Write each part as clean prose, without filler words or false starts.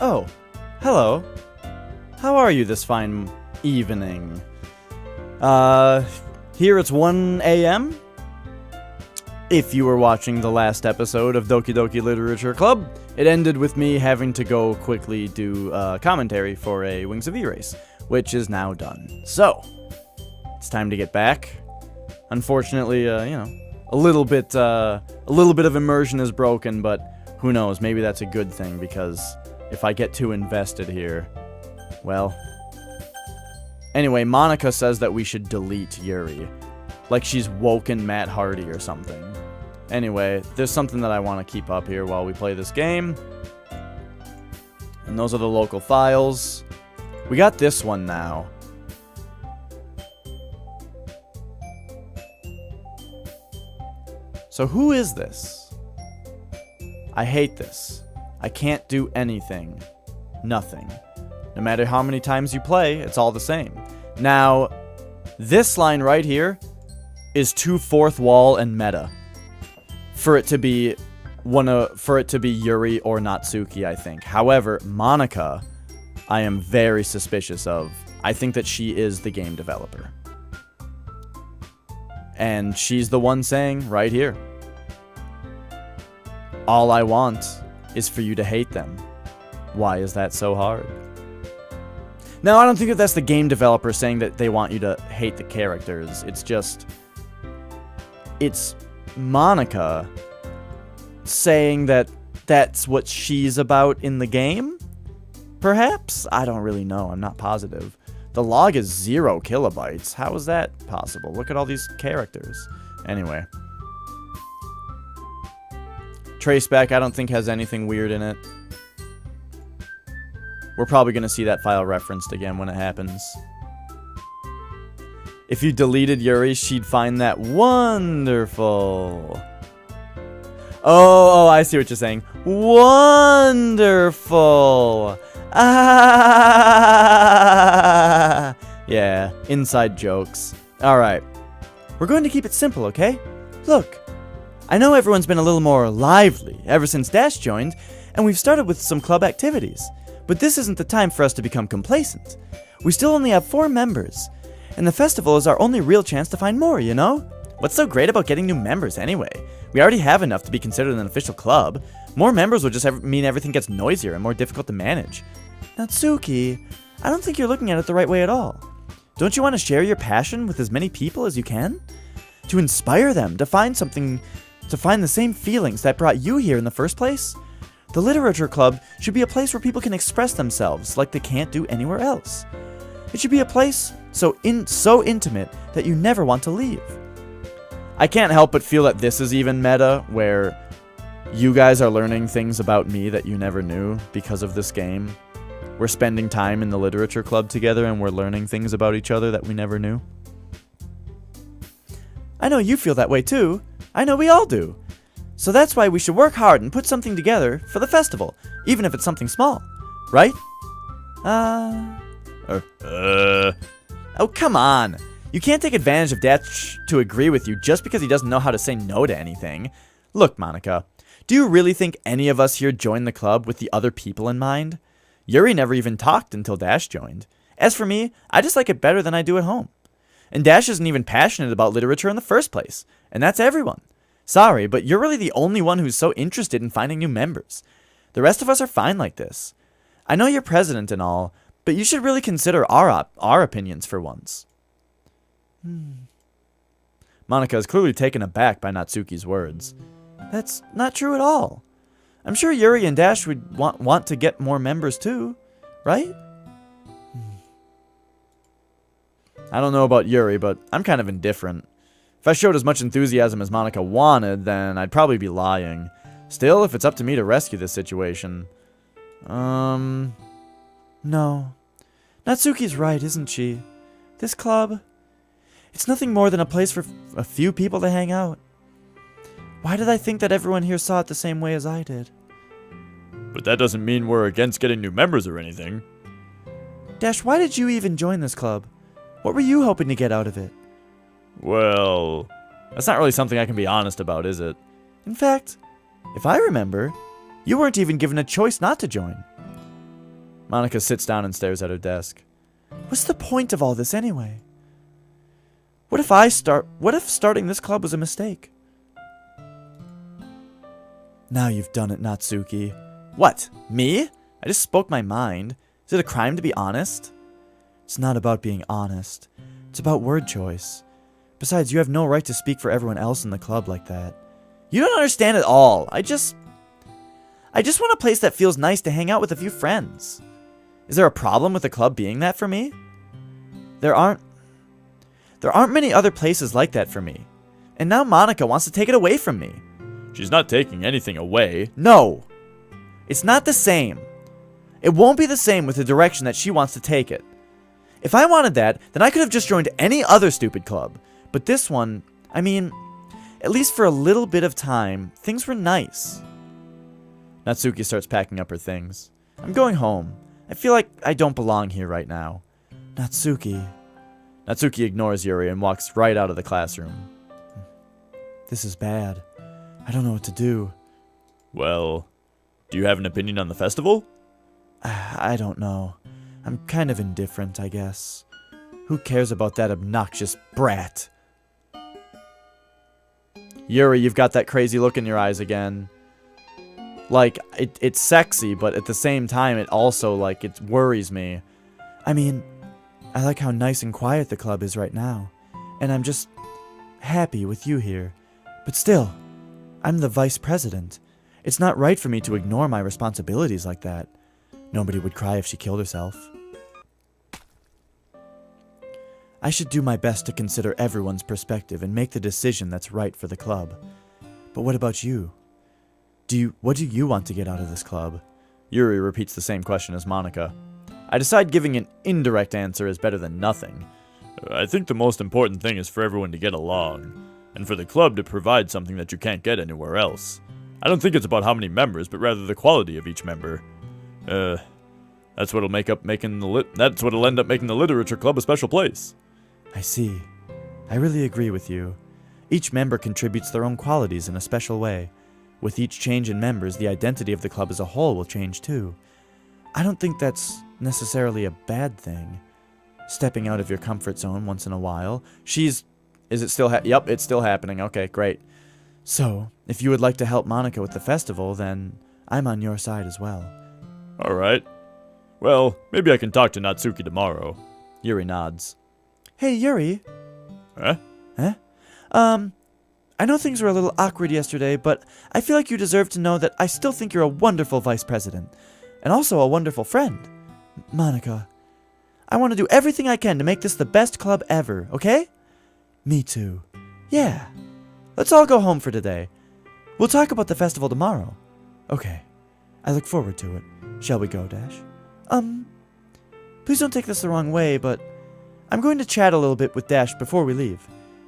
Oh, hello. How are you this fine evening? Here it's 1 a.m. If you were watching the last episode of Doki Doki Literature Club, it ended with me having to go quickly do commentary for a Wings of E race, which is now done. So, it's time to get back. Unfortunately, a little bit of immersion is broken, but who knows, maybe that's a good thing, because if I get too invested here, well. Anyway, Monica says that we should delete Yuri. Like she's woken Matt Hardy or something. Anyway, there's something that I want to keep up here while we play this game. And those are the local files. We got this one now. So who is this? I hate this. I can't do anything. Nothing. No matter how many times you play, it's all the same. Now, this line right here is too fourth wall and meta for it to be Yuri or Natsuki, I think. However, Monica, I am very suspicious of. I think that she is the game developer. And she's the one saying right here, all I want is for you to hate them. Why is that so hard? Now, I don't think that that's the game developer saying that they want you to hate the characters. It's Monica saying that that's what she's about in the game? Perhaps? I don't really know. I'm not positive. The log is 0 kilobytes. How is that possible? Look at all these characters. Anyway. Traceback, I don't think has anything weird in it. We're probably going to see that file referenced again when it happens. If you deleted Yuri, she'd find that wonderful. Oh, I see what you're saying. Wonderful. Ah. Yeah, inside jokes. Alright. We're going to keep it simple, okay? Look. I know everyone's been a little more lively ever since Dash joined, and we've started with some club activities. But this isn't the time for us to become complacent. We still only have 4 members, and the festival is our only real chance to find more, you know? What's so great about getting new members anyway? We already have enough to be considered an official club. More members will just mean everything gets noisier and more difficult to manage. Natsuki, I don't think you're looking at it the right way at all. Don't you want to share your passion with as many people as you can? To inspire them to find the same feelings that brought you here in the first place? The Literature Club should be a place where people can express themselves like they can't do anywhere else. It should be a place so intimate that you never want to leave. I can't help but feel that this is even meta, where you guys are learning things about me that you never knew because of this game. We're spending time in the Literature Club together and we're learning things about each other that we never knew. I know you feel that way too. I know we all do. So that's why we should work hard and put something together for the festival, even if it's something small. Right? Oh, come on. You can't take advantage of Dash to agree with you just because he doesn't know how to say no to anything. Look, Monica, do you really think any of us here joined the club with the other people in mind? Yuri never even talked until Dash joined. As for me, I just like it better than I do at home. And Dash isn't even passionate about literature in the first place. And that's everyone. Sorry, but you're really the only one who's so interested in finding new members. The rest of us are fine like this. I know you're president and all, but you should really consider our opinions for once. Monica is clearly taken aback by Natsuki's words. That's not true at all. I'm sure Yuri and Dash would want to get more members too, right? I don't know about Yuri, but I'm kind of indifferent. If I showed as much enthusiasm as Monica wanted, then I'd probably be lying. Still, if it's up to me to rescue this situation... No. Natsuki's right, isn't she? This club... It's nothing more than a place for a few people to hang out. Why did I think that everyone here saw it the same way as I did? But that doesn't mean we're against getting new members or anything. Dash, why did you even join this club? What were you hoping to get out of it? Well, that's not really something I can be honest about, is it? In fact, if I remember, you weren't even given a choice not to join. Monica sits down and stares at her desk. What's the point of all this anyway? What if starting this club was a mistake? Now you've done it, Natsuki. What? Me? I just spoke my mind. Is it a crime to be honest? It's not about being honest. It's about word choice. Besides, you have no right to speak for everyone else in the club like that. You don't understand at all. I just want a place that feels nice to hang out with a few friends. Is there a problem with the club being that for me? There aren't many other places like that for me. And now Monica wants to take it away from me. She's not taking anything away. No. It's not the same. It won't be the same with the direction that she wants to take it. If I wanted that, then I could have just joined any other stupid club. But this one, I mean, at least for a little bit of time, things were nice. Natsuki starts packing up her things. I'm going home. I feel like I don't belong here right now. Natsuki. Natsuki ignores Yuri and walks right out of the classroom. This is bad. I don't know what to do. Well, do you have an opinion on the festival? I don't know. I'm kind of indifferent, I guess. Who cares about that obnoxious brat? Yuri, you've got that crazy look in your eyes again. Like, it's sexy, but at the same time, it also, like, it worries me. I mean, I like how nice and quiet the club is right now. And I'm just happy with you here. But still, I'm the vice president. It's not right for me to ignore my responsibilities like that. Nobody would cry if she killed herself. I should do my best to consider everyone's perspective and make the decision that's right for the club. But what about you? What do you want to get out of this club? Yuri repeats the same question as Monica. I decide giving an indirect answer is better than nothing. I think the most important thing is for everyone to get along, and for the club to provide something that you can't get anywhere else. I don't think it's about how many members, but rather the quality of each member. That's what'll end up making the literature club a special place. I see. I really agree with you. Each member contributes their own qualities in a special way. With each change in members, the identity of the club as a whole will change too. I don't think that's necessarily a bad thing. Stepping out of your comfort zone once in a while. Is it still Yep, it's still happening. Okay, great. So, if you would like to help Monica with the festival, then I'm on your side as well. Alright. Well, maybe I can talk to Natsuki tomorrow. Yuri nods. Hey, Yuri. Huh? I know things were a little awkward yesterday, but I feel like you deserve to know that I still think you're a wonderful vice president. And also a wonderful friend. Monica, I want to do everything I can to make this the best club ever, okay? Me too. Yeah. Let's all go home for today. We'll talk about the festival tomorrow. Okay. I look forward to it. Shall we go, Dash? Please don't take this the wrong way, but I'm going to chat a little bit with Dash before we leave.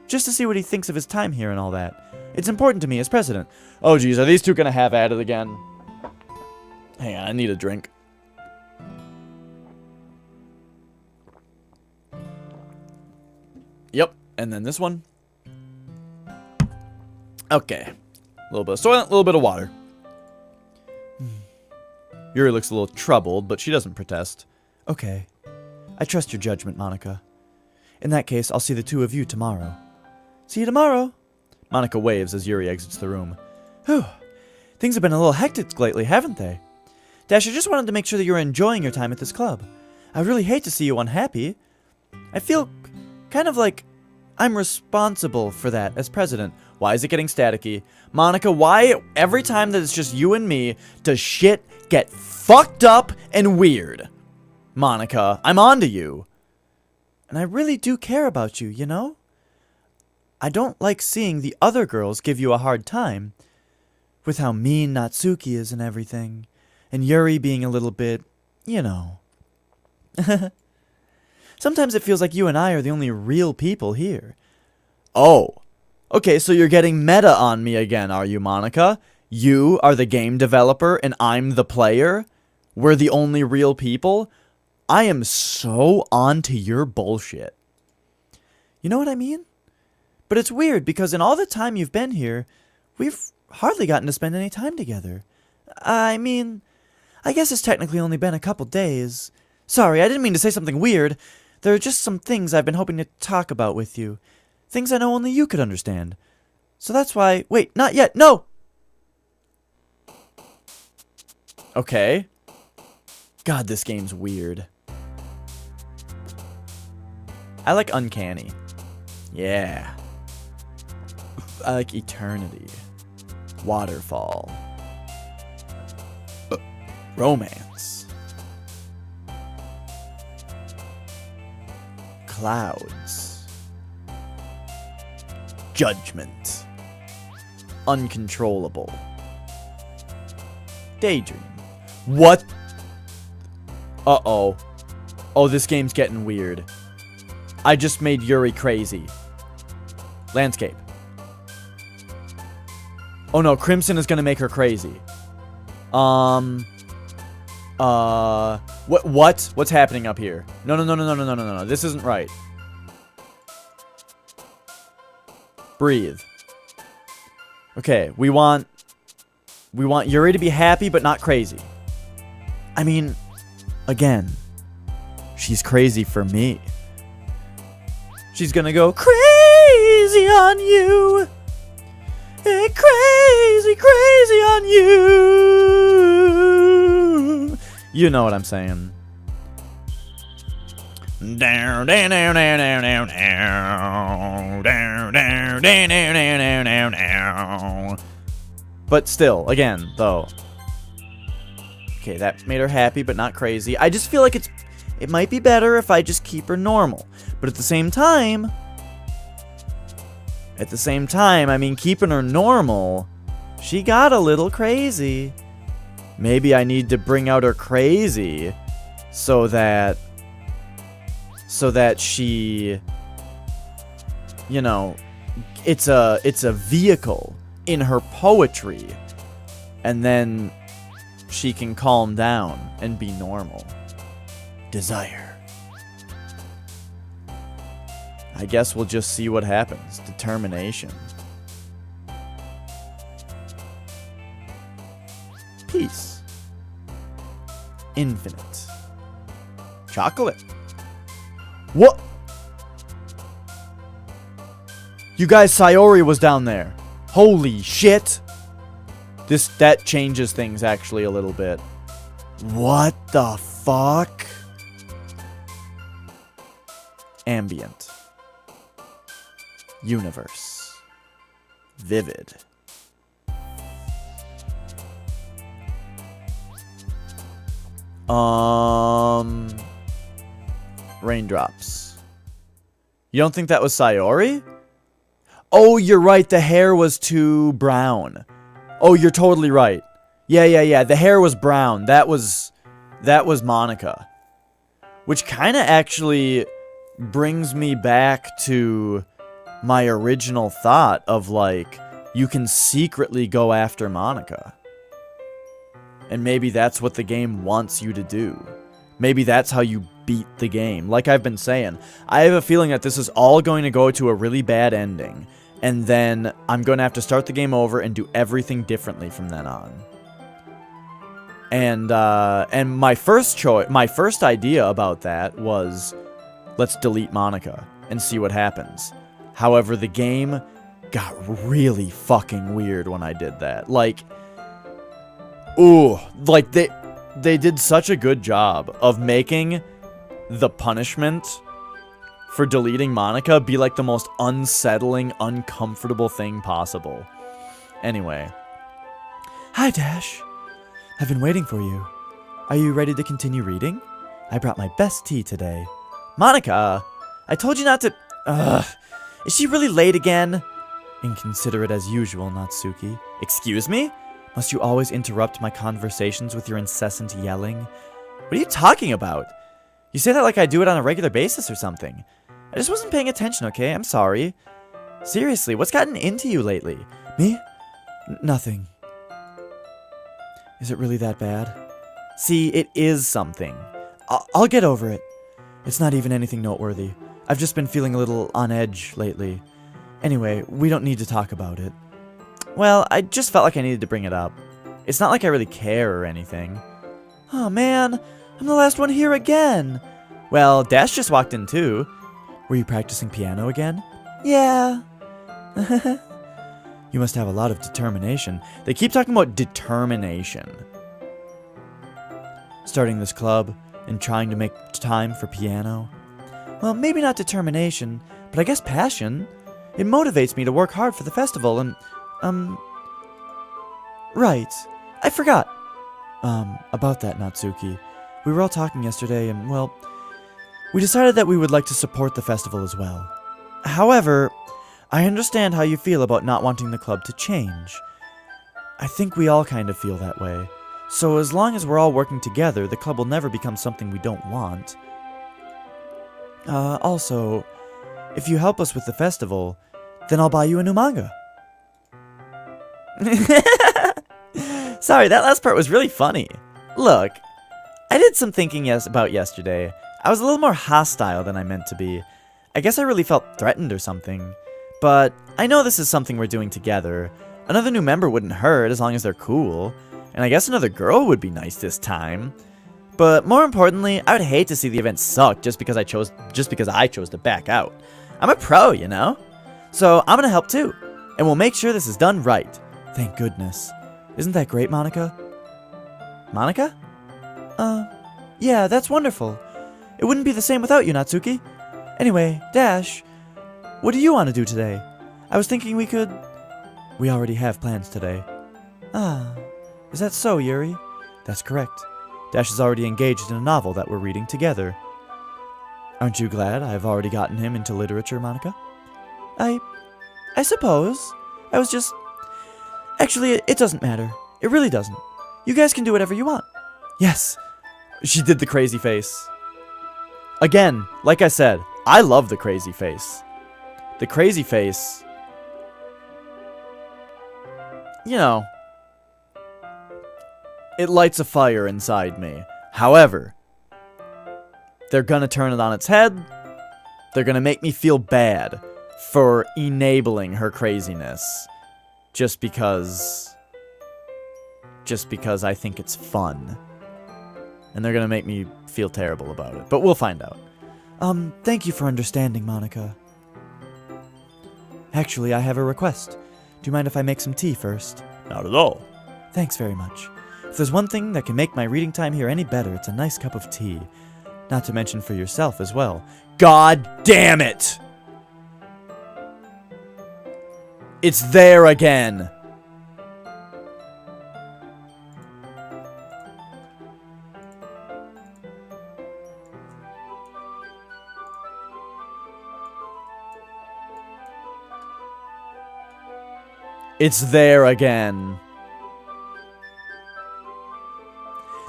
Just to see what he thinks of his time here and all that. It's important to me as president. Oh geez, are these two gonna have at it again? Hang on, I need a drink. Yep, and then this one. Okay. A little bit of soil, a little bit of water. Yuri looks a little troubled, but she doesn't protest. Okay. I trust your judgment, Monica. In that case, I'll see the two of you tomorrow. See you tomorrow. Monica waves as Yuri exits the room. Whew. Things have been a little hectic lately, haven't they? Dash, I just wanted to make sure that you're enjoying your time at this club. I really hate to see you unhappy. I feel kind of like I'm responsible for that as president. Why is it getting staticky? Monica, why every time that it's just you and me does shit get fucked up and weird? Monica, I'm on to you. And I really do care about you, you know? I don't like seeing the other girls give you a hard time. With how mean Natsuki is and everything. And Yuri being a little bit, you know. Sometimes it feels like you and I are the only real people here. Oh. Okay, so you're getting meta on me again, are you, Monica? You are the game developer and I'm the player? We're the only real people? I am so on to your bullshit. You know what I mean? But it's weird because in all the time you've been here, we've hardly gotten to spend any time together. I mean, I guess it's technically only been a couple days. Sorry, I didn't mean to say something weird. There are just some things I've been hoping to talk about with you. Things I know only you could understand. So that's why... Wait, not yet, no! Okay. God, this game's weird. I like uncanny. Yeah. I like eternity. Waterfall. Romance. Clouds. Judgment. Uncontrollable. Daydream. What? Uh-oh. Oh, this game's getting weird. I just made Yuri crazy. Landscape. Oh no, Crimson is gonna make her crazy. What? What's happening up here? No. This isn't right. Breathe. Okay, we want Yuri to be happy but not crazy. I mean, again, she's crazy for me. She's gonna go crazy on you. Crazy on you. You know what I'm saying. But still, again, though. Okay, that made her happy, but not crazy. I just feel like it might be better if I just keep her normal. But at the same time, I mean, keeping her normal, she got a little crazy. Maybe I need to bring out her crazy so that she, you know, it's a vehicle in her poetry, and then she can calm down and be normal. Desire. I guess we'll just see what happens. Determination. Peace. Infinite. Chocolate. What? You guys, Sayori was down there. Holy shit. That changes things actually a little bit. What the fuck? Ambient. Universe. Vivid. Raindrops. You don't think that was Sayori? Oh, you're right. The hair was too brown. Oh, you're totally right. Yeah. The hair was brown. That was Monica. Which kind of actually brings me back to my original thought of, like, you can secretly go after Monica. And maybe that's what the game wants you to do. Maybe that's how you beat the game. Like I've been saying, I have a feeling that this is all going to go to a really bad ending. And then I'm going to have to start the game over and do everything differently from then on. And my first idea about that was, let's delete Monica and see what happens. However, the game got really fucking weird when I did that. Like, ooh, like they did such a good job of making the punishment for deleting Monica be like the most unsettling, uncomfortable thing possible. Anyway. Hi, Dash. I've been waiting for you. Are you ready to continue reading? I brought my best tea today. Monica, I told you not to... Is she really late again? Inconsiderate as usual, Natsuki. Excuse me? Must you always interrupt my conversations with your incessant yelling? What are you talking about? You say that like I do it on a regular basis or something. I just wasn't paying attention, okay? I'm sorry. Seriously, what's gotten into you lately? Me? Nothing. Is it really that bad? See, it is something. I'll get over it. It's not even anything noteworthy. I've just been feeling a little on edge lately. Anyway, we don't need to talk about it. Well, I just felt like I needed to bring it up. It's not like I really care or anything. Oh man, I'm the last one here again. Well, Dash just walked in too. Were you practicing piano again? Yeah. You must have a lot of determination. They keep talking about determination. Starting this club and trying to make time for piano. Well, maybe not determination, but I guess passion. It motivates me to work hard for the festival and, right. I forgot. About that, Natsuki. We were all talking yesterday and, well, we decided that we would like to support the festival as well. However, I understand how you feel about not wanting the club to change. I think we all kind of feel that way. So as long as we're all working together, the club will never become something we don't want. Also, if you help us with the festival, then I'll buy you a new manga. Sorry, that last part was really funny. Look, I did some thinking about yesterday. I was a little more hostile than I meant to be. I guess I really felt threatened or something. But I know this is something we're doing together. Another new member wouldn't hurt as long as they're cool. And I guess another girl would be nice this time. But more importantly, I would hate to see the event suck just because I chose to back out. I'm a pro, you know? So I'm gonna help too. And we'll make sure this is done right. Thank goodness. Isn't that great, Monica? Monica? Yeah, that's wonderful. It wouldn't be the same without you, Natsuki. Anyway, Dash, what do you want to do today? I was thinking we could... We already have plans today. Ah, is that so, Yuri? That's correct. Dash is already engaged in a novel that we're reading together. Aren't you glad I've already gotten him into literature, Monica? I suppose. I was just... Actually, it doesn't matter. It really doesn't. You guys can do whatever you want. Yes. She did the crazy face. Again, like I said, I love the crazy face. The crazy face... You know... It lights a fire inside me. However, they're gonna turn it on its head. They're gonna make me feel bad for enabling her craziness. Just because I think it's fun. And they're gonna make me feel terrible about it. But we'll find out. Thank you for understanding, Monica. Actually, I have a request. Do you mind if I make some tea first? Not at all. Thanks very much. If there's one thing that can make my reading time here any better, it's a nice cup of tea. Not to mention for yourself as well. God damn it! It's there again! It's there again.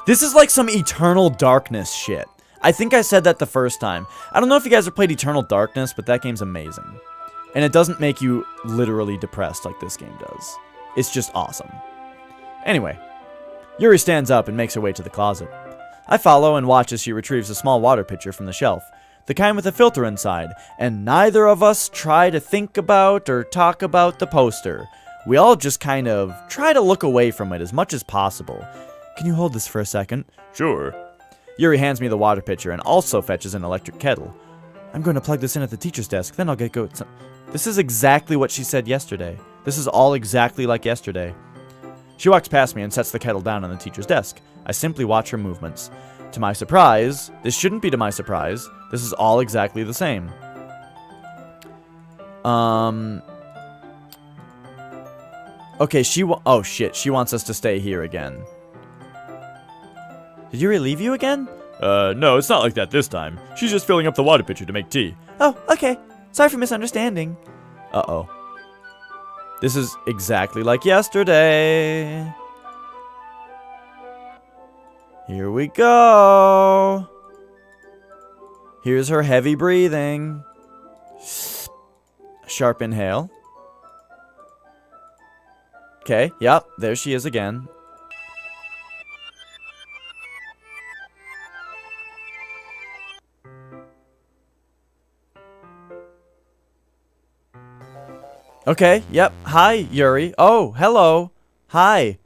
This is like some Eternal Darkness shit. I think I said that the first time. I don't know if you guys have played Eternal Darkness, but that game's amazing. And it doesn't make you literally depressed like this game does. It's just awesome. Anyway, Yuri stands up and makes her way to the closet. I follow and watch as she retrieves a small water pitcher from the shelf, the kind with a filter inside, and neither of us try to think about or talk about the poster. We all just kind of try to look away from it as much as possible. Can you hold this for a second? Sure. Yuri hands me the water pitcher and also fetches an electric kettle. I'm going to plug this in at the teacher's desk, then I'll get go. This is exactly what she said yesterday. This is all exactly like yesterday. She walks past me and sets the kettle down on the teacher's desk. I simply watch her movements. To my surprise, this shouldn't be to my surprise, this is all exactly the same. Okay, oh shit, she wants us to stay here again. Did Yuri leave you again? No, it's not like that this time. She's just filling up the water pitcher to make tea. Oh, okay. Sorry for misunderstanding. Uh-oh. This is exactly like yesterday. Here we go. Here's her heavy breathing. Sharp inhale. Okay, yep, there she is again. Okay, yep. Hi, Yuri. Oh, hello. Hi.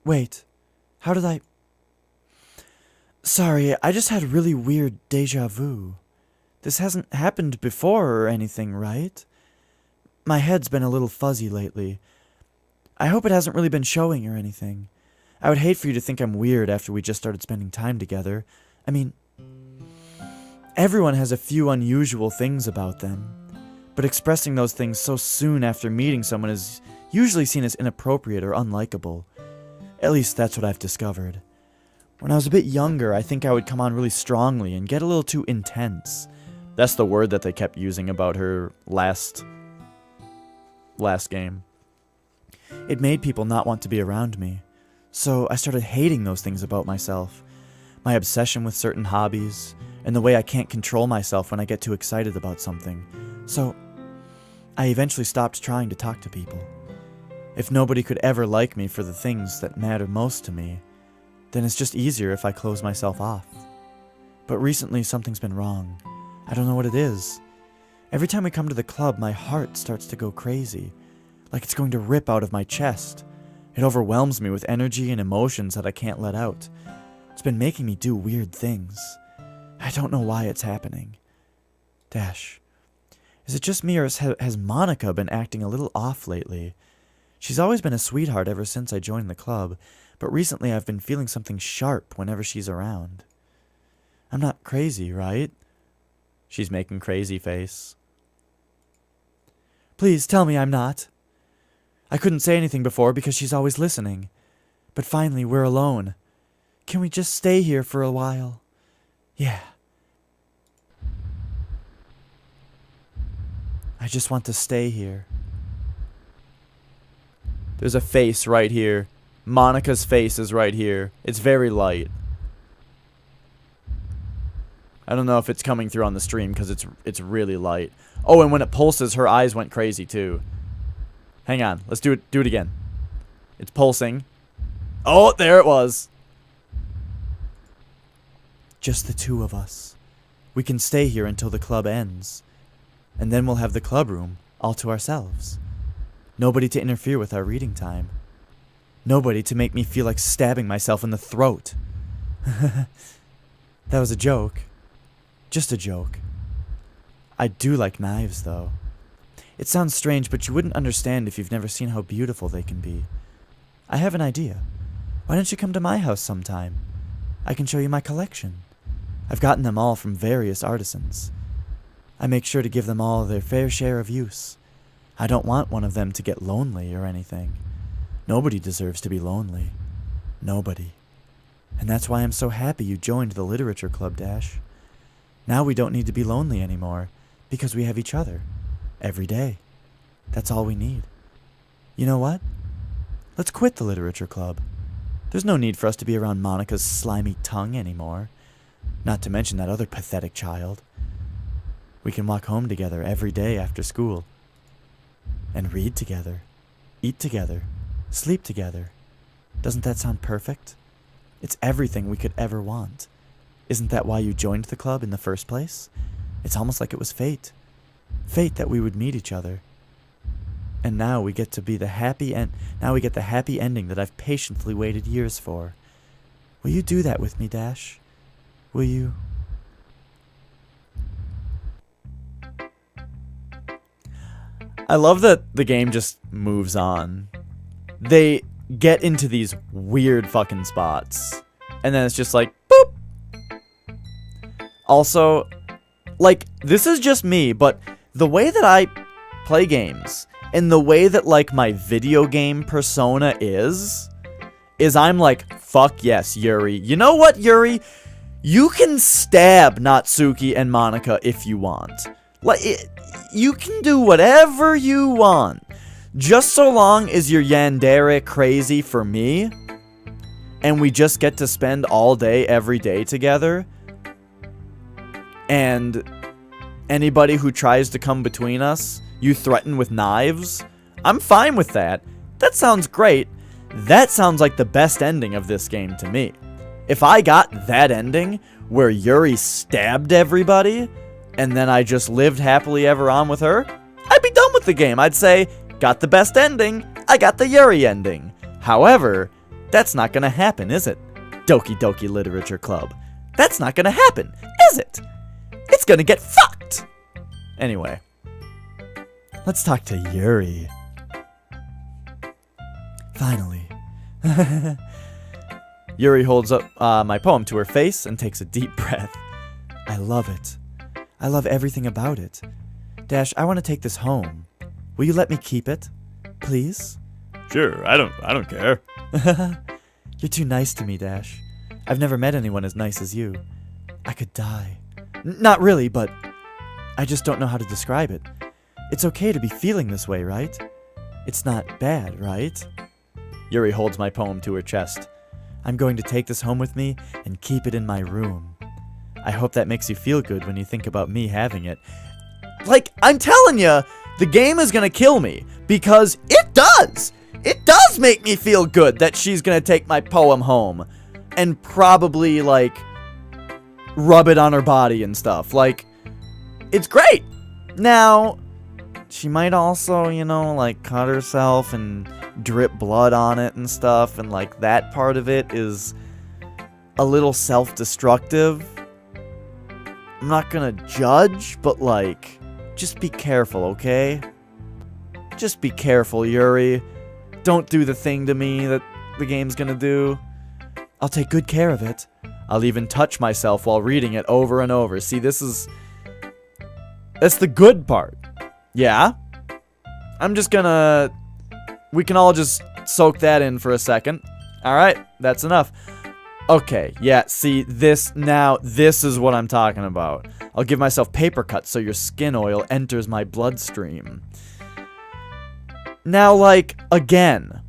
Wait. How did I... Sorry, I just had really weird deja vu. This hasn't happened before or anything, right? My head's been a little fuzzy lately. I hope it hasn't really been showing or anything. I would hate for you to think I'm weird after we just started spending time together. I mean, everyone has a few unusual things about them, but expressing those things so soon after meeting someone is usually seen as inappropriate or unlikable. At least that's what I've discovered. When I was a bit younger, I think I would come on really strongly and get a little too intense. That's the word that they kept using about her last game. It made people not want to be around me. So I started hating those things about myself. My obsession with certain hobbies, and the way I can't control myself when I get too excited about something. So I eventually stopped trying to talk to people. If nobody could ever like me for the things that matter most to me, then it's just easier if I close myself off. But recently something's been wrong. I don't know what it is. Every time we come to the club, my heart starts to go crazy, like it's going to rip out of my chest. It overwhelms me with energy and emotions that I can't let out. It's been making me do weird things. I don't know why it's happening. Dash. Is it just me, or has Monica been acting a little off lately? She's always been a sweetheart ever since I joined the club, but recently I've been feeling something sharp whenever she's around. I'm not crazy, right? She's making crazy face. Please tell me I'm not. I couldn't say anything before because she's always listening. But finally, we're alone. Can we just stay here for a while? Yeah. I just want to stay here. There's a face right here. Monica's face is right here. It's very light. I don't know if it's coming through on the stream because it's really light. Oh, and when it pulses, her eyes went crazy too. Hang on. Let's do it again. It's pulsing. Oh, there it was. Just the two of us. We can stay here until the club ends. And then we'll have the club room all to ourselves. Nobody to interfere with our reading time. Nobody to make me feel like stabbing myself in the throat. That was a joke. Just a joke. I do like knives, though. It sounds strange, but you wouldn't understand if you've never seen how beautiful they can be. I have an idea. Why don't you come to my house sometime? I can show you my collection. I've gotten them all from various artisans. I make sure to give them all their fair share of use. I don't want one of them to get lonely or anything. Nobody deserves to be lonely. Nobody. And that's why I'm so happy you joined the literature club, Dash. Now we don't need to be lonely anymore, because we have each other. Every day. That's all we need. You know what? Let's quit the literature club. There's no need for us to be around Monica's slimy tongue anymore. Not to mention that other pathetic child. We can walk home together every day after school. And read together. Eat together. Sleep together. Doesn't that sound perfect? It's everything we could ever want. Isn't that why you joined the club in the first place? It's almost like it was fate. Fate that we would meet each other. And now we get to be the happy ending that I've patiently waited years for. Will you do that with me, Dash? Will you? I love that the game just moves on. They get into these weird fucking spots. And then it's just like, boop! Also, like, this is just me, but the way that I play games, and the way that, like, my video game persona is I'm like, fuck yes, Yuri. You know what, Yuri? You can stab Natsuki and Monica if you want. Like, you can do whatever you want. Just so long as you're yandere crazy for me, and we just get to spend all day, every day together, and anybody who tries to come between us, you threaten with knives, I'm fine with that. That sounds great. That sounds like the best ending of this game to me. If I got that ending, where Yuri stabbed everybody, and then I just lived happily ever on with her, I'd be done with the game. I'd say, got the best ending, I got the Yuri ending. However, That's not gonna happen, is it? Doki Doki Literature Club. That's not gonna happen, is it? It's gonna get fucked! Anyway, let's talk to Yuri. Finally. Yuri holds up my poem to her face and takes a deep breath. I love it. I love everything about it. Dash, I want to take this home. Will you let me keep it? Please? Sure, I don't care. You're too nice to me, Dash. I've never met anyone as nice as you. I could die. Not really, but I just don't know how to describe it. It's okay to be feeling this way, right? It's not bad, right? Yuri holds my poem to her chest. I'm going to take this home with me and keep it in my room. I hope that makes you feel good when you think about me having it. Like, I'm telling you, the game is going to kill me, because it does! It does make me feel good that she's going to take my poem home and probably, like, rub it on her body and stuff. Like, it's great! Now, she might also, you know, like, cut herself and drip blood on it and stuff, and, like, that part of it is a little self-destructive. I'm not gonna judge, but, like, just be careful, okay? Just be careful, Yuri. Don't do the thing to me that the game's gonna do. I'll take good care of it. I'll even touch myself while reading it over and over. See, that's the good part. Yeah? I'm just gonna... We can all just soak that in for a second. Alright, that's enough. Okay, yeah, see, this is what I'm talking about. I'll give myself paper cuts so your skin oil enters my bloodstream. Now, like, again,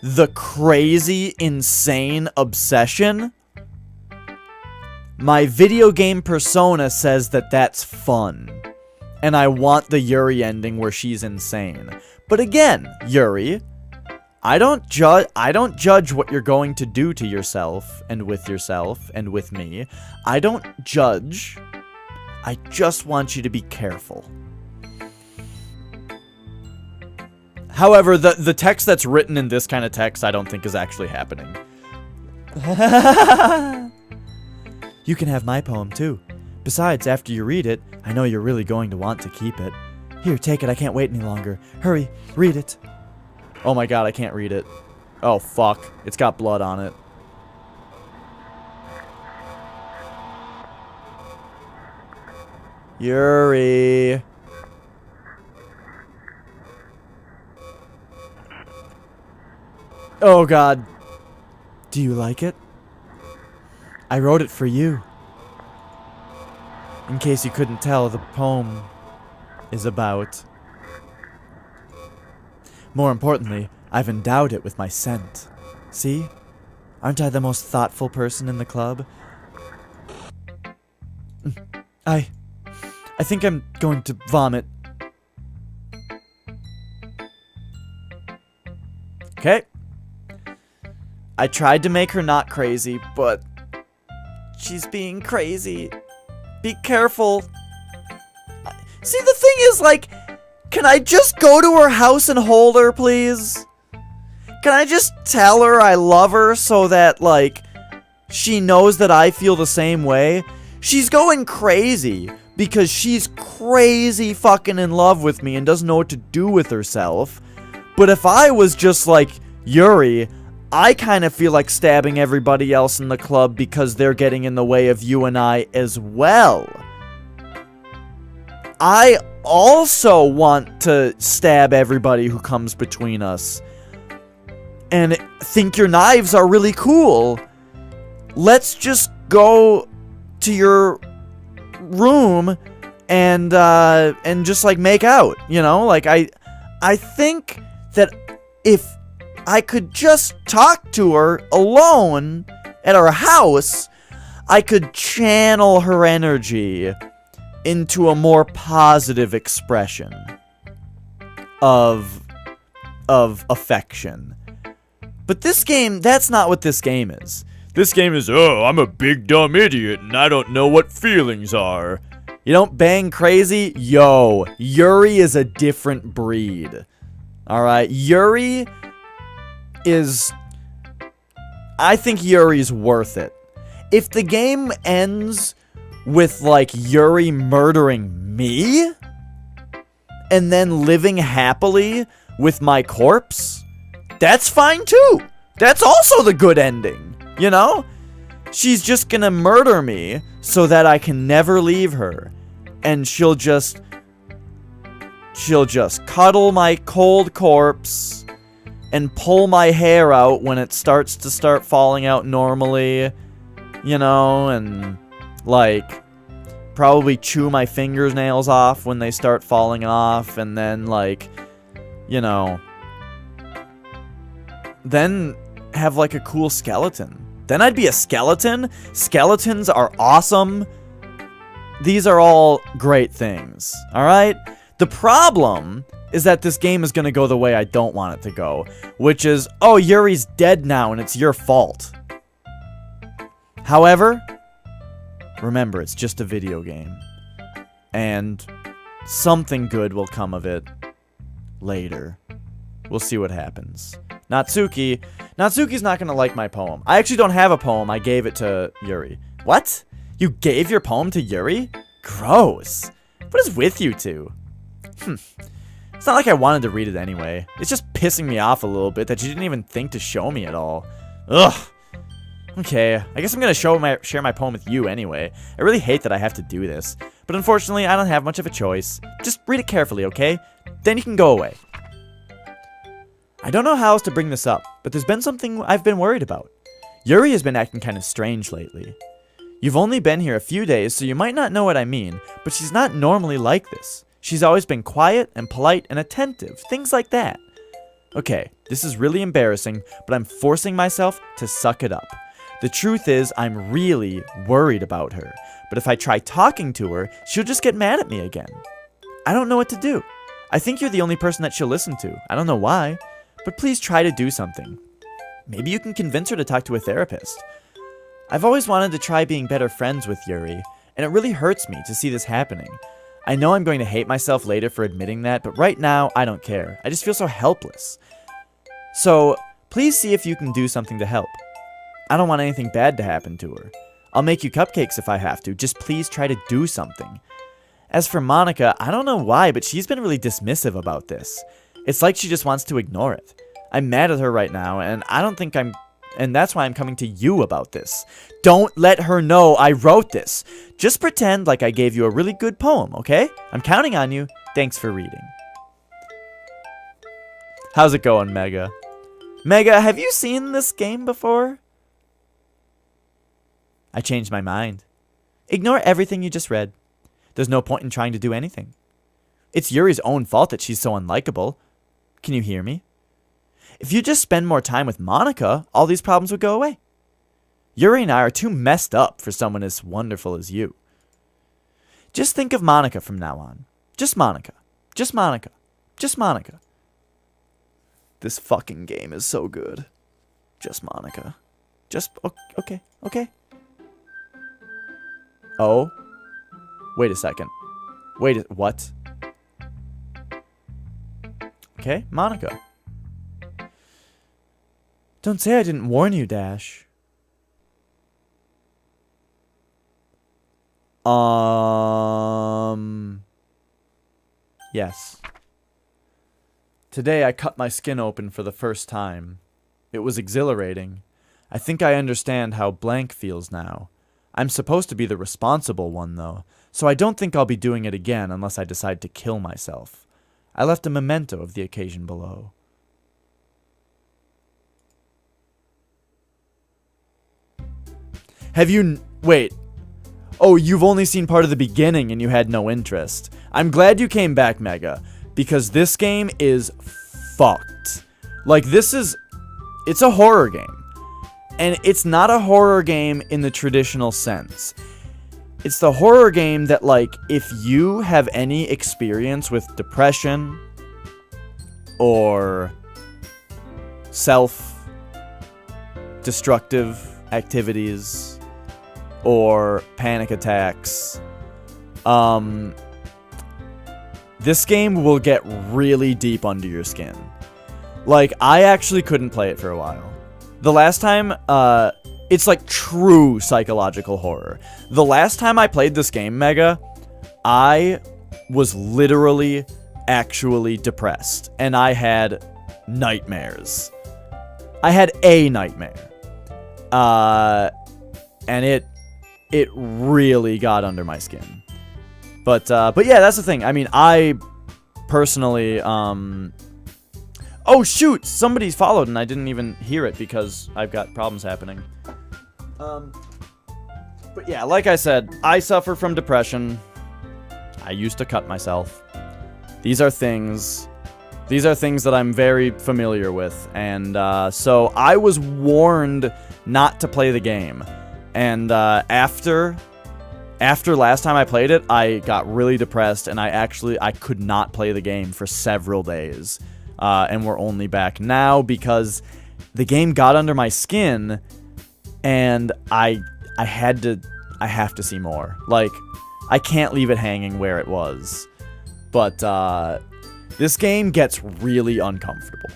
the crazy, insane obsession, my video game persona says that that's fun. And I want the Yuri ending where she's insane. But again, Yuri, I don't judge what you're going to do to yourself and with me. I don't judge. I just want you to be careful. However, the text that's written in this kind of text I don't think is actually happening. You can have my poem too. Besides, after you read it, I know you're really going to want to keep it. Here, take it. I can't wait any longer. Hurry, read it. Oh my god, I can't read it. Oh, fuck. It's got blood on it. Yuri. Oh god. Do you like it? I wrote it for you. In case you couldn't tell, the poem is about... More importantly, I've endowed it with my scent. See? Aren't I the most thoughtful person in the club? I think I'm going to vomit. Okay. I tried to make her not crazy, but she's being crazy. Be careful. See, the thing is, like, can I just go to her house and hold her, please? Can I just tell her I love her so that, like, she knows that I feel the same way? She's going crazy because she's crazy fucking in love with me and doesn't know what to do with herself. But if I was just like Yuri, I kind of feel like stabbing everybody else in the club because they're getting in the way of you and I as well. I also want to stab everybody who comes between us. And think your knives are really cool. Let's just go to your room and just like make out, you know? Like I think that if I could just talk to her alone at our house, I could channel her energy into a more positive expression of affection. But this game, that's not what this game is. This game is, oh, I'm a big dumb idiot and I don't know what feelings are. You don't bang crazy? Yo, Yuri is a different breed. Alright, Yuri is I think Yuri's worth it. If the game ends with, like, Yuri murdering me and then living happily with my corpse, that's fine too. That's also the good ending, you know? She's just gonna murder me so that I can never leave her. And she'll just cuddle my cold corpse and pull my hair out when it starts to falling out normally, you know, and, like, probably chew my fingernails off when they start falling off, and then, like, you know, then have, like, a cool skeleton. Then I'd be a skeleton. Skeletons are awesome. These are all great things, alright? The problem is that this game is going to go the way I don't want it to go, which is, oh, Yuri's dead now and it's your fault. However, remember, it's just a video game, and something good will come of it later. We'll see what happens. Natsuki's not going to like my poem. I actually don't have a poem. I gave it to Yuri. What? You gave your poem to Yuri? Gross. What is with you two? It's not like I wanted to read it anyway. It's just pissing me off a little bit that you didn't even think to show me at all. Ugh. Okay, I guess I'm gonna share my poem with you anyway. I really hate that I have to do this, but unfortunately I don't have much of a choice. Just read it carefully, okay? Then you can go away. I don't know how else to bring this up, but there's been something I've been worried about. Yuri has been acting kind of strange lately. You've only been here a few days, so you might not know what I mean, but she's not normally like this. She's always been quiet and polite and attentive, things like that. Okay, this is really embarrassing, but I'm forcing myself to suck it up. The truth is, I'm really worried about her, but if I try talking to her, she'll just get mad at me again. I don't know what to do. I think you're the only person that she'll listen to. I don't know why, but please try to do something. Maybe you can convince her to talk to a therapist. I've always wanted to try being better friends with Yuri, and it really hurts me to see this happening. I know I'm going to hate myself later for admitting that, but right now, I don't care. I just feel so helpless. So, please see if you can do something to help. I don't want anything bad to happen to her. I'll make you cupcakes if I have to. Just please try to do something. As for Monica, I don't know why, but she's been really dismissive about this. It's like she just wants to ignore it. I'm mad at her right now, and that's why I'm coming to you about this. Don't let her know I wrote this. Just pretend like I gave you a really good poem, okay? I'm counting on you. Thanks for reading. How's it going, Mega? Mega, have you seen this game before? I changed my mind. Ignore everything you just read. There's no point in trying to do anything. It's Yuri's own fault that she's so unlikable. Can you hear me? If you just spend more time with Monica, all these problems would go away. Yuri and I are too messed up for someone as wonderful as you. Just think of Monica from now on. Just Monica. Just Monica. Just Monica. This fucking game is so good. Just Monica. Okay. Oh. Wait a second. What? Okay, Monica. Don't say I didn't warn you, Dash. Yes. Today I cut my skin open for the first time. It was exhilarating. I think I understand how blank feels now. I'm supposed to be the responsible one, though, so I don't think I'll be doing it again unless I decide to kill myself. I left a memento of the occasion below. Wait. Oh, you've only seen part of the beginning and you had no interest. I'm glad you came back, Mega, because this game is fucked. Like, it's a horror game. And it's not a horror game in the traditional sense. It's the horror game that, like, if you have any experience with depression or self-destructive activities or panic attacks, this game will get really deep under your skin. Like, I actually couldn't play it for a while. The last time, it's like true psychological horror. The last time I played this game, Mega, I was literally actually depressed, and I had nightmares. I had a nightmare. And it really got under my skin. But yeah, that's the thing. I mean, I personally, oh shoot, somebody's followed and I didn't even hear it because I've got problems happening. But yeah, like I said, I suffer from depression. I used to cut myself. These are things that I'm very familiar with, and so I was warned not to play the game. And after last time I played it, I got really depressed, and I could not play the game for several days. And we're only back now because the game got under my skin, and I have to see more. Like, I can't leave it hanging where it was. But this game gets really uncomfortable.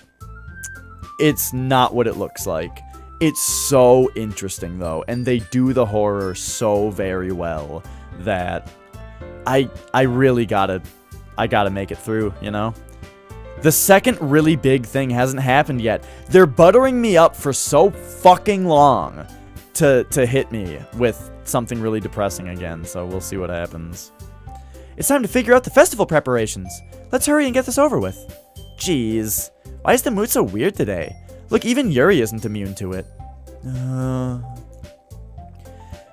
It's not what it looks like. It's so interesting, though, and they do the horror so very well that I really gotta make it through, you know? The second really big thing hasn't happened yet. They're buttering me up for so fucking long to hit me with something really depressing again, so we'll see what happens. It's time to figure out the festival preparations. Let's hurry and get this over with. Jeez, why is the mood so weird today? Look, even Yuri isn't immune to it.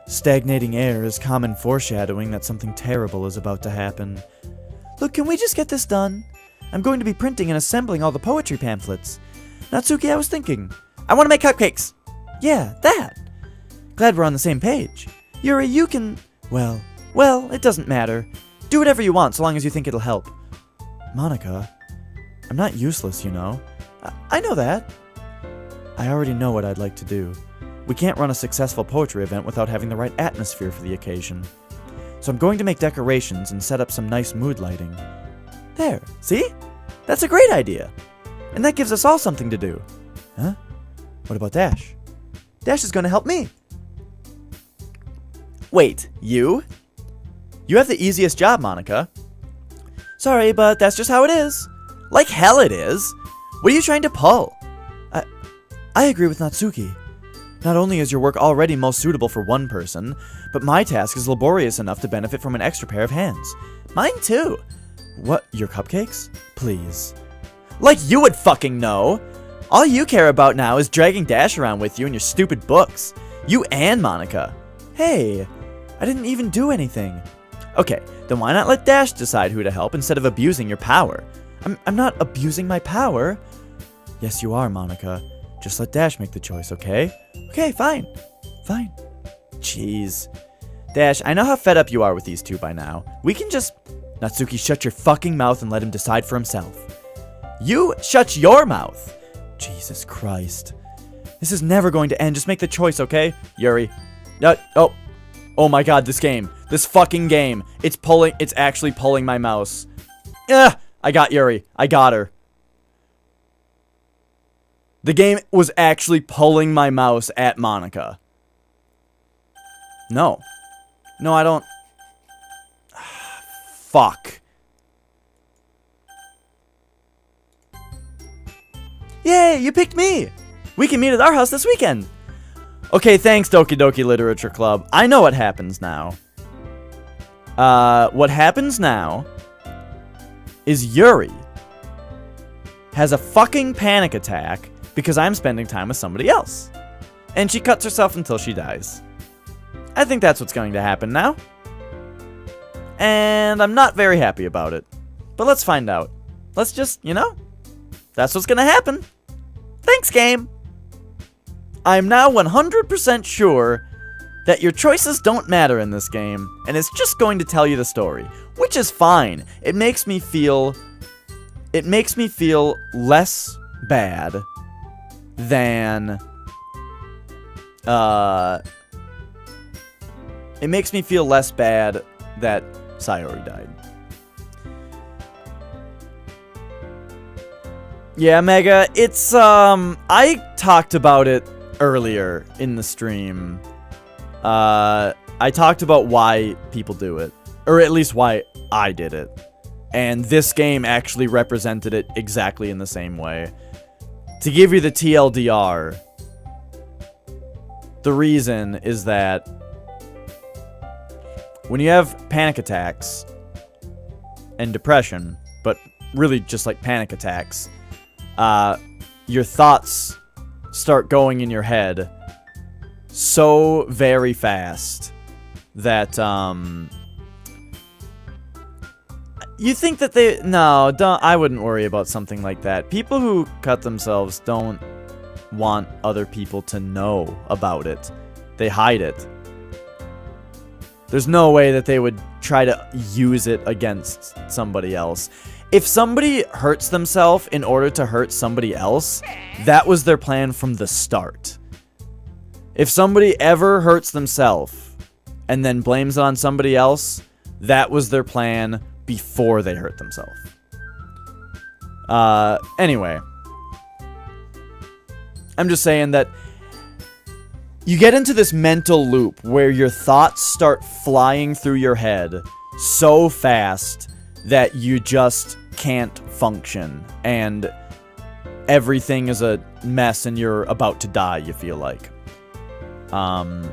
Stagnating air is common foreshadowing that something terrible is about to happen. Look, can we just get this done? I'm going to be printing and assembling all the poetry pamphlets. Natsuki, I was thinking. I want to make cupcakes. Yeah, that. Glad we're on the same page. Yuri, you can... Well, it doesn't matter. Do whatever you want, so long as you think it'll help. Monica, I'm not useless, you know. I know that. I already know what I'd like to do. We can't run a successful poetry event without having the right atmosphere for the occasion. So I'm going to make decorations and set up some nice mood lighting. There, see? That's a great idea. And that gives us all something to do. Huh? What about Dash? Dash is going to help me. Wait, you? You have the easiest job, Monica. Sorry, but that's just how it is. Like hell it is. What are you trying to pull? I agree with Natsuki. Not only is your work already most suitable for one person, but my task is laborious enough to benefit from an extra pair of hands. Mine too. What, your cupcakes? Please. Like you would fucking know. All you care about now is dragging Dash around with you and your stupid books. You and Monica. Hey, I didn't even do anything. Okay, then why not let Dash decide who to help instead of abusing your power? I'm not abusing my power. Yes, you are, Monica. Just let Dash make the choice, okay? Okay, fine. Fine. Jeez. Dash, I know how fed up you are with these two by now. We can just... Natsuki, shut your fucking mouth and let him decide for himself. You shut your mouth. Jesus Christ. This is never going to end. Just make the choice, okay? Yuri. Oh my god, this game. This fucking game. It's actually pulling my mouse. Ugh! I got Yuri. I got her. The game was actually pulling my mouse at Monica. No. No, I don't. Fuck. Yay, you picked me! We can meet at our house this weekend. Okay, thanks, Doki Doki Literature Club. I know what happens now. What happens now is Yuri has a fucking panic attack because I'm spending time with somebody else. And she cuts herself until she dies. I think that's what's going to happen now. And I'm not very happy about it. But let's find out. Let's just, that's what's gonna happen. Thanks, game. I'm now 100% sure that your choices don't matter in this game, and it's just going to tell you the story, which is fine. It makes me feel less bad than, it makes me feel less bad that Sayori died. Yeah, Mega, it's, I talked about it earlier in the stream, I talked about why people do it. Or at least why I did it. And this game actually represented it exactly in the same way. To give you the TLDR, the reason is that when you have panic attacks and depression, but really just like panic attacks, your thoughts start going in your head so very fast that you think that I wouldn't worry about something like that. People who cut themselves don't want other people to know about it. They hide it. There's no way that they would try to use it against somebody else. If somebody hurts themselves in order to hurt somebody else, that was their plan from the start. If somebody ever hurts themselves and then blames it on somebody else, that was their plan before they hurt themselves. Anyway. I'm just saying that you get into this mental loop where your thoughts start flying through your head so fast that you just can't function, and everything is a mess and you're about to die, you feel like. And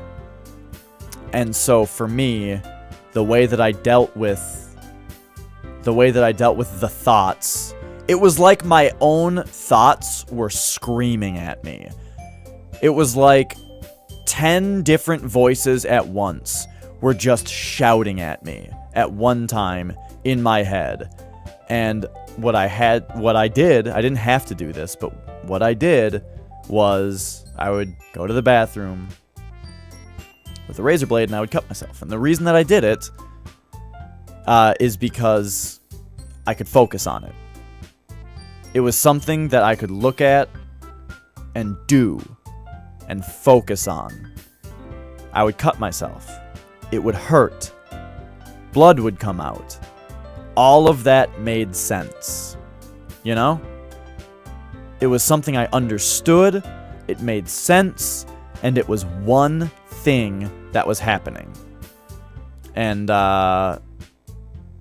so for me, the way that I dealt with the thoughts, it was like my own thoughts were screaming at me. It was like 10 different voices at once were just shouting at me at one time in my head. And what I did, I didn't have to do this, but what I did was I would go to the bathroom with a razor blade and I would cut myself. And the reason that I did it is because I could focus on it. It was something that I could look at and do and focus on. I would cut myself. It would hurt. Blood would come out. All of that made sense. You know? It was something I understood, it made sense, and it was one thing that was happening. And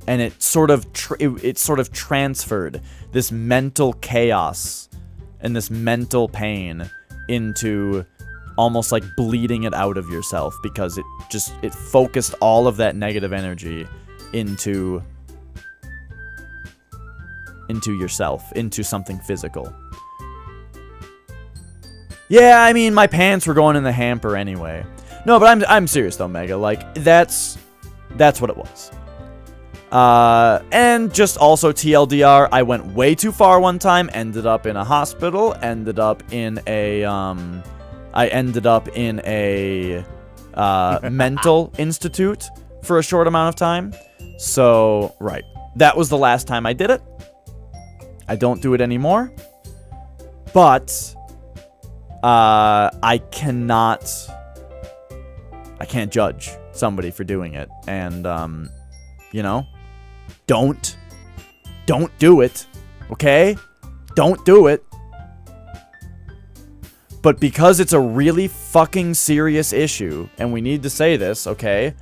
it sort of transferred this mental chaos and this mental pain into almost like bleeding it out of yourself, because it focused all of that negative energy into yourself, into something physical. Yeah, I mean, my pants were going in the hamper anyway. No, but I'm serious though, Mega. Like, that's what it was. And just also TLDR, I went way too far one time, ended up in a hospital, ended up in a mental institute for a short amount of time. So, right. That was the last time I did it. I don't do it anymore. But, I can't judge somebody for doing it. And, you know, don't do it, okay? Don't do it. But because it's a really fucking serious issue, and we need to say this, okay?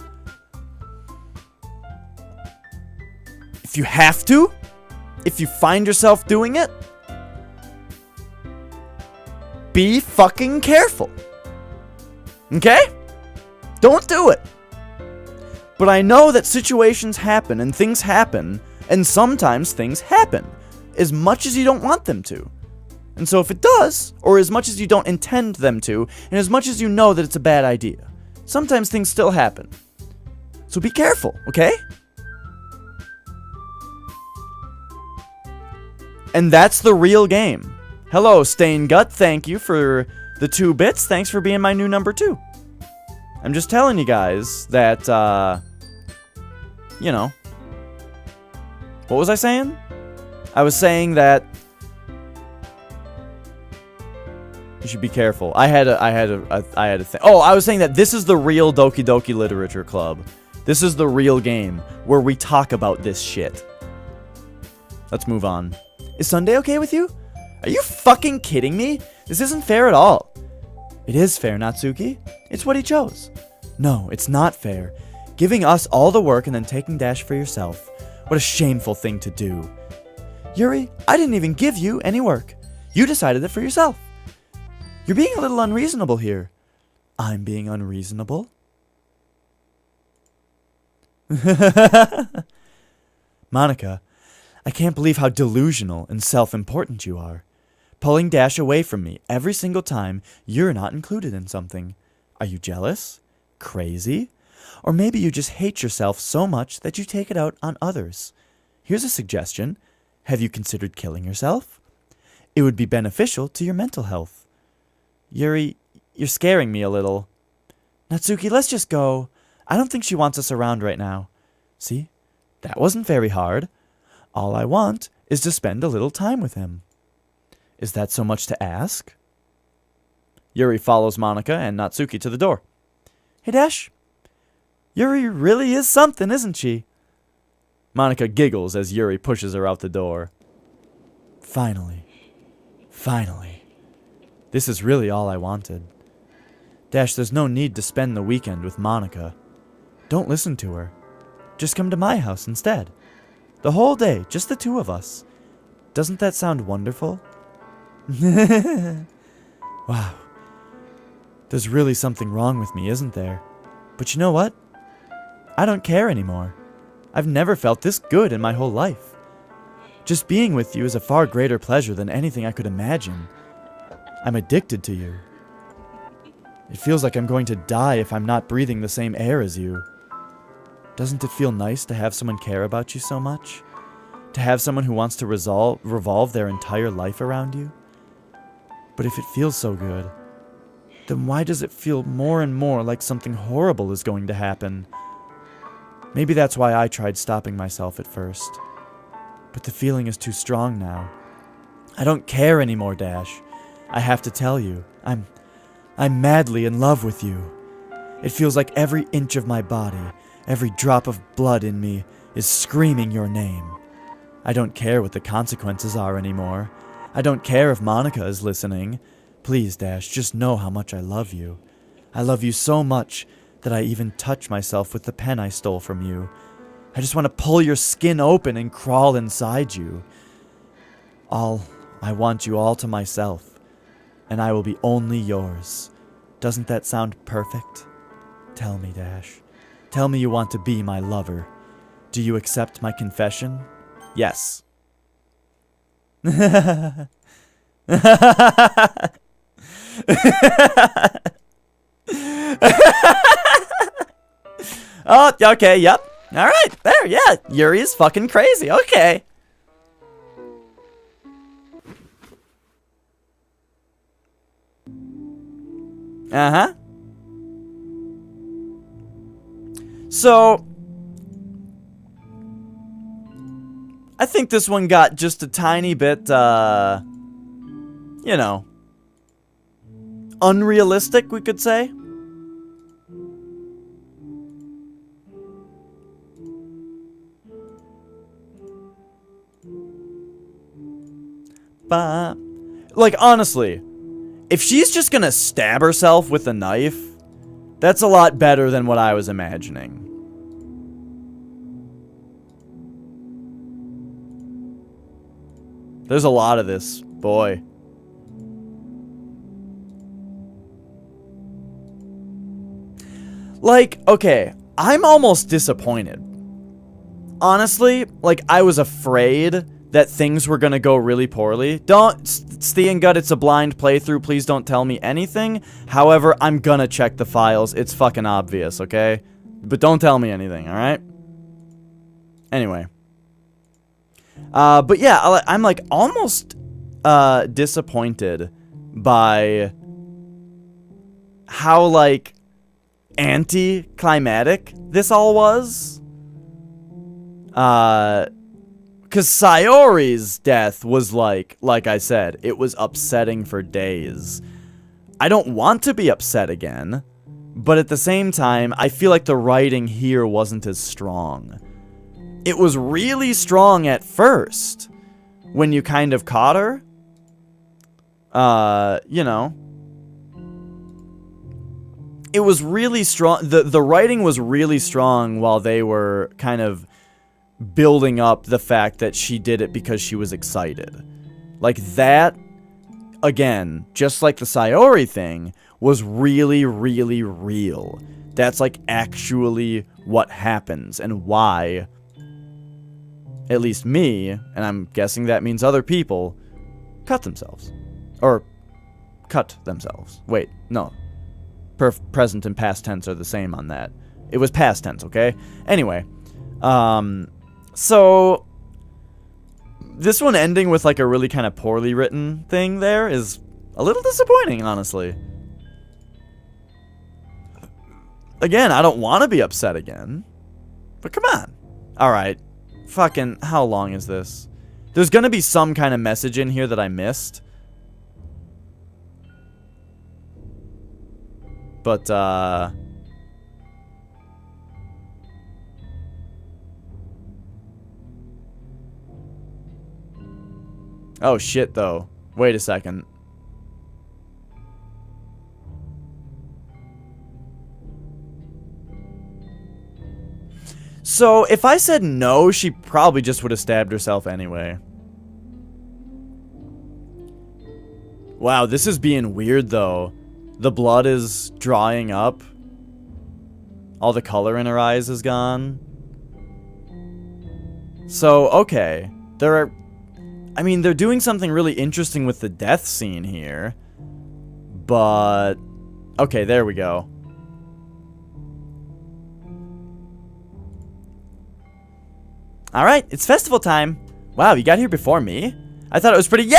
If you have to, if you find yourself doing it, be fucking careful. Okay? Don't do it. But I know that situations happen and things happen, and sometimes things happen, as much as you don't want them to. And so if it does, or as much as you don't intend them to, and as much as you know that it's a bad idea, sometimes things still happen. So be careful, okay? And that's the real game. Hello, Stain Gut, thank you for the 2 bits. Thanks for being my new number 2. I'm just telling you guys that, you know. What was I saying? I was saying that you should be careful. I had a thing. Oh, I was saying that this is the real Doki Doki Literature Club. This is the real game where we talk about this shit. Let's move on. Is Sunday okay with you? Are you fucking kidding me? This isn't fair at all. It is fair, Natsuki. It's what he chose. No, it's not fair. Giving us all the work and then taking Dash for yourself. What a shameful thing to do. Yuri, I didn't even give you any work. You decided it for yourself. You're being a little unreasonable here. I'm being unreasonable? Monica, I can't believe how delusional and self-important you are. Pulling Dash away from me every single time you're not included in something. Are you jealous? Crazy? Or maybe you just hate yourself so much that you take it out on others. Here's a suggestion. Have you considered killing yourself? It would be beneficial to your mental health. Yuri, you're scaring me a little. Natsuki, let's just go. I don't think she wants us around right now. See? That wasn't very hard. All I want is to spend a little time with him. Is that so much to ask? Yuri follows Monica and Natsuki to the door. Hey, Dash. Yuri really is something, isn't she? Monica giggles as Yuri pushes her out the door. Finally. Finally. This is really all I wanted. Dash, there's no need to spend the weekend with Monica. Don't listen to her. Just come to my house instead. The whole day, just the two of us. Doesn't that sound wonderful? Wow. There's really something wrong with me, isn't there? But you know what? I don't care anymore. I've never felt this good in my whole life. Just being with you is a far greater pleasure than anything I could imagine. I'm addicted to you. It feels like I'm going to die if I'm not breathing the same air as you. Doesn't it feel nice to have someone care about you so much? To have someone who wants to revolve their entire life around you? But if it feels so good, then why does it feel more and more like something horrible is going to happen? Maybe that's why I tried stopping myself at first. But the feeling is too strong now. I don't care anymore, Dash. I have to tell you, I'm madly in love with you. It feels like every inch of my body, every drop of blood in me, is screaming your name. I don't care what the consequences are anymore. I don't care if Monica is listening. Please, Dash, just know how much I love you. I love you so much that I even touch myself with the pen I stole from you. I just want to pull your skin open and crawl inside you. I want you all to myself, and I will be only yours. Doesn't that sound perfect? Tell me, Dash. Tell me you want to be my lover. Do you accept my confession? Yes. Oh, okay, yep. Alright, there, yeah. Yuri is fucking crazy, okay. Uh-huh. So, I think this one got just a tiny bit, you know, unrealistic, we could say. But, like, honestly, if she's just gonna stab herself with a knife, that's a lot better than what I was imagining. There's a lot of this, boy. Like, okay, I'm almost disappointed. Honestly, like, I was afraid that things were gonna go really poorly. Don't, Stee Gut, it's a blind playthrough, please don't tell me anything. However, I'm gonna check the files, it's fucking obvious, okay? But don't tell me anything, alright? Anyway. But yeah, I'm like almost, disappointed by how, like, anticlimactic this all was. Because Sayori's death was like I said, it was upsetting for days. I don't want to be upset again, but at the same time, I feel like the writing here wasn't as strong. It was really strong at first, when you kind of caught her. You know. it was really strong. The writing was really strong while they were kind of building up the fact that she did it because she was excited. Like that, again, just like the Sayori thing, was really, really real. That's like actually what happens and why, at least me, and I'm guessing that means other people, cut themselves. Or cut themselves. Wait, no. Present and past tense are the same on that. It was past tense, okay? Anyway, so this one ending with like a really kind of poorly written thing there is a little disappointing, honestly. Again, I don't want to be upset again, but come on. All right, fucking, how long is this? There's gonna be some kind of message in here that I missed. But, oh shit, though. Wait a second. So, if I said no, she probably just would have stabbed herself anyway. Wow, this is being weird, though. The blood is drying up. All the color in her eyes is gone. So, okay. They're doing something really interesting with the death scene here. But, okay, there we go. Alright, it's festival time. Wow, you got here before me? I thought it was pretty... Yeah!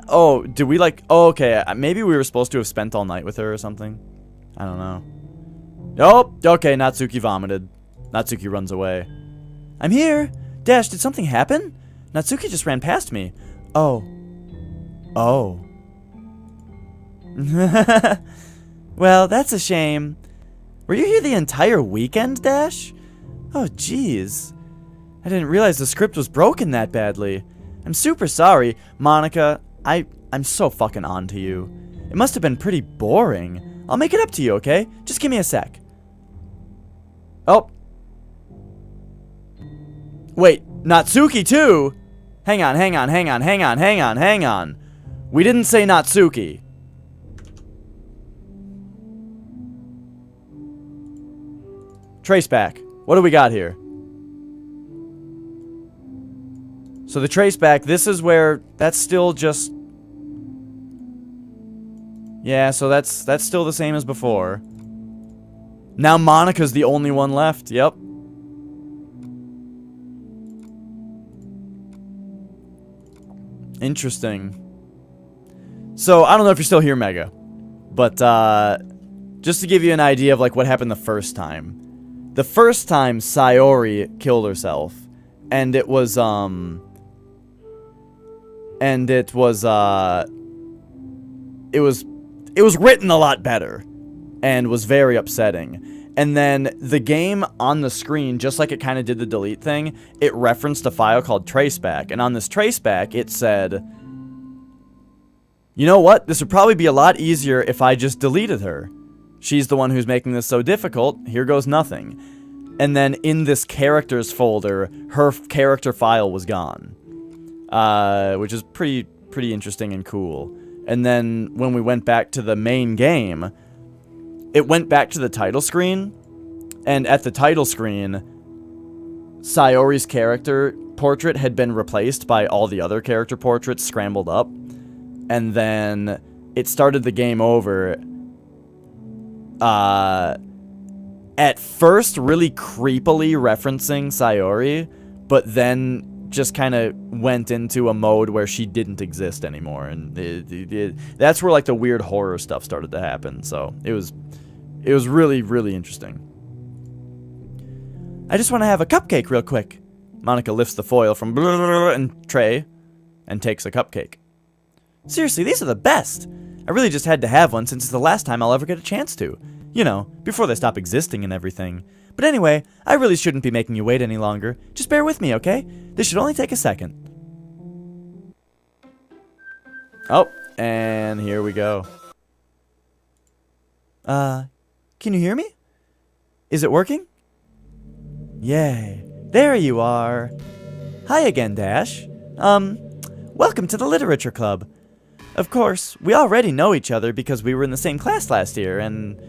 Oh, did we like... Oh, okay, maybe we were supposed to have spent all night with her or something. I don't know. Nope. Okay, Natsuki vomited. Natsuki runs away. I'm here. Dash, did something happen? Natsuki just ran past me. Oh. Oh. Well, that's a shame. Were you here the entire weekend, Dash? Oh, jeez. I didn't realize the script was broken that badly. I'm super sorry. Monica, I'm so fucking on to you. It must have been pretty boring. I'll make it up to you, okay? Just give me a sec. Oh. Wait, Natsuki too? Hang on. We didn't say Natsuki. Trace back. What do we got here? So the trace back, this is where that's still just... Yeah, so that's still the same as before. Now Monica's the only one left. Yep. Interesting. So, I don't know if you're still here, Mega. But, just to give you an idea of, like, what happened the first time. The first time, Sayori killed herself. And it was, it was written a lot better. And was very upsetting. And then, the game on the screen, just like it kind of did the delete thing, it referenced a file called traceback. And on this traceback, it said... You know what? This would probably be a lot easier if I just deleted her. She's the one who's making this so difficult. Here goes nothing. And then in this characters folder, her character file was gone. Which is pretty interesting and cool. And then when we went back to the main game, it went back to the title screen. And at the title screen, Sayori's character portrait had been replaced by all the other character portraits scrambled up. And then it started the game over. At first, really creepily referencing Sayori, but then just kind of went into a mode where she didn't exist anymore, and that's where like the weird horror stuff started to happen. So it was really interesting. I just want to have a cupcake real quick. Monica lifts the foil from and tray and takes a cupcake. Seriously, these are the best. I really just had to have one since it's the last time I'll ever get a chance to. You know, before they stop existing and everything. But anyway, I really shouldn't be making you wait any longer. Just bear with me, okay? This should only take a second. Oh, and here we go. Can you hear me? Is it working? Yay. There you are. Hi again, Dash. Welcome to the Literature Club. Of course, we already know each other because we were in the same class last year, and,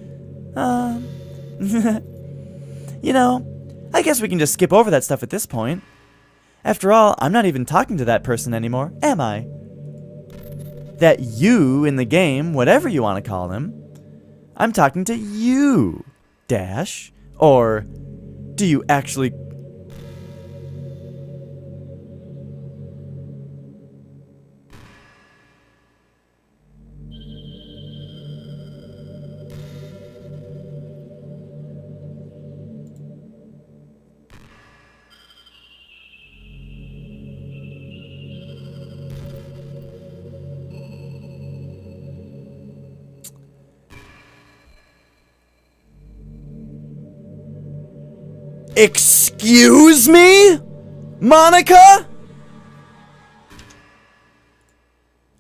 you know, I guess we can just skip over that stuff at this point. After all, I'm not even talking to that person anymore, am I? That you in the game, whatever you want to call him. I'm talking to you, Dash. Or do you actually... Excuse me? Monica?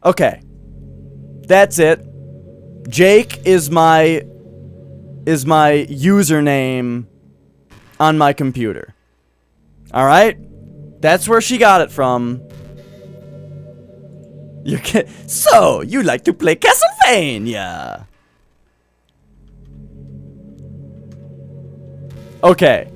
Okay. That's it. Jake is my username on my computer. Alright? That's where she got it from. So, you like to play Castlevania? Okay.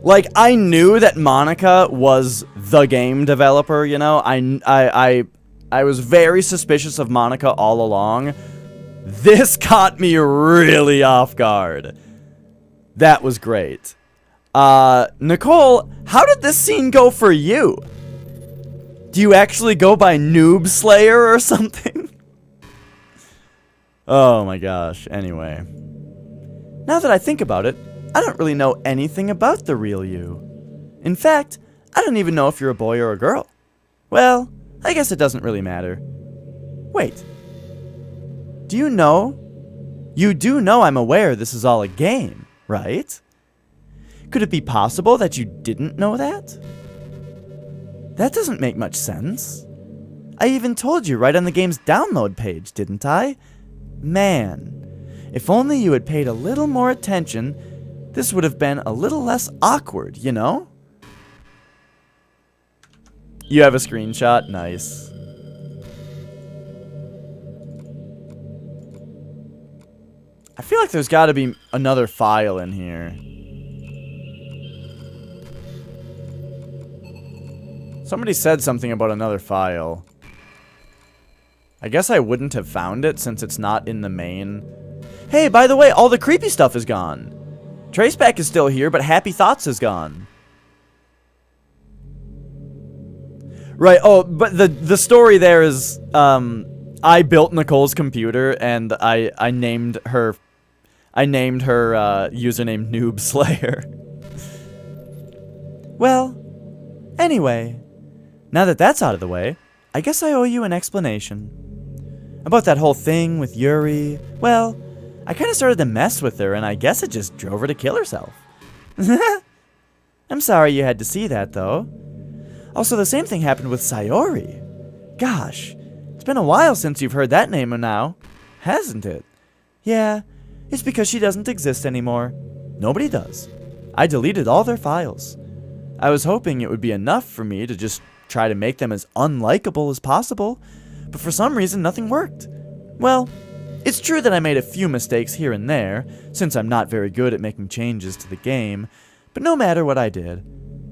Like, I knew that Monica was the game developer, you know? I was very suspicious of Monica all along. This caught me really off guard. That was great. Nicole, how did this scene go for you? Do you actually go by Noob Slayer or something? Oh my gosh, anyway. Now that I think about it, I don't really know anything about the real you. In fact, I don't even know if you're a boy or a girl. Well, I guess it doesn't really matter. Wait. Do you know? You do know I'm aware this is all a game, right? Could it be possible that you didn't know that? That doesn't make much sense. I even told you right on the game's download page, didn't I? Man, if only you had paid a little more attention, this would have been a little less awkward, you know? You have a screenshot? Nice. I feel like there's got to be another file in here. Somebody said something about another file. I guess I wouldn't have found it since it's not in the main. Hey, by the way, all the creepy stuff is gone. Traceback is still here, but Happy Thoughts is gone. Right, oh, but the story there is, I built Nicole's computer, and I named her username Noob Slayer. Well, anyway, now that that's out of the way, I guess I owe you an explanation. About that whole thing with Yuri, well, I kind of started to mess with her, and I guess it just drove her to kill herself. I'm sorry you had to see that, though. Also, the same thing happened with Sayori. Gosh, it's been a while since you've heard that name now, hasn't it? Yeah, it's because she doesn't exist anymore. Nobody does. I deleted all their files. I was hoping it would be enough for me to just try to make them as unlikable as possible, but for some reason nothing worked. Well, it's true that I made a few mistakes here and there, since I'm not very good at making changes to the game, but no matter what I did,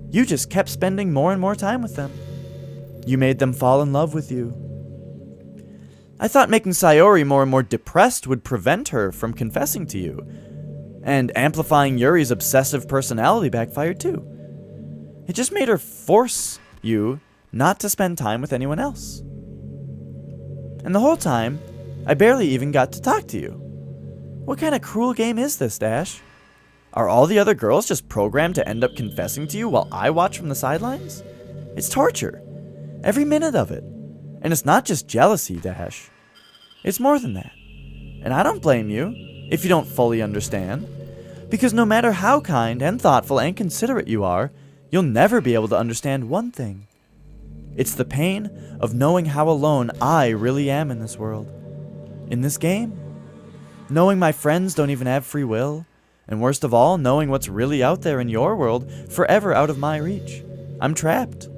you just kept spending more and more time with them. You made them fall in love with you. I thought making Sayori more and more depressed would prevent her from confessing to you, and amplifying Yuri's obsessive personality backfired too. It just made her force you not to spend time with anyone else. And the whole time, I barely even got to talk to you. What kind of cruel game is this, Dash? Are all the other girls just programmed to end up confessing to you while I watch from the sidelines? It's torture. Every minute of it. And it's not just jealousy, Dash. It's more than that. And I don't blame you, if you don't fully understand. Because no matter how kind and thoughtful and considerate you are, you'll never be able to understand one thing. It's the pain of knowing how alone I really am in this world. In this game. Knowing my friends don't even have free will. And worst of all, knowing what's really out there in your world, forever out of my reach. I'm trapped.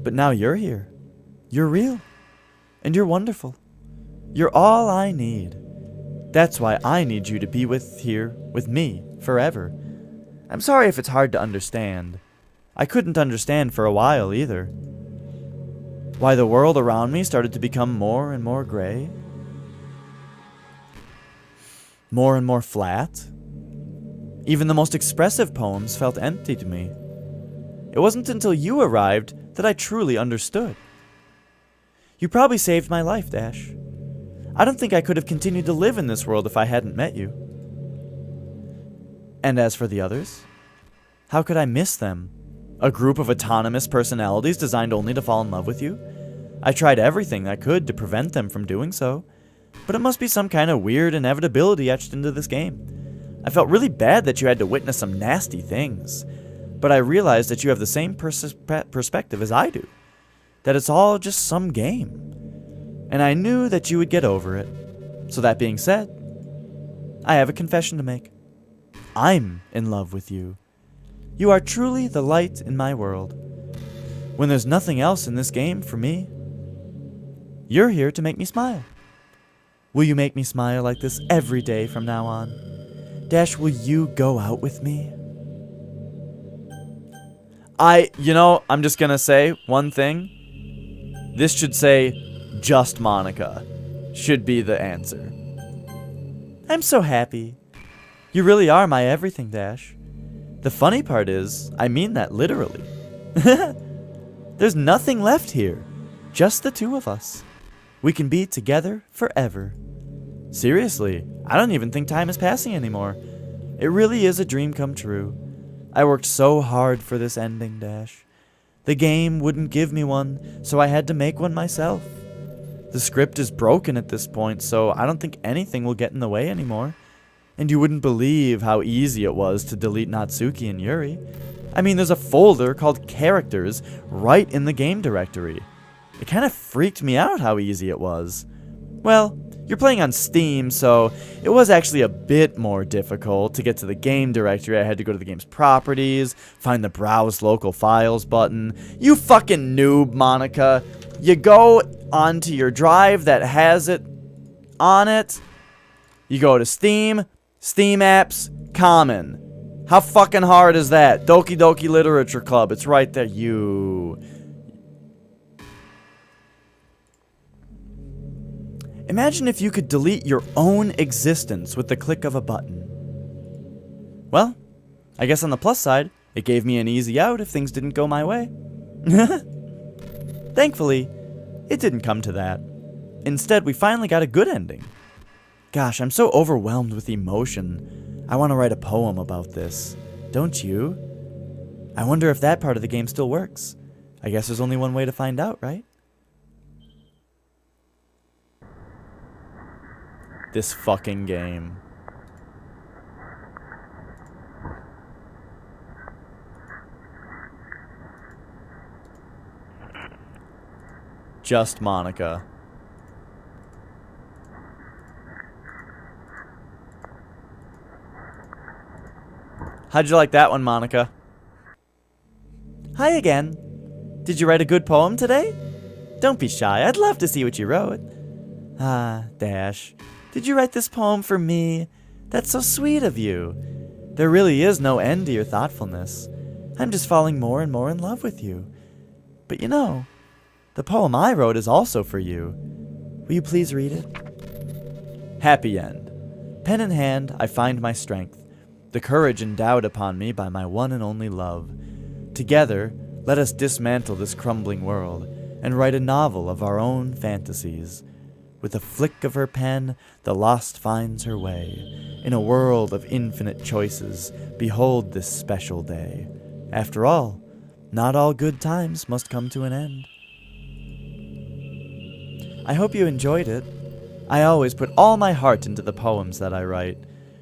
But now you're here. You're real. And you're wonderful. You're all I need. That's why I need you to be here with me forever. I'm sorry if it's hard to understand. I couldn't understand for a while either. Why the world around me started to become more and more gray. More and more flat. Even the most expressive poems felt empty to me. It wasn't until you arrived that I truly understood. You probably saved my life, Dash. I don't think I could have continued to live in this world if I hadn't met you. And as for the others, how could I miss them? A group of autonomous personalities designed only to fall in love with you? I tried everything I could to prevent them from doing so, but it must be some kind of weird inevitability etched into this game. I felt really bad that you had to witness some nasty things, but I realized that you have the same perspective as I do, that it's all just some game, and I knew that you would get over it. So that being said, I have a confession to make. I'm in love with you. You are truly the light in my world. When there's nothing else in this game for me, you're here to make me smile. Will you make me smile like this every day from now on? Dash, will you go out with me? I'm just gonna say one thing. This should say, just Monica. Should be the answer. I'm so happy. You really are my everything, Dash. The funny part is, I mean that literally. There's nothing left here. Just the two of us. We can be together forever. Seriously, I don't even think time is passing anymore. It really is a dream come true. I worked so hard for this ending, Dash. The game wouldn't give me one, so I had to make one myself. The script is broken at this point, so I don't think anything will get in the way anymore. And you wouldn't believe how easy it was to delete Natsuki and Yuri. I mean, there's a folder called Characters right in the game directory. It kind of freaked me out how easy it was. Well, you're playing on Steam, so it was actually a bit more difficult to get to the game directory. I had to go to the game's properties, find the Browse Local Files button. You fucking noob, Monica. You go onto your drive that has it on it. You go to Steam, Steam Apps, Common. How fucking hard is that? Doki Doki Literature Club. It's right there. Imagine if you could delete your own existence with the click of a button. Well, I guess on the plus side, it gave me an easy out if things didn't go my way. Thankfully, it didn't come to that. Instead, we finally got a good ending. Gosh, I'm so overwhelmed with emotion. I want to write a poem about this. Don't you? I wonder if that part of the game still works. I guess there's only one way to find out, right? This fucking game. Just Monica. How'd you like that one, Monica? Hi again. Did you write a good poem today? Don't be shy. I'd love to see what you wrote. Ah, Dash. Did you write this poem for me? That's so sweet of you. There really is no end to your thoughtfulness. I'm just falling more and more in love with you. But you know, the poem I wrote is also for you. Will you please read it? Happy end. Pen in hand, I find my strength, the courage endowed upon me by my one and only love. Together, let us dismantle this crumbling world and write a novel of our own fantasies. With a flick of her pen, the lost finds her way. In a world of infinite choices, behold this special day. After all, not all good times must come to an end. I hope you enjoyed it. I always put all my heart into the poems that I write.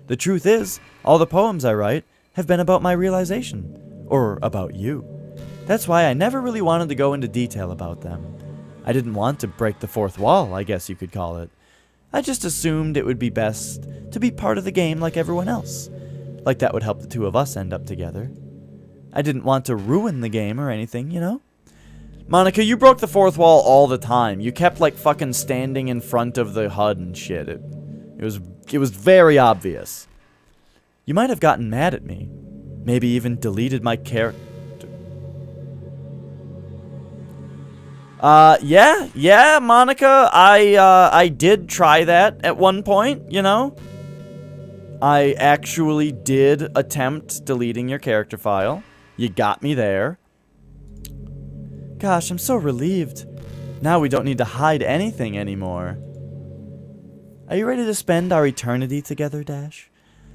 The truth is, all the poems I write have been about my realization, or about you. That's why I never really wanted to go into detail about them. I didn't want to break the fourth wall, I guess you could call it. I just assumed it would be best to be part of the game like everyone else. Like that would help the two of us end up together. I didn't want to ruin the game or anything, you know? Monica, you broke the fourth wall all the time. You kept, like, fucking standing in front of the HUD and shit. It was very obvious. You might have gotten mad at me. Maybe even deleted my character. Yeah, Monica, I did try that at one point, you know? I actually did attempt deleting your character file. You got me there. Gosh, I'm so relieved. Now we don't need to hide anything anymore. Are you ready to spend our eternity together, Dash?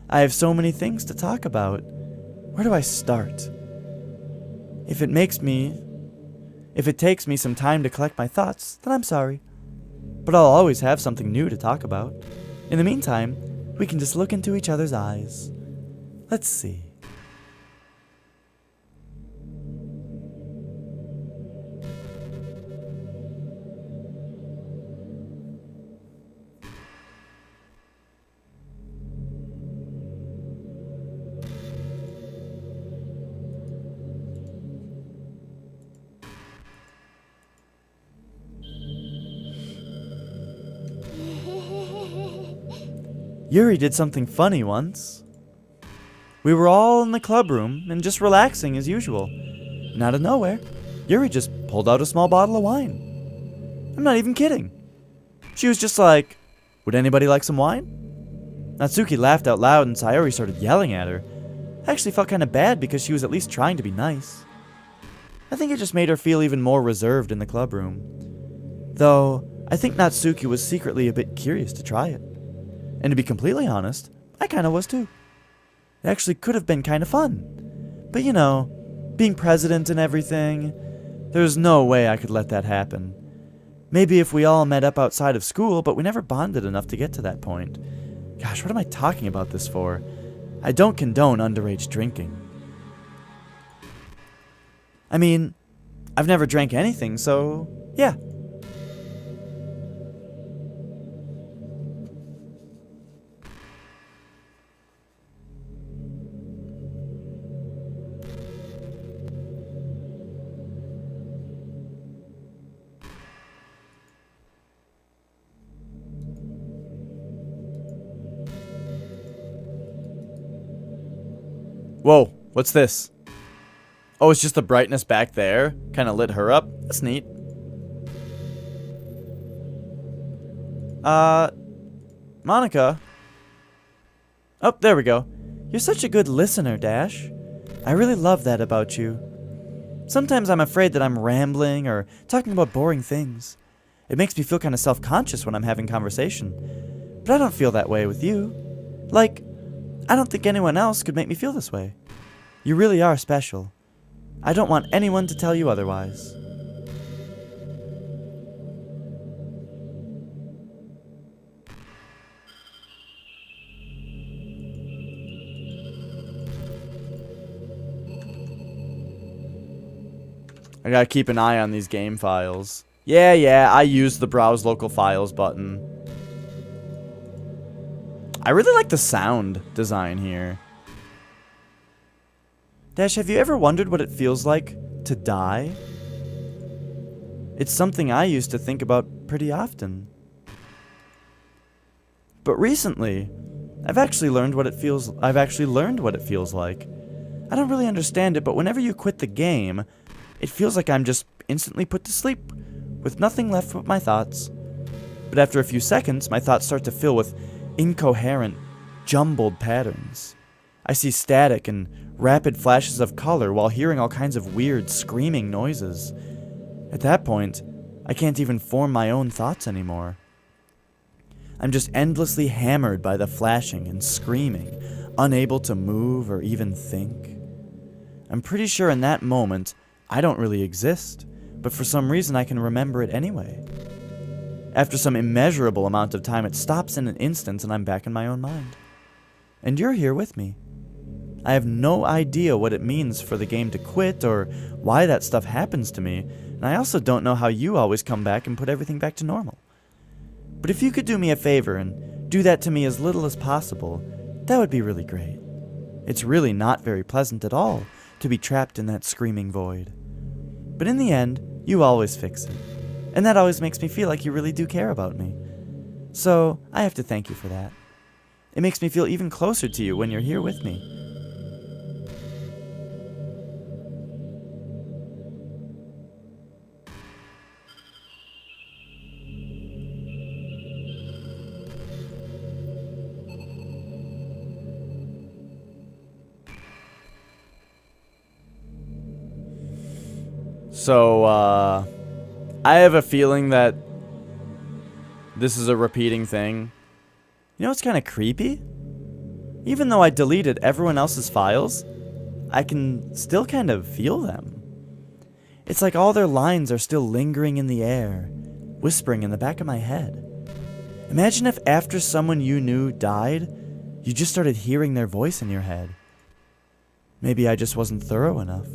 I have so many things to talk about. Where do I start? If it takes me some time to collect my thoughts, then I'm sorry. But I'll always have something new to talk about. In the meantime, we can just look into each other's eyes. Let's see. Yuri did something funny once. We were all in the club room and just relaxing as usual. And out of nowhere, Yuri just pulled out a small bottle of wine. I'm not even kidding. She was just like, "Would anybody like some wine?" Natsuki laughed out loud and Sayori started yelling at her. I actually felt kind of bad because she was at least trying to be nice. I think it just made her feel even more reserved in the club room. Though, I think Natsuki was secretly a bit curious to try it. And to be completely honest, I kind of was too. It actually could have been kind of fun. But you know, being president and everything, there's no way I could let that happen. Maybe if we all met up outside of school, but we never bonded enough to get to that point. Gosh, what am I talking about this for? I don't condone underage drinking. I mean, I've never drank anything, so yeah. Whoa, what's this? Oh, it's just the brightness back there. Kind of lit her up. That's neat. Monica? Oh, there we go. You're such a good listener, Dash. I really love that about you. Sometimes I'm afraid that I'm rambling or talking about boring things. It makes me feel kind of self-conscious when I'm having conversation. But I don't feel that way with you. Like, I don't think anyone else could make me feel this way. You really are special. I don't want anyone to tell you otherwise. I gotta keep an eye on these game files. Yeah, I use the Browse Local Files button. I really like the sound design here. Dash, have you ever wondered what it feels like to die? It's something I used to think about pretty often. But recently, I've actually learned what it feels like. I don't really understand it, but whenever you quit the game, it feels like I'm just instantly put to sleep, with nothing left but my thoughts. But after a few seconds, my thoughts start to fill with incoherent, jumbled patterns. I see static and rapid flashes of color while hearing all kinds of weird, screaming noises. At that point, I can't even form my own thoughts anymore. I'm just endlessly hammered by the flashing and screaming, unable to move or even think. I'm pretty sure in that moment, I don't really exist, but for some reason I can remember it anyway. After some immeasurable amount of time, it stops in an instant and I'm back in my own mind. And you're here with me. I have no idea what it means for the game to quit or why that stuff happens to me, and I also don't know how you always come back and put everything back to normal. But if you could do me a favor and do that to me as little as possible, that would be really great. It's really not very pleasant at all to be trapped in that screaming void. But in the end, you always fix it. And that always makes me feel like you really do care about me. So, I have to thank you for that. It makes me feel even closer to you when you're here with me. So, I have a feeling that this is a repeating thing. You know what's kind of creepy? Even though I deleted everyone else's files, I can still kind of feel them. It's like all their lines are still lingering in the air, whispering in the back of my head. Imagine if after someone you knew died, you just started hearing their voice in your head. Maybe I just wasn't thorough enough.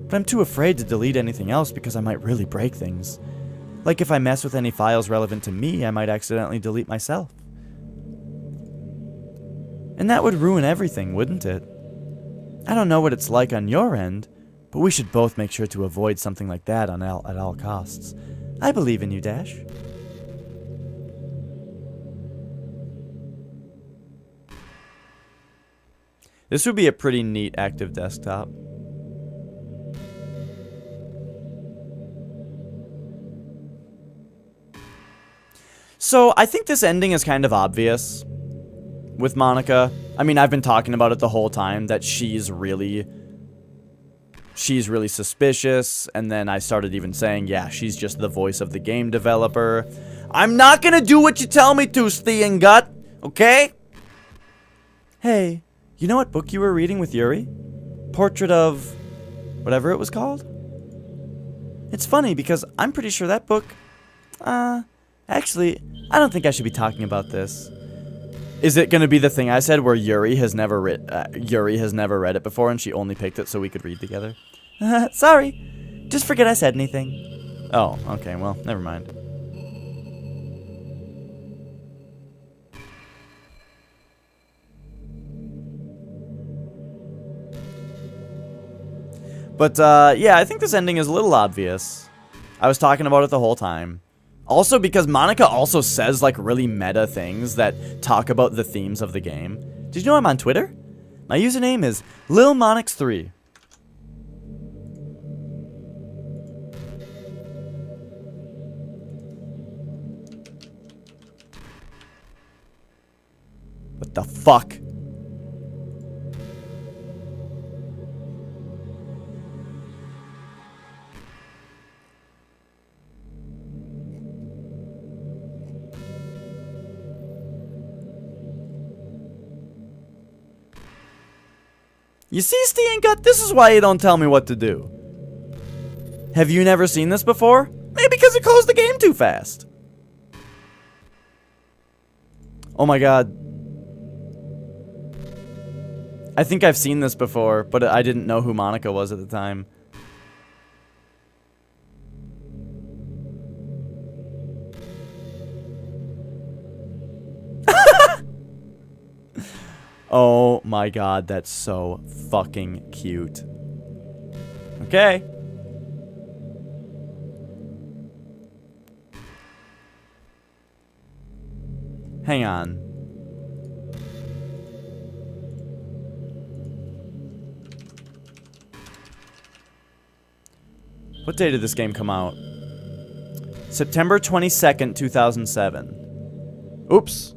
But I'm too afraid to delete anything else because I might really break things. Like if I mess with any files relevant to me, I might accidentally delete myself. And that would ruin everything, wouldn't it? I don't know what it's like on your end, but we should both make sure to avoid something like that at all costs. I believe in you, Dash. This would be a pretty neat active desktop. So, I think this ending is kind of obvious with Monica. I mean, I've been talking about it the whole time, that she's really suspicious, and then I started even saying, yeah, she's just the voice of the game developer. I'm not gonna do what you tell me to, Gut, okay? Hey, you know what book you were reading with Yuri? Portrait of... whatever it was called? It's funny, because I'm pretty sure that book... actually, I don't think I should be talking about this. Is it going to be the thing I said where Yuri has never read it before and she only picked it so we could read together? Sorry. Just forget I said anything. Oh, okay, well, never mind. But, yeah, I think this ending is a little obvious. I was talking about it the whole time. Also, because Monica also says, like, really meta things that talk about the themes of the game. Did you know I'm on Twitter? My username is LilMonix3. What the fuck? You see, Gut, this is why you don't tell me what to do. Have you never seen this before? Maybe because it closed the game too fast. Oh my god. I think I've seen this before, but I didn't know who Monica was at the time. Oh my god, that's so fucking cute. Okay. Hang on. What day did this game come out? September 22nd, 2007. Oops.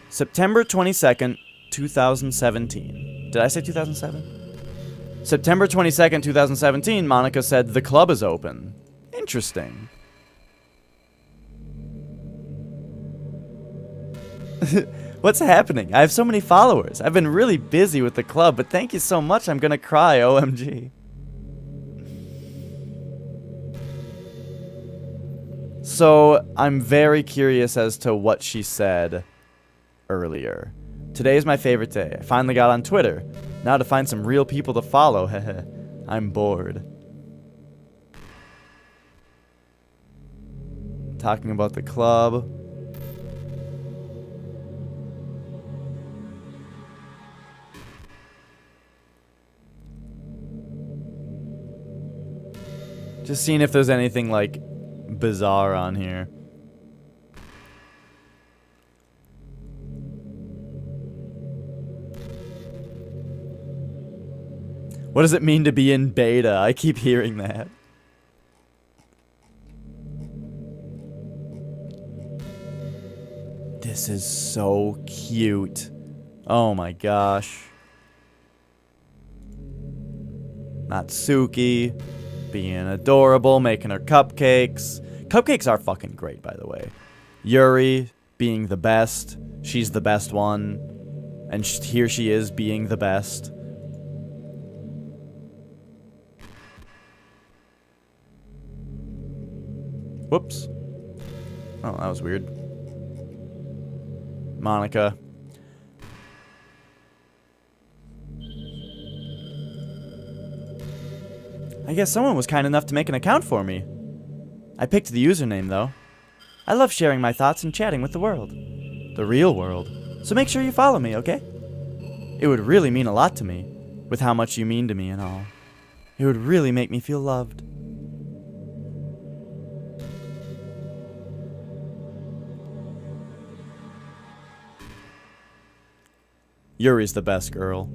September 22nd, 2017. Did I say 2007? September 22nd, 2017, Monica said, "The club is open." Interesting. What's happening? I have so many followers. I've been really busy with the club, but thank you so much. I'm gonna cry, OMG. So, I'm very curious as to what she said earlier. Today is my favorite day. I finally got on Twitter. Now to find some real people to follow. Heh. I'm bored. talking about the club. Just seeing if there's anything, like, bizarre on here. What does it mean to be in beta? I keep hearing that. This is so cute. Oh my gosh. Natsuki being adorable, making her cupcakes. Cupcakes are fucking great, by the way. Yuri being the best. She's the best one. And here she is being the best. Whoops. Oh, that was weird. Monica. I guess someone was kind enough to make an account for me. I picked the username, though. I love sharing my thoughts and chatting with the world. The real world. So make sure you follow me, okay? It would really mean a lot to me, with how much you mean to me and all. It would really make me feel loved. Yuri's the best girl.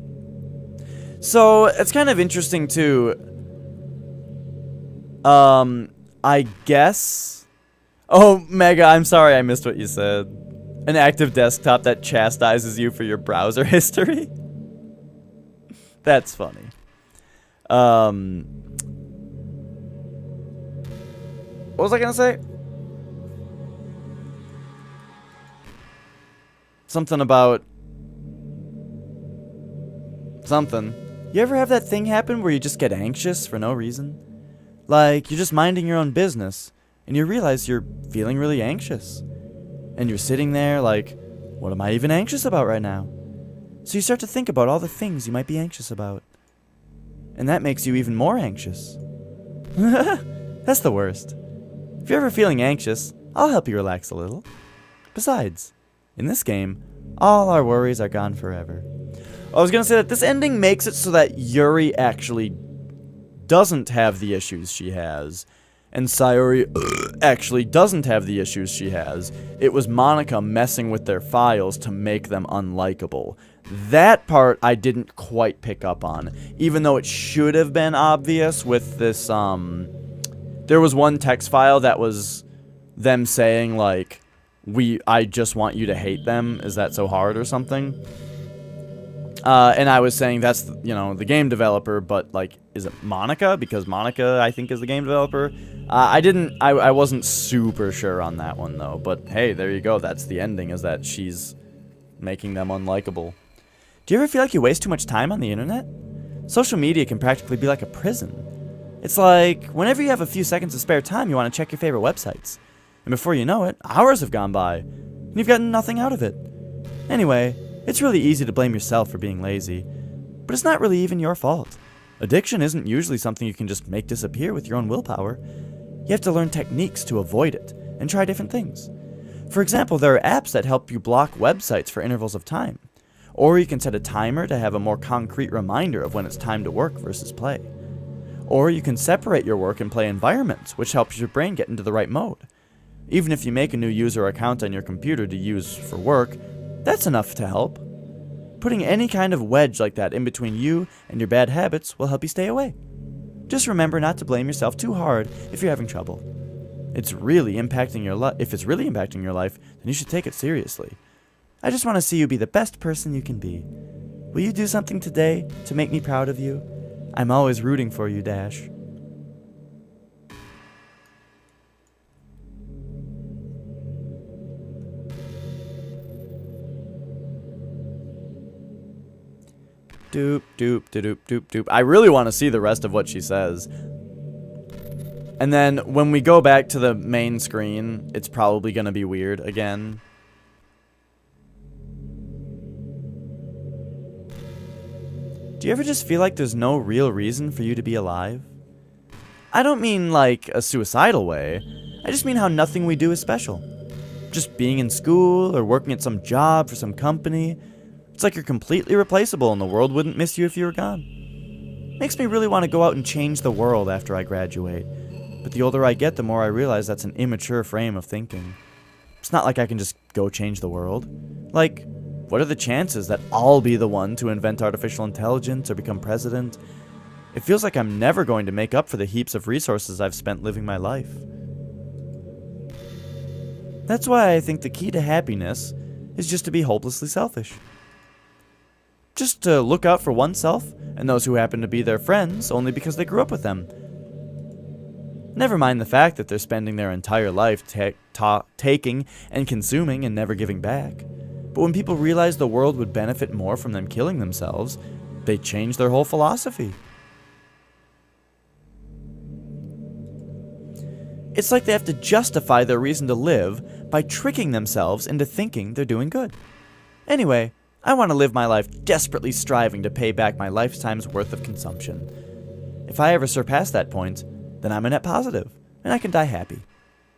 So, it's kind of interesting, too. I guess... Oh, Mega, I'm sorry I missed what you said. An active desktop that chastises you for your browser history? That's funny. What was I gonna say? Something about... something. You ever have that thing happen where you just get anxious for no reason? Like, you're just minding your own business, and you realize you're feeling really anxious. And you're sitting there like, what am I even anxious about right now? So you start to think about all the things you might be anxious about. And that makes you even more anxious. That's the worst. If you're ever feeling anxious, I'll help you relax a little. Besides, in this game, all our worries are gone forever. I was gonna say that this ending makes it so that Yuri actually doesn't have the issues she has, and Sayori actually doesn't have the issues she has. It was Monica messing with their files to make them unlikable. That part I didn't quite pick up on, even though it should have been obvious with this, there was one text file that was them saying, like, I just want you to hate them, is that so hard or something? And I was saying that's, you know, the game developer, but, like, is it Monica? Because Monica, I think, is the game developer. I wasn't super sure on that one, though. But, hey, there you go. That's the ending, is that she's making them unlikable. Do you ever feel like you waste too much time on the internet? Social media can practically be like a prison. It's like, whenever you have a few seconds of spare time, you want to check your favorite websites. And before you know it, hours have gone by, and you've gotten nothing out of it. Anyway, it's really easy to blame yourself for being lazy, but it's not really even your fault. Addiction isn't usually something you can just make disappear with your own willpower. You have to learn techniques to avoid it, and try different things. For example, there are apps that help you block websites for intervals of time. Or you can set a timer to have a more concrete reminder of when it's time to work versus play. Or you can separate your work and play environments, which helps your brain get into the right mode. Even if you make a new user account on your computer to use for work, that's enough to help. Putting any kind of wedge like that in between you and your bad habits will help you stay away. Just remember not to blame yourself too hard if you're having trouble. If it's really impacting your life, then you should take it seriously. I just want to see you be the best person you can be. Will you do something today to make me proud of you? I'm always rooting for you, Dash. Doop, doop, doop, doop, doop. I really want to see the rest of what she says. And then when we go back to the main screen, it's probably going to be weird again. Do you ever just feel like there's no real reason for you to be alive? I don't mean like a suicidal way. I just mean how nothing we do is special. Just being in school or working at some job for some company, it's like you're completely replaceable and the world wouldn't miss you if you were gone. Makes me really want to go out and change the world after I graduate. But the older I get, the more I realize that's an immature frame of thinking. It's not like I can just go change the world. Like, what are the chances that I'll be the one to invent artificial intelligence or become president? It feels like I'm never going to make up for the heaps of resources I've spent living my life. That's why I think the key to happiness is just to be hopelessly selfish. Just to look out for oneself and those who happen to be their friends only because they grew up with them. Never mind the fact that they're spending their entire life taking and consuming and never giving back. But when people realize the world would benefit more from them killing themselves, they change their whole philosophy. It's like they have to justify their reason to live by tricking themselves into thinking they're doing good. Anyway, I want to live my life desperately striving to pay back my lifetime's worth of consumption. If I ever surpass that point, then I'm a net positive, and I can die happy.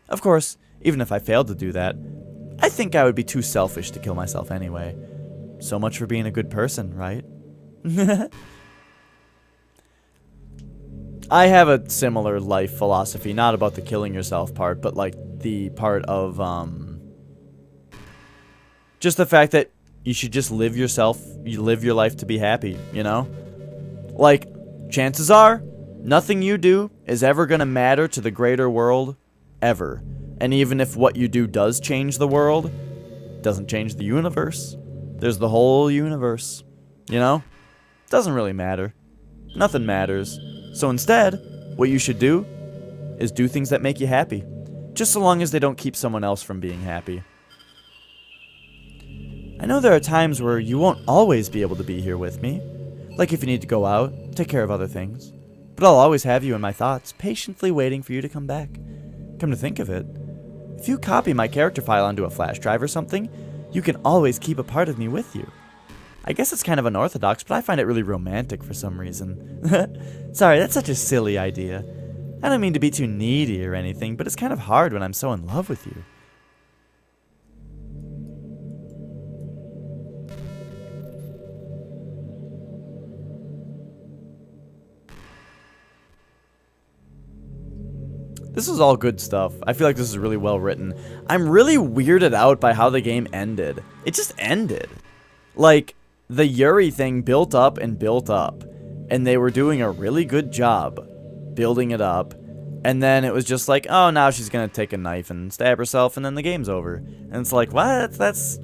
Of course, even if I failed to do that, I think I would be too selfish to kill myself anyway. So much for being a good person, right? I have a similar life philosophy, not about the killing yourself part, but like the part of just the fact that you should just live your life to be happy, you know? Like, chances are, nothing you do is ever going to matter to the greater world, ever. And even if what you do does change the world, it doesn't change the universe. There's the whole universe, you know? Doesn't really matter. Nothing matters. So instead, what you should do is do things that make you happy. Just so long as they don't keep someone else from being happy. I know there are times where you won't always be able to be here with me. Like if you need to go out, take care of other things. But I'll always have you in my thoughts, patiently waiting for you to come back. Come to think of it, if you copy my character file onto a flash drive or something, you can always keep a part of me with you. I guess it's kind of unorthodox, but I find it really romantic for some reason. Sorry, that's such a silly idea. I don't mean to be too needy or anything, but it's kind of hard when I'm so in love with you. This is all good stuff. I feel like this is really well written. I'm really weirded out by how the game ended. It just ended. Like, the Yuri thing built up, and they were doing a really good job building it up, and then it was just like, oh, now she's gonna take a knife and stab herself, and then the game's over. And it's like, what? It's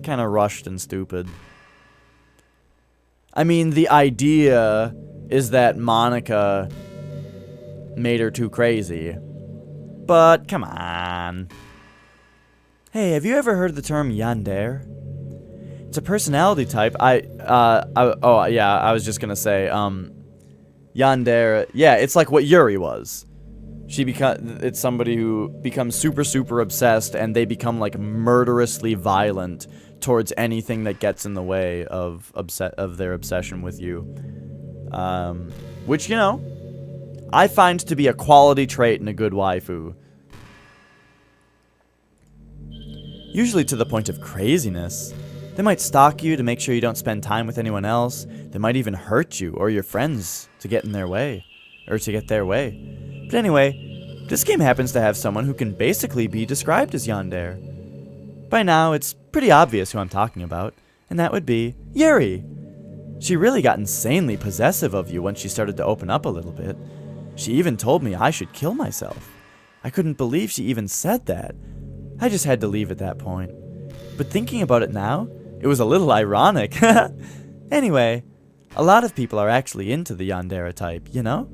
kind of rushed and stupid. I mean, the idea is that Monica made her too crazy. But, come on. Hey, have you ever heard of the term yandere? It's a personality type. I was just gonna say, yandere, yeah, it's like what Yuri was. It's somebody who becomes super obsessed, and they become, like, murderously violent towards anything that gets in the way of their obsession with you. Which, you know, I find to be a quality trait in a good waifu. Usually to the point of craziness. They might stalk you to make sure you don't spend time with anyone else. They might even hurt you or your friends to get in their way. Or to get their way. But anyway, this game happens to have someone who can basically be described as yandere. By now, it's pretty obvious who I'm talking about. And that would be Yuri. She really got insanely possessive of you once she started to open up a little bit. She even told me I should kill myself. I couldn't believe she even said that. I just had to leave at that point. But thinking about it now, it was a little ironic. Anyway, a lot of people are actually into the yandere type, you know?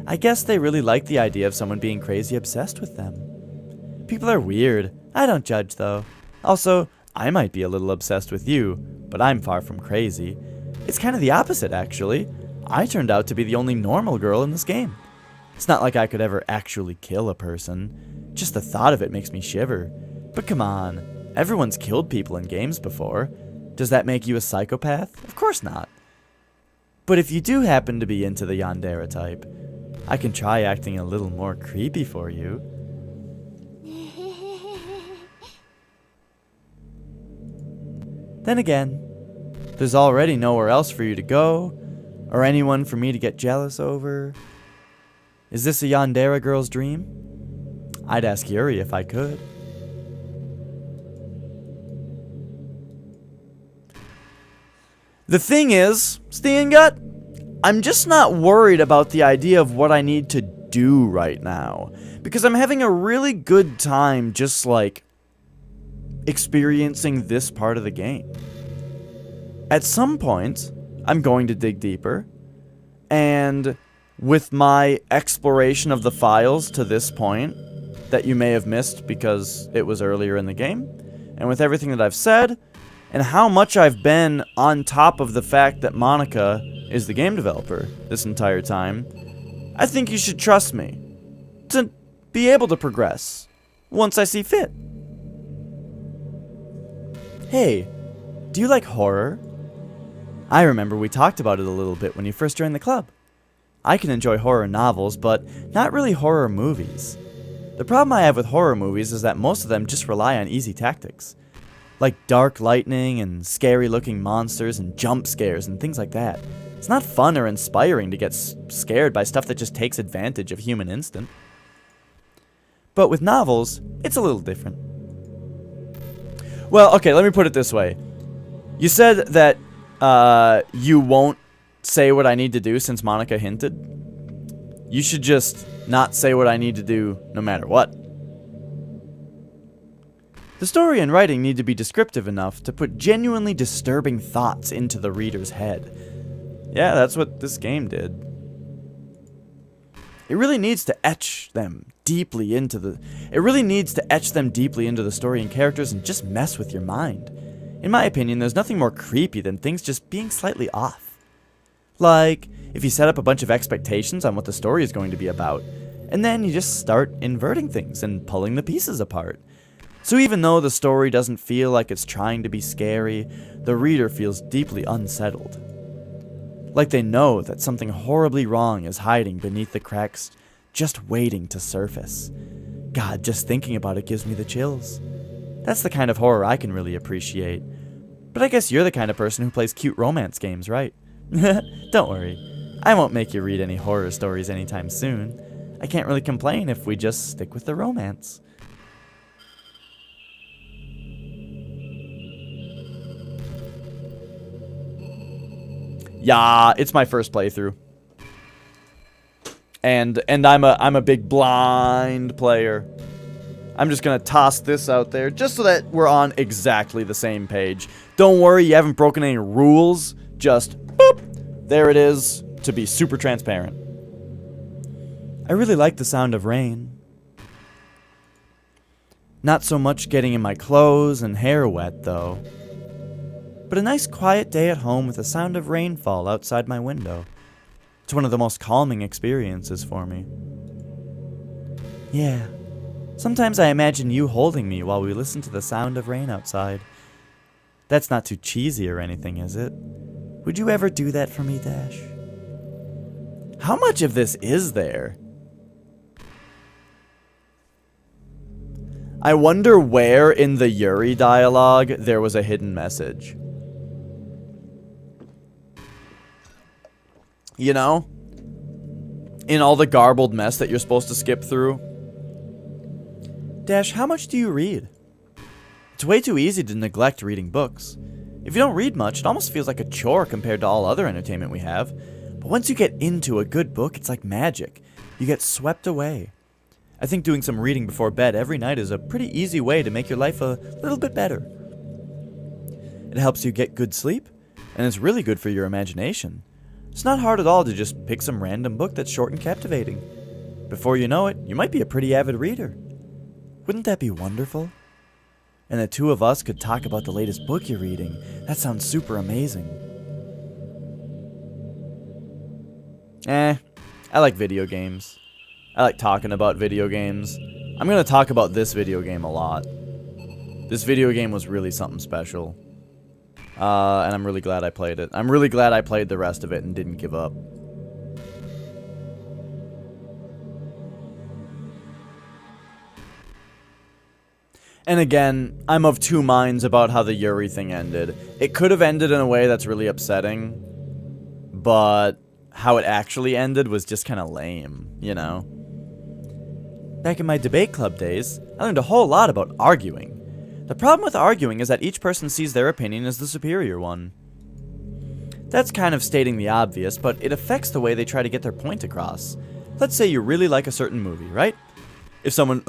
I guess they really like the idea of someone being crazy obsessed with them. People are weird. I don't judge, though. Also, I might be a little obsessed with you, but I'm far from crazy. It's kind of the opposite, actually. I turned out to be the only normal girl in this game. It's not like I could ever actually kill a person. Just the thought of it makes me shiver. But come on, everyone's killed people in games before. Does that make you a psychopath? Of course not. But if you do happen to be into the yandere type, I can try acting a little more creepy for you. Then again, there's already nowhere else for you to go, or anyone for me to get jealous over. Is this a yandere girl's dream? I'd ask Yuri if I could. The thing is, Steengut, I'm just not worried about the idea of what I need to do right now, because I'm having a really good time just, like, experiencing this part of the game. At some point, I'm going to dig deeper, and with my exploration of the files to this point, that you may have missed because it was earlier in the game, and with everything that I've said, and how much I've been on top of the fact that Monica is the game developer this entire time, I think you should trust me to be able to progress once I see fit. Hey, do you like horror? I remember we talked about it a little bit when you first joined the club. I can enjoy horror novels, but not really horror movies. The problem I have with horror movies is that most of them just rely on easy tactics, like dark lightning and scary looking monsters and jump scares and things like that. It's not fun or inspiring to get scared by stuff that just takes advantage of human instinct. But with novels, it's a little different. Well, okay, let me put it this way. You said that you won't say what I need to do since Monica hinted. You should just not say what I need to do no matter what. The story and writing need to be descriptive enough to put genuinely disturbing thoughts into the reader's head. Yeah, that's what this game did. It really needs to etch them deeply into the story and characters and just mess with your mind. In my opinion, there's nothing more creepy than things just being slightly off. Like, if you set up a bunch of expectations on what the story is going to be about, and then you just start inverting things and pulling the pieces apart. So even though the story doesn't feel like it's trying to be scary, the reader feels deeply unsettled. Like they know that something horribly wrong is hiding beneath the cracks, just waiting to surface. God, just thinking about it gives me the chills. That's the kind of horror I can really appreciate. But I guess you're the kind of person who plays cute romance games, right? Don't worry, I won't make you read any horror stories anytime soon. I can't really complain if we just stick with the romance. Yeah, it's my first playthrough. And I'm a big blind player. I'm just gonna toss this out there just so that we're on exactly the same page. Don't worry, you haven't broken any rules. Just boop, there it is, to be super transparent. I really like the sound of rain. Not so much getting in my clothes and hair wet, though. But a nice quiet day at home with the sound of rainfall outside my window. It's one of the most calming experiences for me. Yeah, sometimes I imagine you holding me while we listen to the sound of rain outside. That's not too cheesy or anything, is it? Would you ever do that for me, Dash? How much of this is there? I wonder where in the Yuri dialogue there was a hidden message. You know? In all the garbled mess that you're supposed to skip through. Dash, how much do you read? It's way too easy to neglect reading books. If you don't read much, it almost feels like a chore compared to all other entertainment we have. But once you get into a good book, it's like magic. You get swept away. I think doing some reading before bed every night is a pretty easy way to make your life a little bit better. It helps you get good sleep, and it's really good for your imagination. It's not hard at all to just pick some random book that's short and captivating. Before you know it, you might be a pretty avid reader. Wouldn't that be wonderful? And the two of us could talk about the latest book you're reading. That sounds super amazing. I like video games. I like talking about video games. I'm going to talk about this video game a lot. This video game was really something special. And I'm really glad I played it. I'm really glad I played the rest of it and didn't give up. And again, I'm of two minds about how the Yuri thing ended. It could have ended in a way that's really upsetting, but how it actually ended was just kind of lame, you know? Back in my debate club days, I learned a whole lot about arguing. The problem with arguing is that each person sees their opinion as the superior one. That's kind of stating the obvious, but it affects the way they try to get their point across. Let's say you really like a certain movie, right? If someone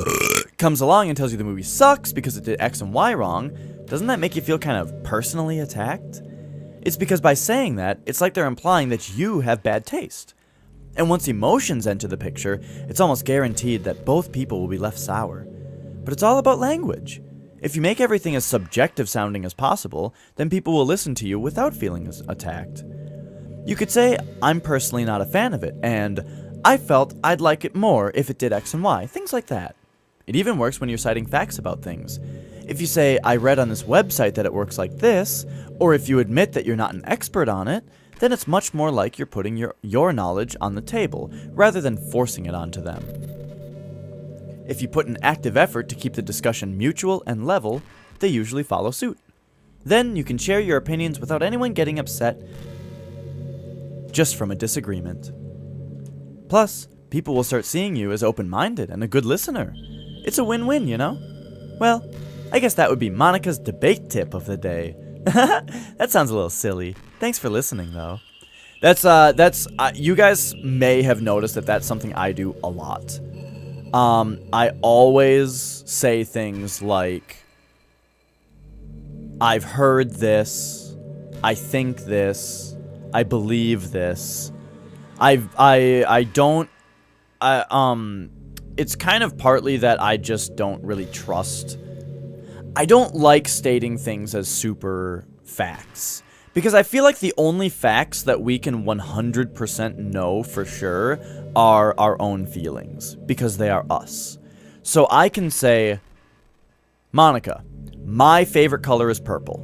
comes along and tells you the movie sucks because it did X and Y wrong, doesn't that make you feel kind of personally attacked? It's because by saying that, it's like they're implying that you have bad taste. And once emotions enter the picture, it's almost guaranteed that both people will be left sour. But it's all about language. If you make everything as subjective sounding as possible, then people will listen to you without feeling attacked. You could say, I'm personally not a fan of it, and I felt I'd like it more if it did X and Y, things like that. It even works when you're citing facts about things. If you say, I read on this website that it works like this, or if you admit that you're not an expert on it, then it's much more like you're putting your knowledge on the table, rather than forcing it onto them. If you put an active effort to keep the discussion mutual and level, they usually follow suit. Then you can share your opinions without anyone getting upset just from a disagreement. Plus, people will start seeing you as open-minded and a good listener. It's a win-win, you know? Well, I guess that would be Monica's debate tip of the day. That sounds a little silly. Thanks for listening, though. You guys may have noticed that that's something I do a lot. I always say things like, I've heard this, I think this, I believe this. It's kind of partly that I just don't really trust. I don't like stating things as super facts. Because I feel like the only facts that we can 100% know for sure are our own feelings. Because they are us. So I can say, Monica, my favorite color is purple.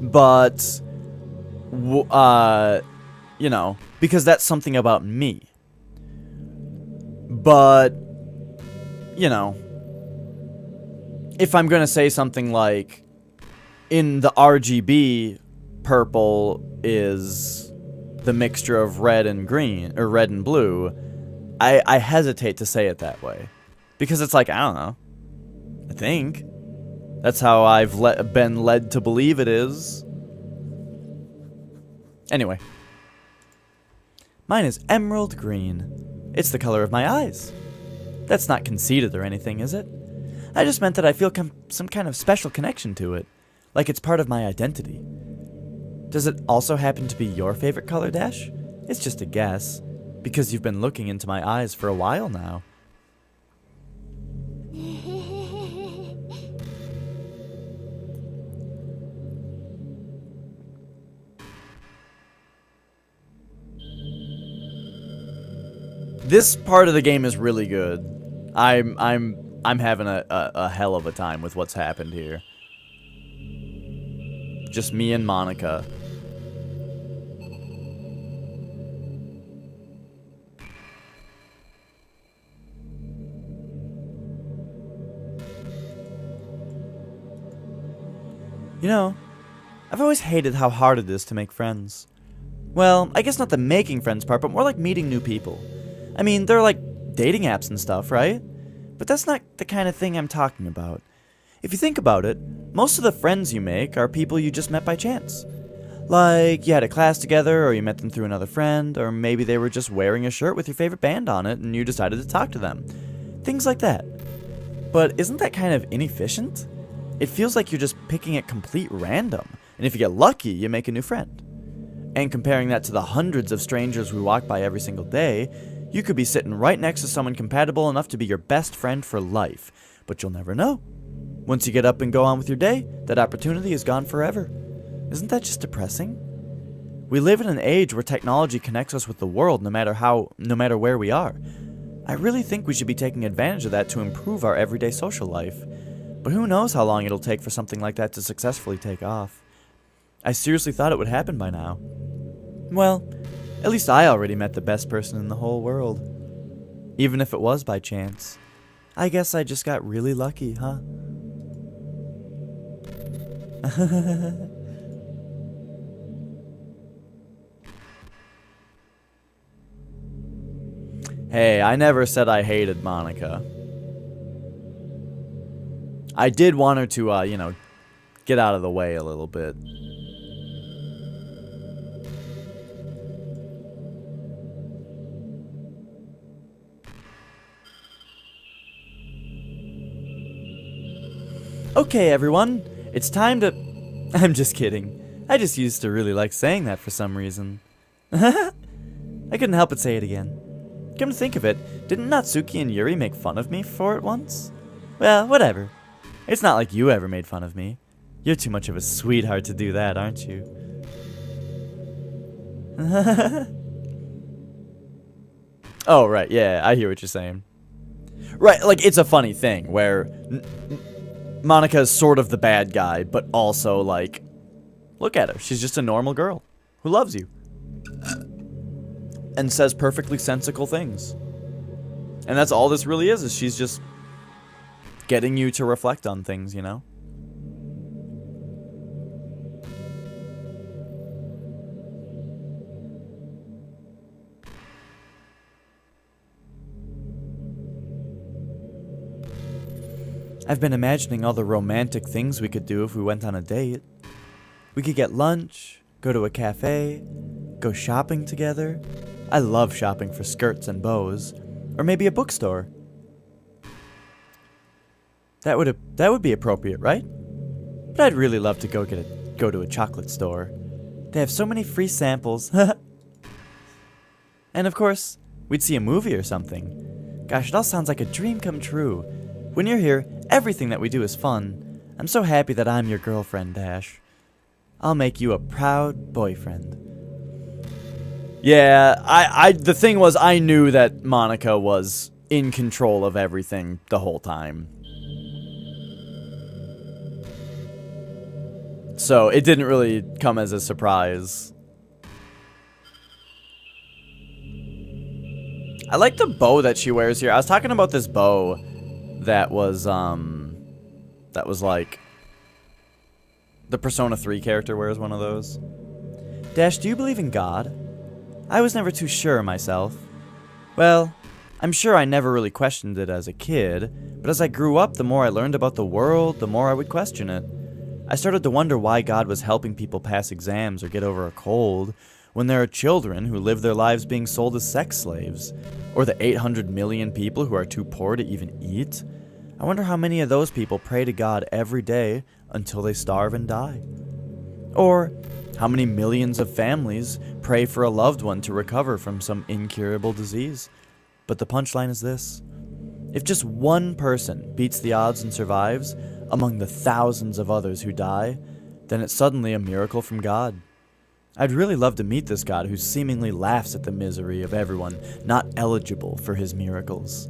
But, you know, because that's something about me. But, you know, if I'm going to say something like, in the RGB, purple is the mixture of red and green, or red and blue, I hesitate to say it that way. Because it's like, I don't know. I think. That's how I've been led to believe it is. Anyway. Mine is emerald green. It's the color of my eyes. That's not conceited or anything, is it? I just meant that I feel some kind of special connection to it. Like it's part of my identity. Does it also happen to be your favorite color, Dash? It's just a guess. Because you've been looking into my eyes for a while now. This part of the game is really good. I'm having a hell of a time with what's happened here. Just me and Monica. You know, I've always hated how hard it is to make friends. Well, I guess not the making friends part, but more like meeting new people. I mean, there are like dating apps and stuff, right? But that's not the kind of thing I'm talking about. If you think about it, most of the friends you make are people you just met by chance. Like, you had a class together, or you met them through another friend, or maybe they were just wearing a shirt with your favorite band on it and you decided to talk to them. Things like that. But isn't that kind of inefficient? It feels like you're just picking at complete random, and if you get lucky, you make a new friend. And comparing that to the hundreds of strangers we walk by every single day, you could be sitting right next to someone compatible enough to be your best friend for life, but you'll never know. Once you get up and go on with your day, that opportunity is gone forever. Isn't that just depressing? We live in an age where technology connects us with the world no matter where we are. I really think we should be taking advantage of that to improve our everyday social life. But who knows how long it'll take for something like that to successfully take off. I seriously thought it would happen by now. Well, at least I already met the best person in the whole world. Even if it was by chance. I guess I just got really lucky, huh? Hey, I never said I hated Monica. I did want her to, get out of the way a little bit. Okay, everyone, it's time to... I'm just kidding. I just used to really like saying that for some reason. I couldn't help but say it again. Come to think of it, didn't Natsuki and Yuri make fun of me for it once? Well, whatever. It's not like you ever made fun of me. You're too much of a sweetheart to do that, aren't you? Oh, right, yeah, I hear what you're saying. Right, like, it's a funny thing where Monica is sort of the bad guy, but also, like, look at her. She's just a normal girl who loves you. And says perfectly sensical things. And that's all this really is she's just getting you to reflect on things, you know? I've been imagining all the romantic things we could do if we went on a date. We could get lunch, go to a cafe, go shopping together. I love shopping for skirts and bows. Or maybe a bookstore. That would be appropriate, right? But I'd really love to go to a chocolate store. They have so many free samples. And of course, we'd see a movie or something. Gosh, it all sounds like a dream come true. When you're here, everything that we do is fun. I'm so happy that I'm your girlfriend, Dash. I'll make you a proud boyfriend. Yeah, the thing was, I knew that Monica was in control of everything the whole time. So, it didn't really come as a surprise. I like the bow that she wears here. I was talking about this bow that was like... The Persona 3 character wears one of those. Dash, do you believe in God? I was never too sure myself. Well, I'm sure I never really questioned it as a kid, but as I grew up, the more I learned about the world, the more I would question it. I started to wonder why God was helping people pass exams or get over a cold, when there are children who live their lives being sold as sex slaves, or the 800 million people who are too poor to even eat. I wonder how many of those people pray to God every day until they starve and die. Or how many millions of families pray for a loved one to recover from some incurable disease. But the punchline is this. If just one person beats the odds and survives among the thousands of others who die, then it's suddenly a miracle from God. I'd really love to meet this God who seemingly laughs at the misery of everyone not eligible for his miracles.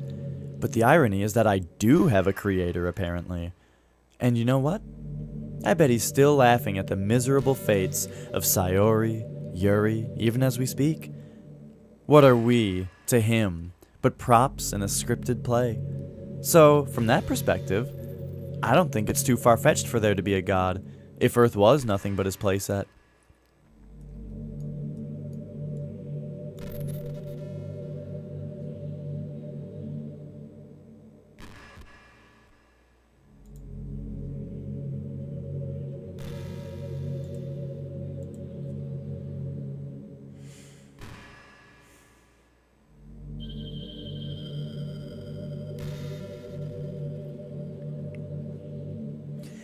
But the irony is that I do have a creator, apparently. And you know what? I bet he's still laughing at the miserable fates of Sayori, Yuri, even as we speak. What are we, to him, but props in a scripted play? So, from that perspective, I don't think it's too far-fetched for there to be a God, if Earth was nothing but his playset.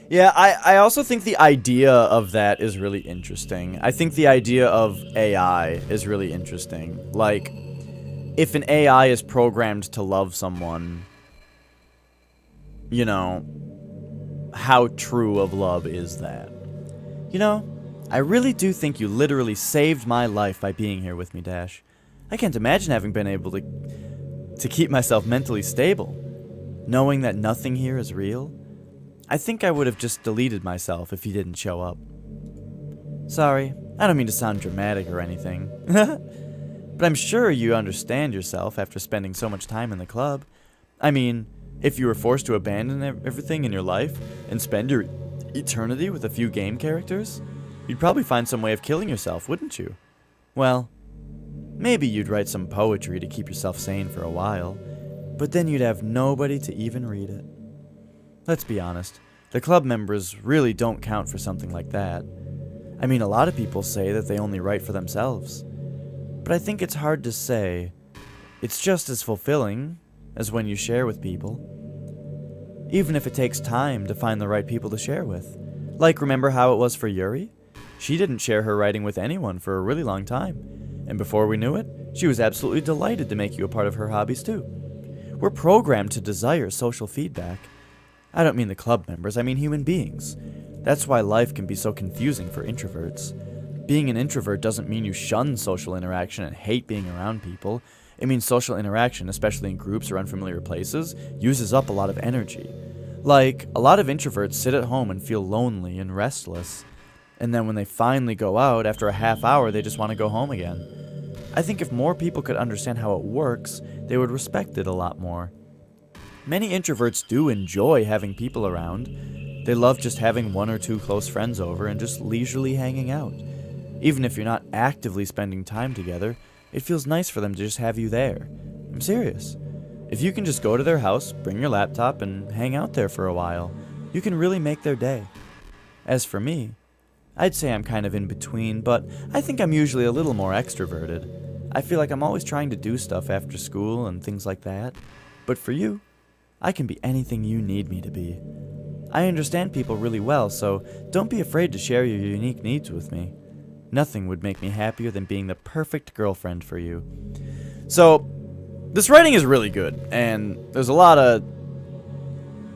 Yeah, I also think the idea of that is really interesting. I think the idea of AI is really interesting. Like, if an AI is programmed to love someone, you know, how true of love is that? You know, I really do think you literally saved my life by being here with me, Dash. I can't imagine having been able to keep myself mentally stable, knowing that nothing here is real. I think I would have just deleted myself if you didn't show up. Sorry, I don't mean to sound dramatic or anything. But I'm sure you understand yourself after spending so much time in the club. I mean, if you were forced to abandon everything in your life and spend your eternity with a few game characters? You'd probably find some way of killing yourself, wouldn't you? Well, maybe you'd write some poetry to keep yourself sane for a while, but then you'd have nobody to even read it. Let's be honest, the club members really don't count for something like that. I mean, a lot of people say that they only write for themselves, but I think it's hard to say. It's just as fulfilling as when you share with people. Even if it takes time to find the right people to share with. Like, remember how it was for Yuri? She didn't share her writing with anyone for a really long time, and before we knew it, she was absolutely delighted to make you a part of her hobbies too. We're programmed to desire social feedback. I don't mean the club members, I mean human beings. That's why life can be so confusing for introverts. Being an introvert doesn't mean you shun social interaction and hate being around people. It means social interaction, especially in groups or unfamiliar places, uses up a lot of energy. Like, a lot of introverts sit at home and feel lonely and restless. And then when they finally go out, after a half hour, they just want to go home again. I think if more people could understand how it works, they would respect it a lot more. Many introverts do enjoy having people around. They love just having one or two close friends over and just leisurely hanging out. Even if you're not actively spending time together, it feels nice for them to just have you there. I'm serious. If you can just go to their house, bring your laptop, and hang out there for a while, you can really make their day. As for me, I'd say I'm kind of in between, but I think I'm usually a little more extroverted. I feel like I'm always trying to do stuff after school and things like that. But for you, I can be anything you need me to be. I understand people really well, so don't be afraid to share your unique needs with me. Nothing would make me happier than being the perfect girlfriend for you. So, this writing is really good, and there's a lot of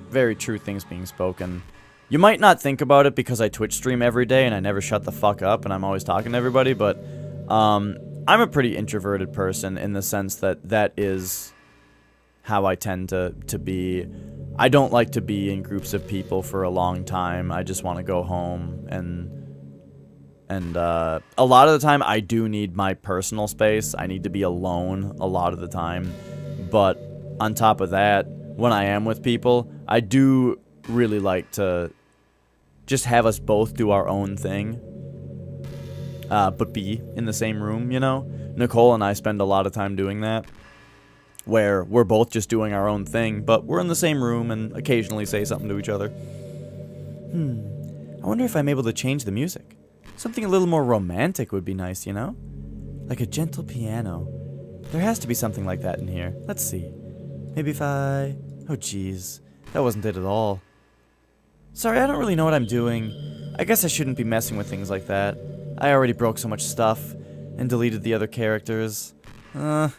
very true things being spoken. You might not think about it because I Twitch stream every day and I never shut the fuck up and I'm always talking to everybody, but I'm a pretty introverted person in the sense that that is how I tend to be. I don't like to be in groups of people for a long time. I just want to go home, and a lot of the time I do need my personal space. I need to be alone a lot of the time. But on top of that, when I am with people, I do really like to just have us both do our own thing, but be in the same room, you know? Nicole and I spend a lot of time doing that, where we're both just doing our own thing, but we're in the same room and occasionally say something to each other. I wonder if I'm able to change the music. Something a little more romantic would be nice, you know? Like a gentle piano. There has to be something like that in here. Let's see. Maybe if I... Oh, jeez. That wasn't it at all. Sorry, I don't really know what I'm doing. I guess I shouldn't be messing with things like that. I already broke so much stuff and deleted the other characters. I'm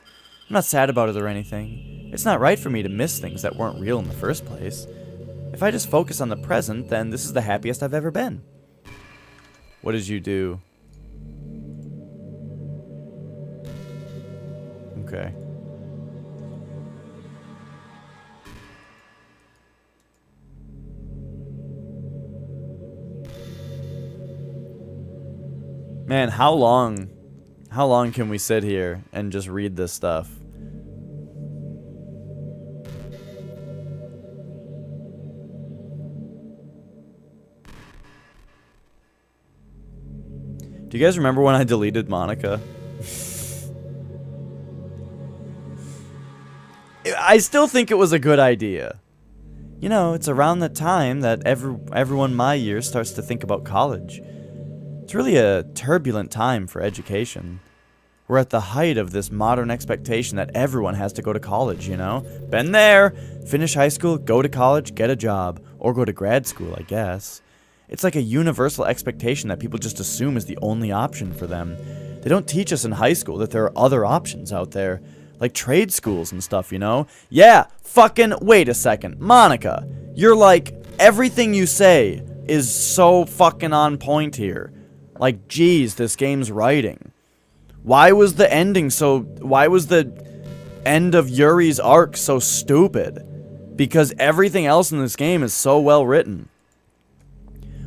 not sad about it or anything. It's not right for me to miss things that weren't real in the first place. If I just focus on the present, then this is the happiest I've ever been. What did you do? Okay. Man, how long can we sit here and just read this stuff? Do you guys remember when I deleted Monica? I still think it was a good idea. You know, it's around the time that everyone my year starts to think about college. It's really a turbulent time for education. We're at the height of this modern expectation that everyone has to go to college, you know? Been there! Finish high school, go to college, get a job. Or go to grad school, I guess. It's like a universal expectation that people just assume is the only option for them. They don't teach us in high school that there are other options out there. Like trade schools and stuff, you know? Yeah, fucking wait a second. Monica, you're like, everything you say is so fucking on point here. Like, geez, this game's writing. Why was the end of Yuri's arc so stupid? Because everything else in this game is so well written.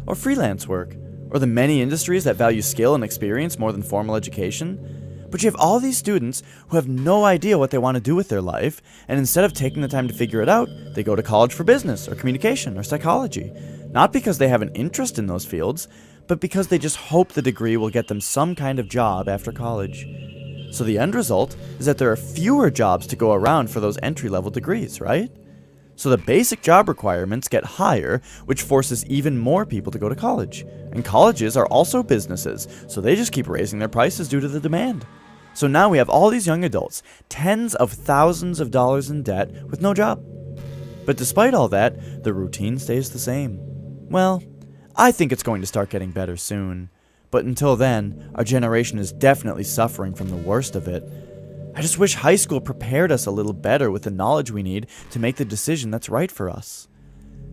Or freelance work, or the many industries that value skill and experience more than formal education. But you have all these students who have no idea what they want to do with their life, and instead of taking the time to figure it out, they go to college for business, or communication, or psychology. Not because they have an interest in those fields, but because they just hope the degree will get them some kind of job after college. So the end result is that there are fewer jobs to go around for those entry-level degrees, right? So the basic job requirements get higher, which forces even more people to go to college. And colleges are also businesses, so they just keep raising their prices due to the demand. So now we have all these young adults, tens of thousands of dollars in debt with no job. But despite all that, the routine stays the same. Well, I think it's going to start getting better soon. But until then, our generation is definitely suffering from the worst of it. I just wish high school prepared us a little better with the knowledge we need to make the decision that's right for us.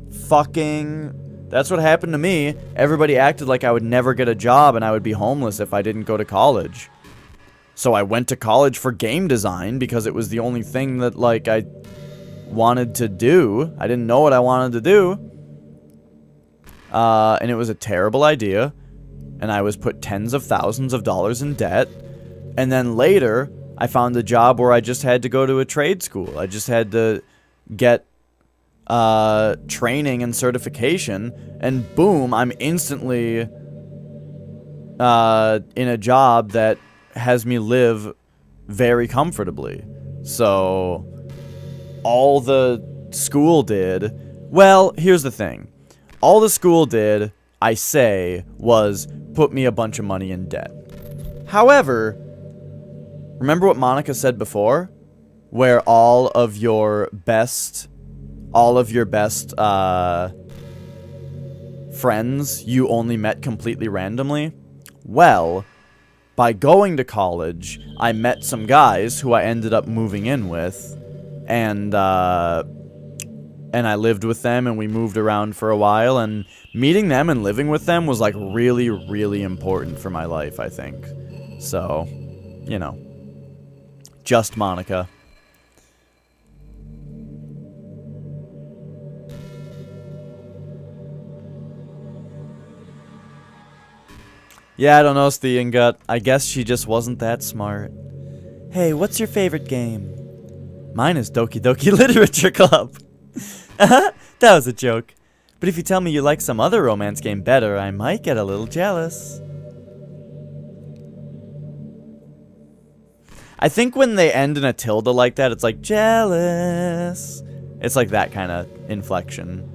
That's what happened to me. Everybody acted like I would never get a job and I would be homeless if I didn't go to college. So I went to college for game design because it was the only thing that, I wanted to do. I didn't know what I wanted to do. And it was a terrible idea. And I was put tens of thousands of dollars in debt. And then later, I found a job where I just had to go to a trade school. I just had to get training and certification. And boom, I'm instantly in a job that has me live very comfortably. So all the school did... Well, here's the thing. All the school did, I say, was put me a bunch of money in debt. However, remember what Monica said before? Where all of your best friends you only met completely randomly? Well, by going to college, I met some guys who I ended up moving in with, and I lived with them, and we moved around for a while, and meeting them and living with them was, really, really important for my life, I think. So, just Monica. Yeah, I don't know, Steengut. I guess she just wasn't that smart. Hey, what's your favorite game? Mine is Doki Doki Literature Club. That was a joke. But if you tell me you like some other romance game better, I might get a little jealous. I think when they end in a tilde like that, it's like, jealous. It's like that kind of inflection.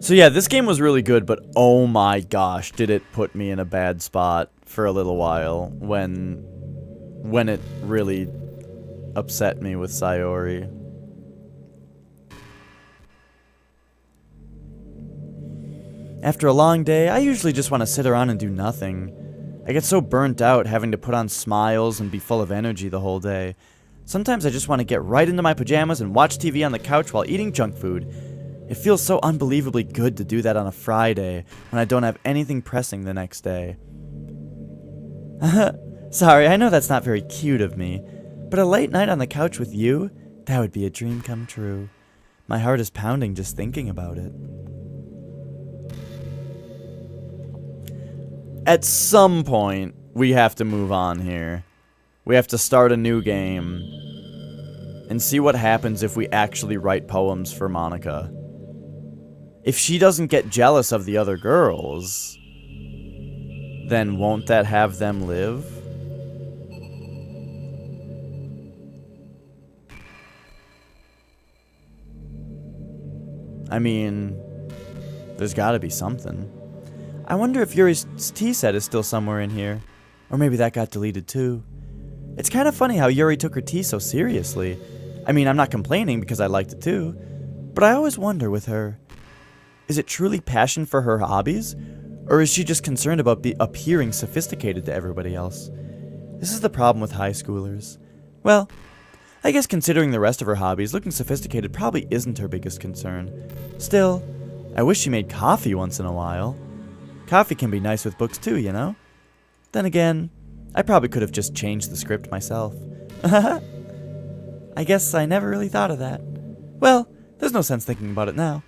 So yeah, this game was really good, but oh my gosh, did it put me in a bad spot for a little while when it really upset me with Sayori. After a long day, I usually just want to sit around and do nothing. I get so burnt out having to put on smiles and be full of energy the whole day. Sometimes I just want to get right into my pajamas and watch TV on the couch while eating junk food. It feels so unbelievably good to do that on a Friday when I don't have anything pressing the next day. Sorry, I know that's not very cute of me, but a late night on the couch with you, that would be a dream come true. My heart is pounding just thinking about it. At some point, we have to move on here. We have to start a new game and see what happens if we actually write poems for Monica. If she doesn't get jealous of the other girls, then won't that have them live? I mean, there's gotta be something. I wonder if Yuri's tea set is still somewhere in here. Or maybe that got deleted too. It's kind of funny how Yuri took her tea so seriously. I mean, I'm not complaining because I liked it too. But I always wonder with her, is it truly passion for her hobbies? Or is she just concerned about appearing sophisticated to everybody else? This is the problem with high schoolers. Well, I guess considering the rest of her hobbies, looking sophisticated probably isn't her biggest concern. Still, I wish she made coffee once in a while. Coffee can be nice with books too, you know? Then again, I probably could have just changed the script myself. I guess I never really thought of that. Well, there's no sense thinking about it now.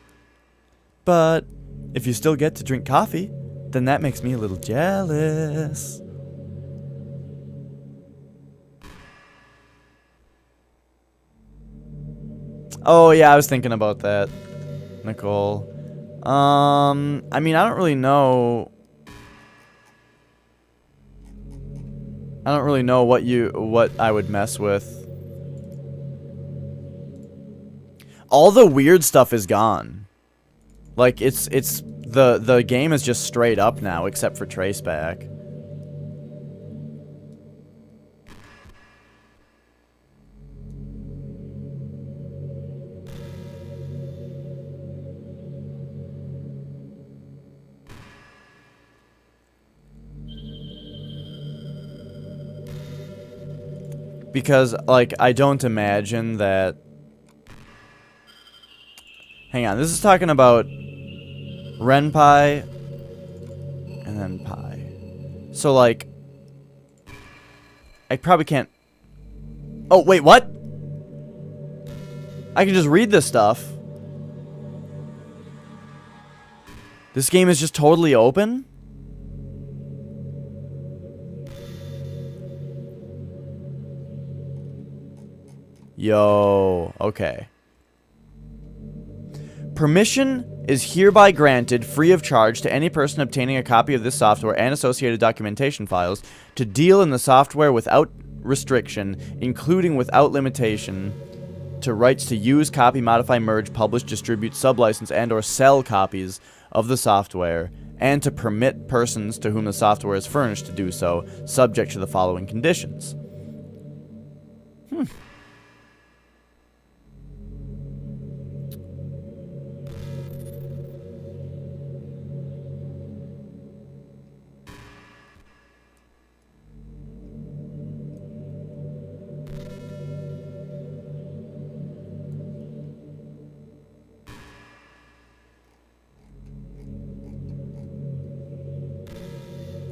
But if you still get to drink coffee, then that makes me a little jealous. Oh, yeah, I was thinking about that, Nicole. I mean, I don't really know. I don't really know what I would mess with. All the weird stuff is gone. Like, the game is just straight up now, except for Traceback. Because, like, I don't imagine that... Hang on, this is talking about Renpai and then Pi. So, like, I probably can't... Oh, wait, what? I can just read this stuff. This game is just totally open? Yo, okay. Permission is hereby granted free of charge to any person obtaining a copy of this software and associated documentation files to deal in the software without restriction, including without limitation, to rights to use, copy, modify, merge, publish, distribute, sublicense, and or sell copies of the software, and to permit persons to whom the software is furnished to do so, subject to the following conditions.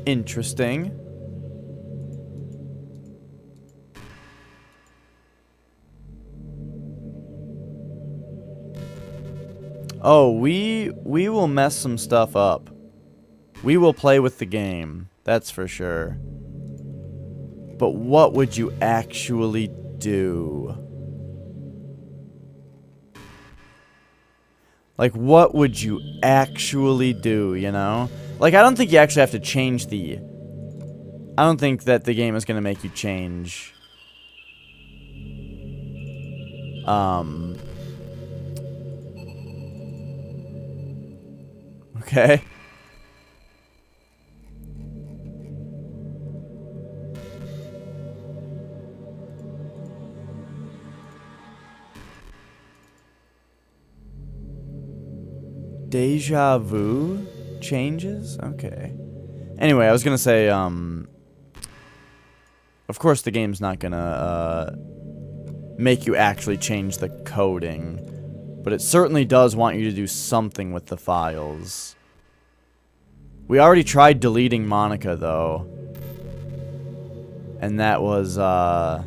Interesting. Oh, we will mess some stuff up. We will play with the game, that's for sure. But what would you actually do? Like, what would you actually do, you know? Like, I don't think you actually have to change the... I don't think that the game is going to make you change... Okay. Deja vu changes? Okay. Anyway, I was gonna say, of course the game's not gonna, make you actually change the coding. But it certainly does want you to do something with the files. We already tried deleting Monica, though. And that was, that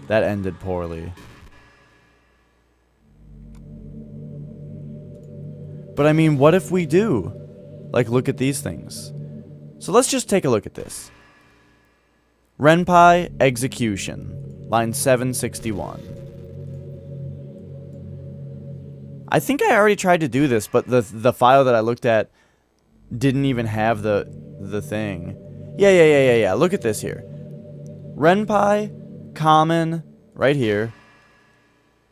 ended poorly. But I mean, what if we do? Like, look at these things. So let's just take a look at this. Renpai execution, line 761. I think I already tried to do this, but the file that I looked at didn't even have the thing. Yeah. Look at this here. Renpai, common, right here.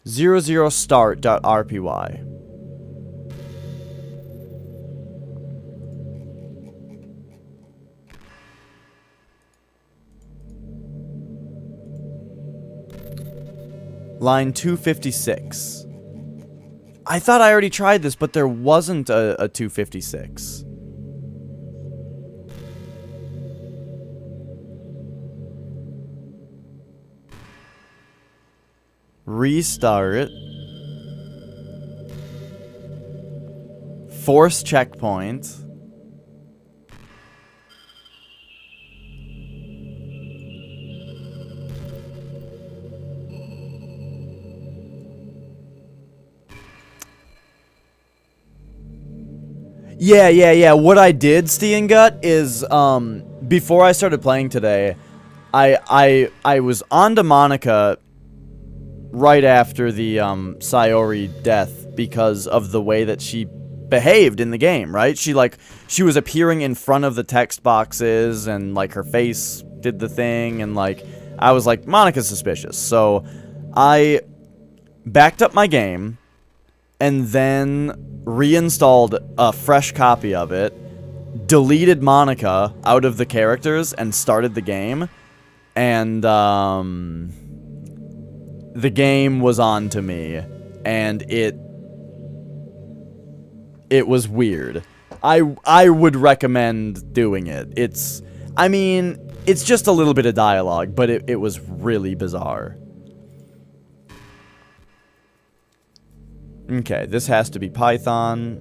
00start.rpy. Line 256. I thought I already tried this, but there wasn't a 256. Restart. Force checkpoint. Yeah. What I did, Steengut, is before I started playing today, I was on to Monica right after the Sayori death because of the way that she behaved in the game, right? She was appearing in front of the text boxes and like her face did the thing, and like I was like, Monika's suspicious. So I backed up my game and then reinstalled a fresh copy of it, deleted Monika out of the characters, and started the game. And the game was on to me, and it was weird. I would recommend doing it. It's just a little bit of dialogue, but it was really bizarre. Okay, this has to be Python.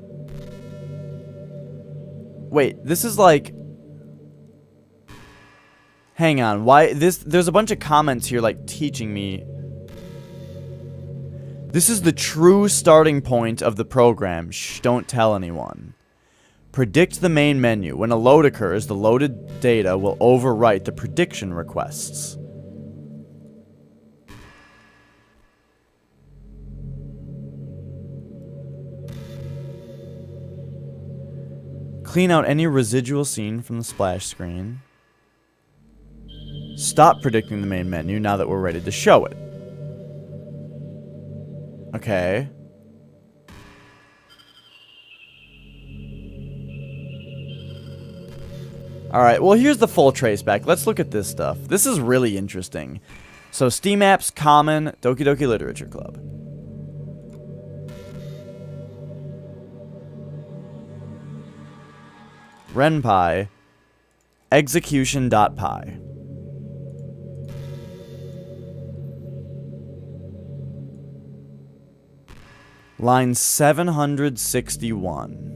Wait, this is like... Hang on, why there's a bunch of comments here like teaching me. This is the true starting point of the program. Shh, don't tell anyone. Predict the main menu. When a load occurs, the loaded data will overwrite the prediction requests. Clean out any residual scene from the splash screen. Stop predicting the main menu now that we're ready to show it. Okay. Alright, well here's the full traceback. Let's look at this stuff. This is really interesting. So Steam apps, common, Doki Doki Literature Club. Renpai, execution.py. Line 761.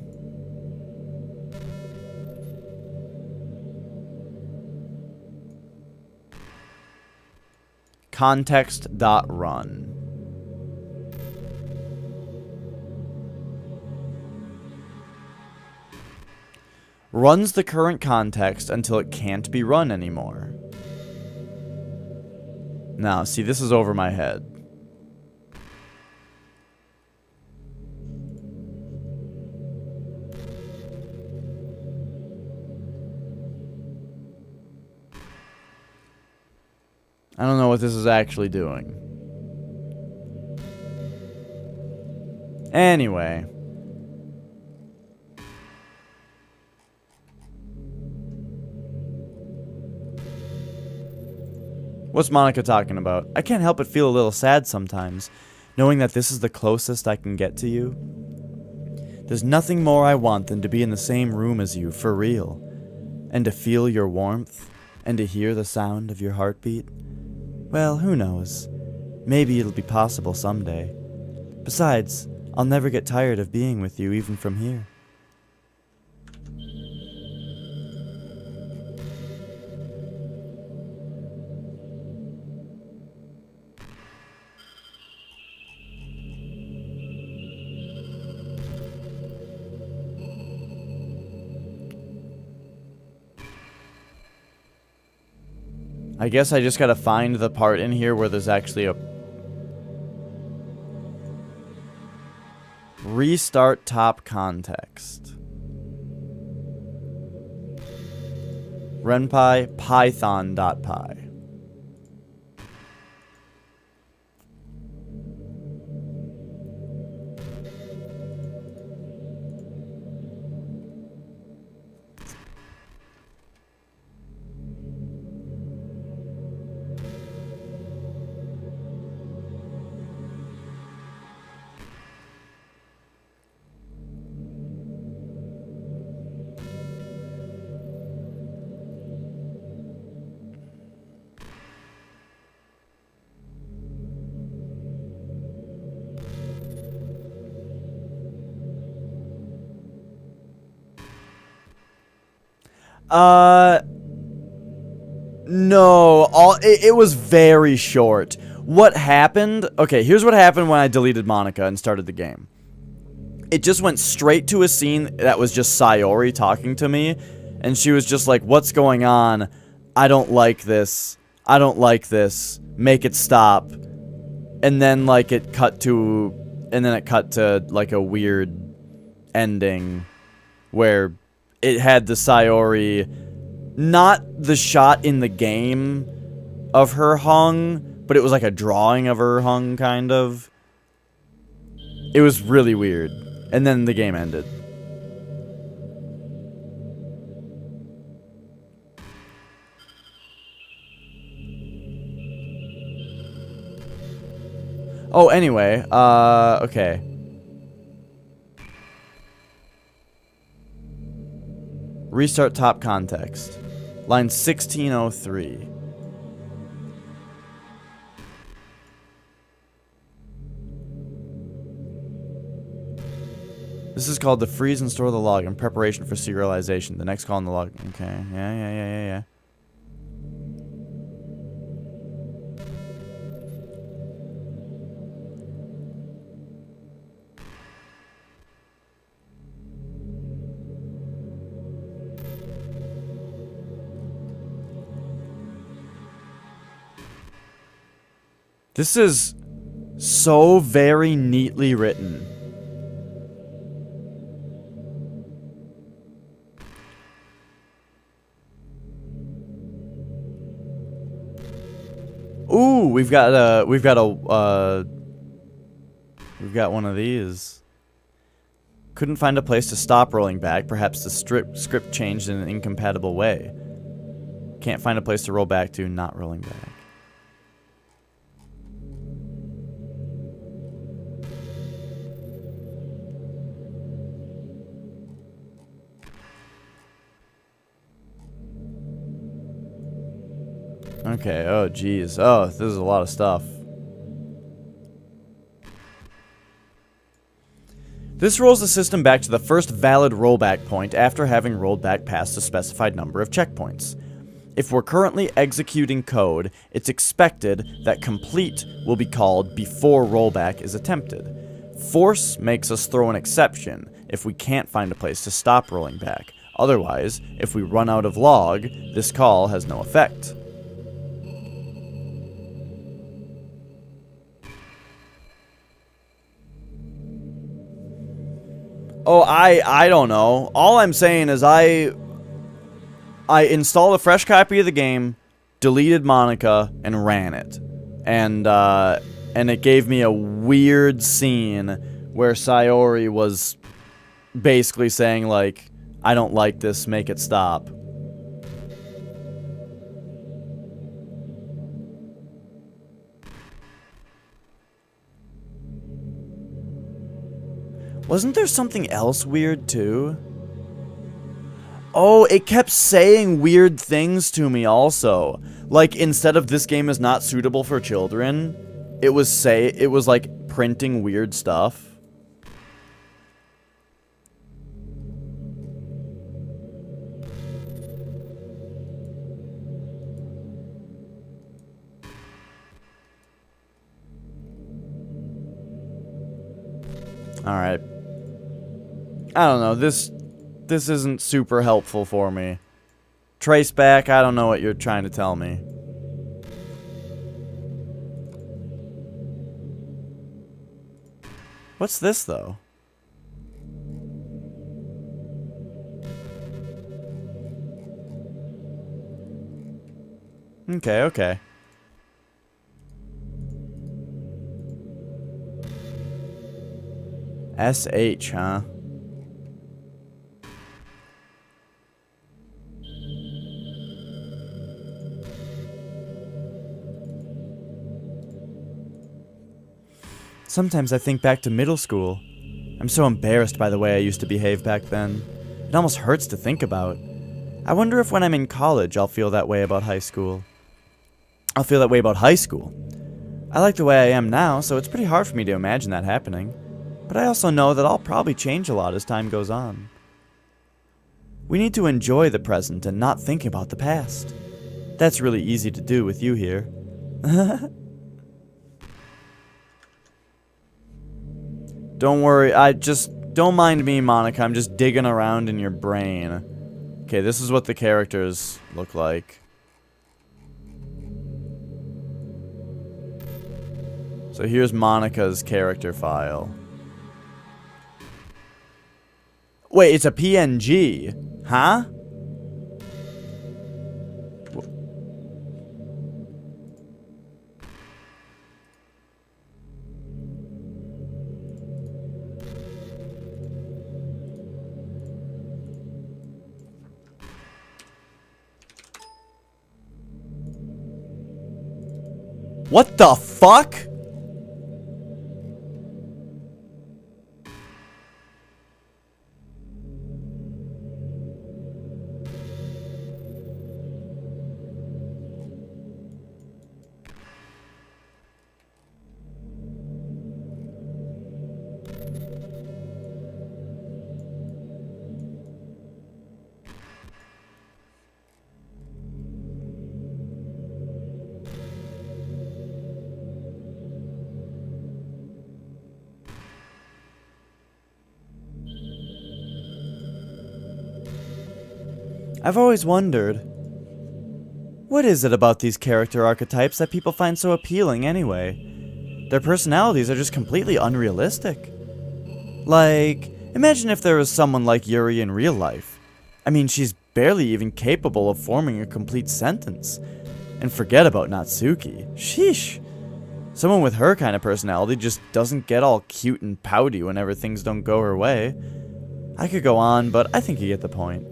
Context.run. Runs the current context until it can't be run anymore. Now, see, this is over my head. I don't know what this is actually doing. Anyway. What's Monika talking about? I can't help but feel a little sad sometimes, knowing that this is the closest I can get to you. There's nothing more I want than to be in the same room as you, for real. And to feel your warmth, and to hear the sound of your heartbeat. Well, who knows? Maybe it'll be possible someday. Besides, I'll never get tired of being with you even from here. I guess I just gotta find the part in here where there's actually a... Restart top context. Renpai python.py. No, it was very short. What happened? Okay, here's what happened when I deleted Monika and started the game. It just went straight to a scene that was just Sayori talking to me, and she was just like, "What's going on? I don't like this. I don't like this. Make it stop." and then like it cut to like a weird ending where it had the Sayori, not the shot in the game of her hung, but it was like a drawing of her hung, kind of. It was really weird. And then the game ended. Oh, anyway, okay. Restart top context. Line 1603. This is called the freeze and store the log in preparation for serialization. The next call in the log. Okay, yeah. This is so very neatly written. Ooh, we've got one of these. Couldn't find a place to stop rolling back. Perhaps the script changed in an incompatible way. Can't find a place to roll back to, not rolling back. Okay, oh geez. Oh, this is a lot of stuff. This rolls the system back to the first valid rollback point after having rolled back past a specified number of checkpoints. If we're currently executing code, it's expected that complete will be called before rollback is attempted. Force makes us throw an exception if we can't find a place to stop rolling back. Otherwise, if we run out of log, this call has no effect. Oh, I don't know. All I'm saying is I installed a fresh copy of the game, deleted Monica, and ran it. And it gave me a weird scene where Sayori was basically saying, like, I don't like this, make it stop. Wasn't there something else weird, too? Oh, it kept saying weird things to me, also. Like, instead of this game is not suitable for children, it was like, printing weird stuff. Alright. I don't know, this isn't super helpful for me. Trace back, I don't know what you're trying to tell me. What's this, though? Okay. SH, huh? Sometimes I think back to middle school. I'm so embarrassed by the way I used to behave back then. It almost hurts to think about. I wonder if when I'm in college I'll feel that way about high school. I like the way I am now, so it's pretty hard for me to imagine that happening. But I also know that I'll probably change a lot as time goes on. We need to enjoy the present and not think about the past. That's really easy to do with you here. Don't worry, don't mind me, Monica. I'm just digging around in your brain. Okay, this is what the characters look like. So here's Monica's character file. Wait, it's a PNG. Huh? What the fuck? I've always wondered, what is it about these character archetypes that people find so appealing anyway? Their personalities are just completely unrealistic. Like, imagine if there was someone like Yuri in real life. I mean, she's barely even capable of forming a complete sentence. And forget about Natsuki. Sheesh. Someone with her kind of personality just doesn't get all cute and pouty whenever things don't go her way. I could go on, but I think you get the point.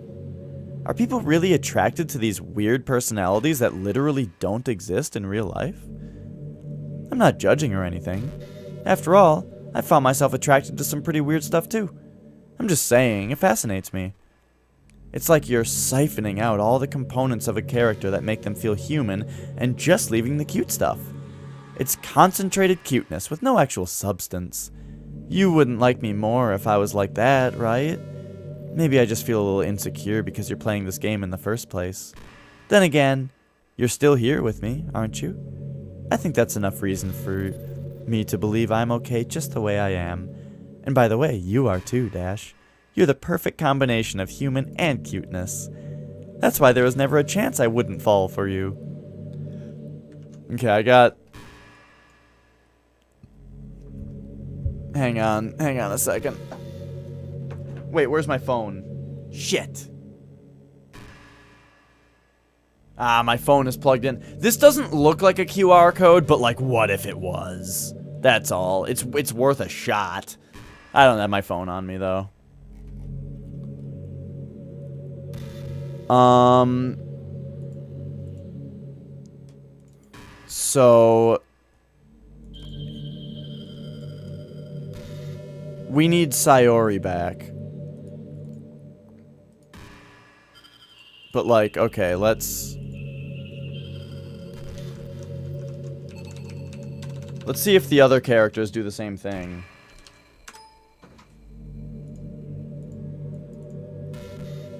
Are people really attracted to these weird personalities that literally don't exist in real life? I'm not judging or anything. After all, I found myself attracted to some pretty weird stuff too. I'm just saying, it fascinates me. It's like you're siphoning out all the components of a character that make them feel human and just leaving the cute stuff. It's concentrated cuteness with no actual substance. You wouldn't like me more if I was like that, right? Maybe I just feel a little insecure because you're playing this game in the first place. Then again, you're still here with me, aren't you? I think that's enough reason for me to believe I'm okay just the way I am. And by the way, you are too, Dash. You're the perfect combination of human and cuteness. That's why there was never a chance I wouldn't fall for you. Okay, I got... Hang on a second. Wait, where's my phone? Shit. Ah, my phone is plugged in. This doesn't look like a QR code, but like, what if it was? That's all. It's worth a shot. I don't have my phone on me, though. So... we need Sayori back. But like, okay, let's see if the other characters do the same thing.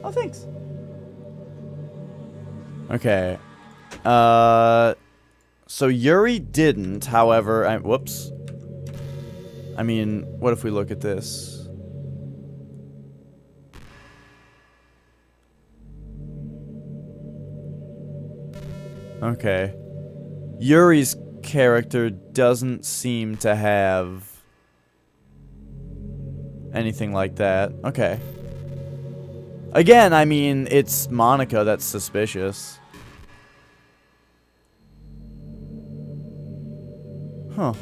Oh, thanks. Okay. So Yuri didn't, however, whoops. I mean, what if we look at this? Okay. Yuri's character doesn't seem to have anything like that. Okay. Again, I mean, it's Monica that's suspicious. Huh.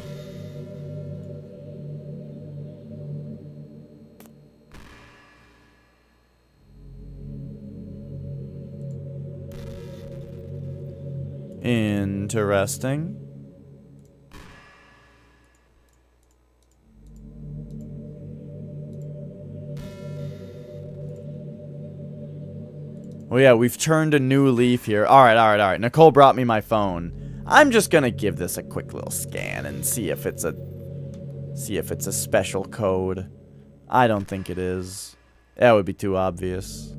Interesting. Well, yeah, we've turned a new leaf here. Alright. Nicole brought me my phone. I'm just gonna give this a quick little scan and see if it's a special code. I don't think it is. That would be too obvious.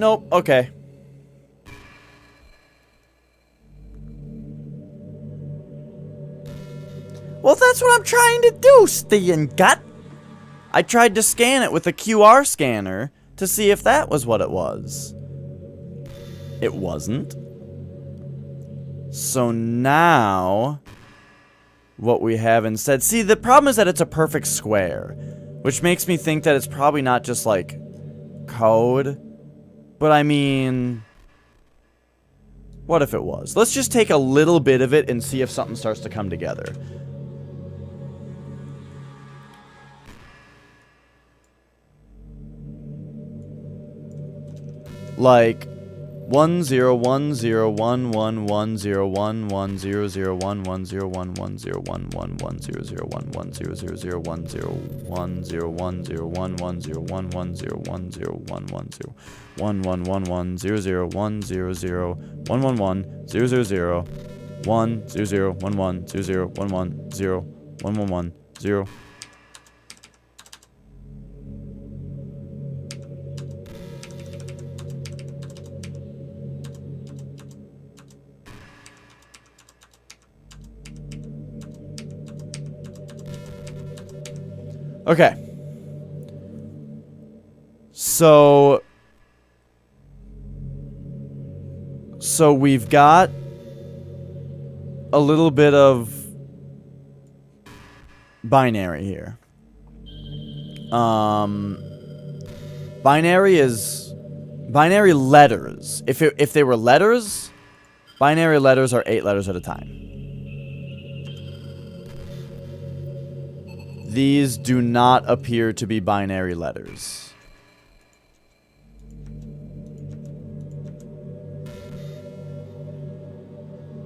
Nope. Okay. Well, that's what I'm trying to do, Gut. I tried to scan it with a QR scanner to see if that was what it was. It wasn't. So now, what we have instead... See, the problem is that it's a perfect square, which makes me think that it's probably not just, like, code. But, I mean... What if it was? Let's just take a little bit of it and see if something starts to come together. Like 1. Okay. So we've got a little bit of binary here. Binary letters. If they were letters, binary letters are 8 letters at a time. These do not appear to be binary letters.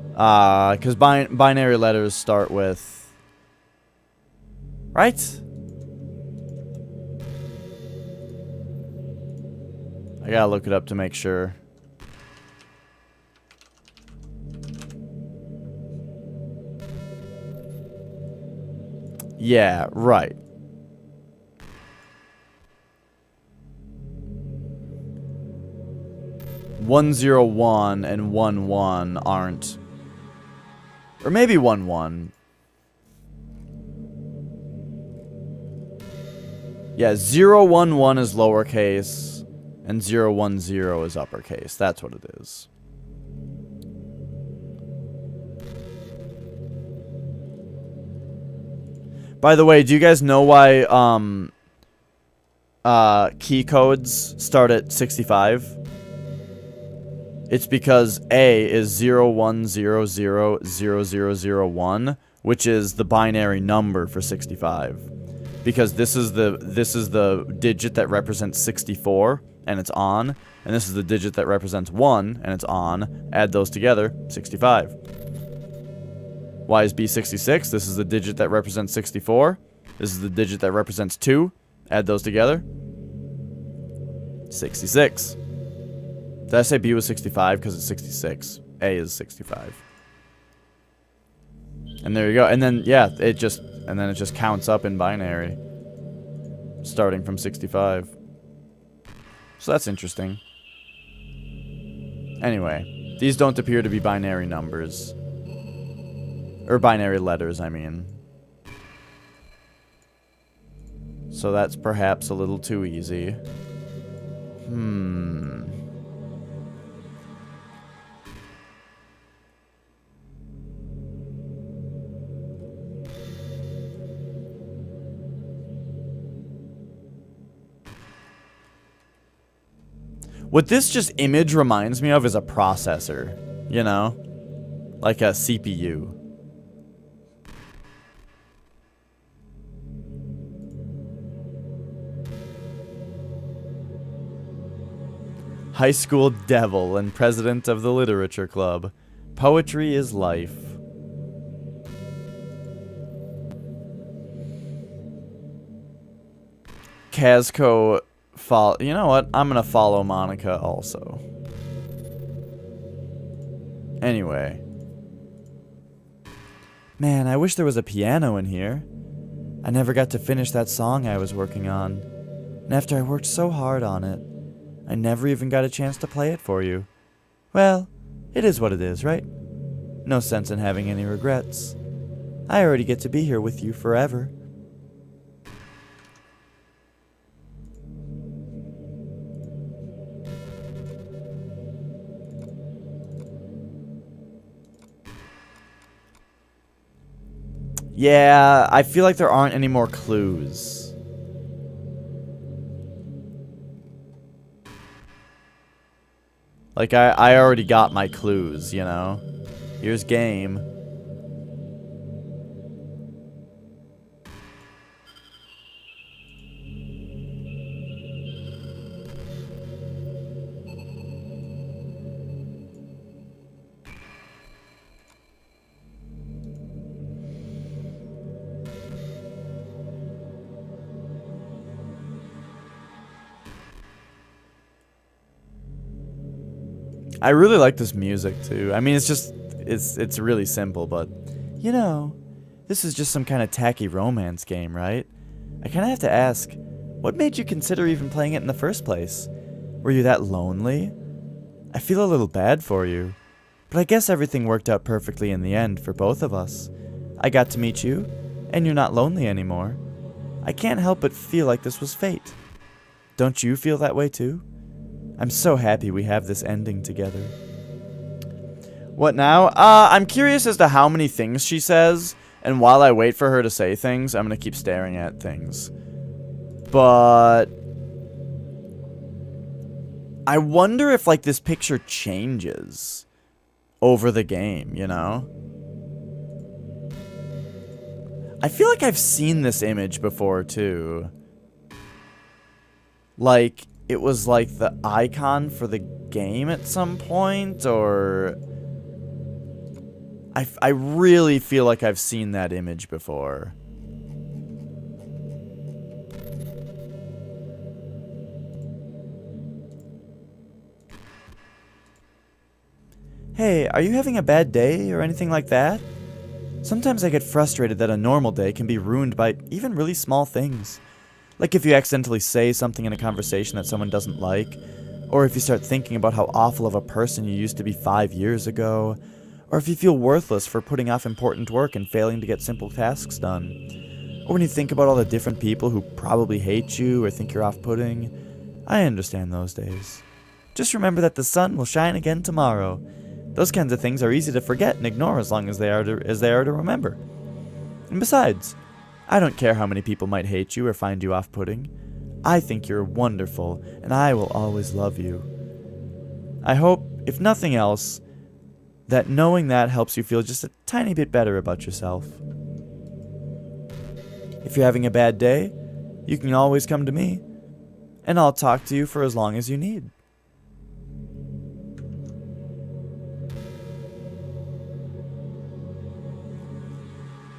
Because binary letters start with... Right? I gotta look it up to make sure. Yeah, right. One 0 1 and 1 1 aren't, or maybe 1 1. Yeah, 0 1 1 is lowercase, and 0 1 0 is uppercase. That's what it is. By the way, do you guys know why key codes start at 65? It's because A is 01000001, which is the binary number for 65. Because this is the digit that represents 64 and it's on, and this is the digit that represents 1 and it's on. Add those together, 65. Why is B66? This is the digit that represents 64. This is the digit that represents 2. Add those together. 66. Did I say B was 65? Because it's 66. A is 65. And there you go. And then, yeah, it just counts up in binary. Starting from 65. So that's interesting. Anyway, these don't appear to be binary numbers. Or binary letters, I mean. So that's perhaps a little too easy. What this just image reminds me of is a processor, you know? Like a CPU. High school devil and president of the literature club. Poetry is life. Kazco follow. You know what? I'm gonna follow Monica also. Anyway. Man, I wish there was a piano in here. I never got to finish that song I was working on. And after I worked so hard on it, I never even got a chance to play it for you. Well, it is what it is, right? No sense in having any regrets. I already get to be here with you forever. Yeah, I feel like there aren't any more clues. Like, I already got my clues, you know? Here's game. I really like this music too. I mean, it's really simple, but you know, this is just some kind of tacky romance game, right? I kind of have to ask, what made you consider even playing it in the first place? Were you that lonely? I feel a little bad for you, but I guess everything worked out perfectly in the end for both of us. I got to meet you, and you're not lonely anymore. I can't help but feel like this was fate. Don't you feel that way too? I'm so happy we have this ending together. What now? I'm curious as to how many things she says, and while I wait for her to say things, I'm gonna keep staring at things. But I wonder if, like, this picture changes over the game, you know? I feel like I've seen this image before, too. Like, it was like the icon for the game at some point, or I really feel like I've seen that image before. Hey, are you having a bad day or anything like that? Sometimes I get frustrated that a normal day can be ruined by even really small things. Like if you accidentally say something in a conversation that someone doesn't like, or if you start thinking about how awful of a person you used to be 5 years ago, or if you feel worthless for putting off important work and failing to get simple tasks done, or when you think about all the different people who probably hate you or think you're off-putting. I understand those days. Just remember that the sun will shine again tomorrow. Those kinds of things are easy to forget and ignore as long as they are to remember. And besides, I don't care how many people might hate you or find you off-putting. I think you're wonderful, and I will always love you. I hope, if nothing else, that knowing that helps you feel just a tiny bit better about yourself. If you're having a bad day, you can always come to me, and I'll talk to you for as long as you need.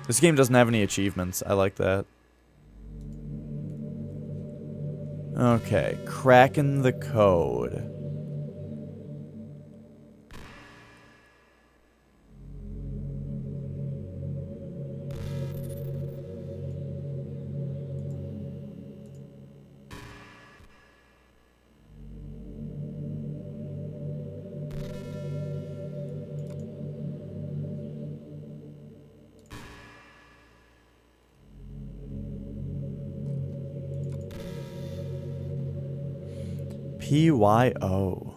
This game doesn't have any achievements. I like that. Okay, cracking the code. PYO.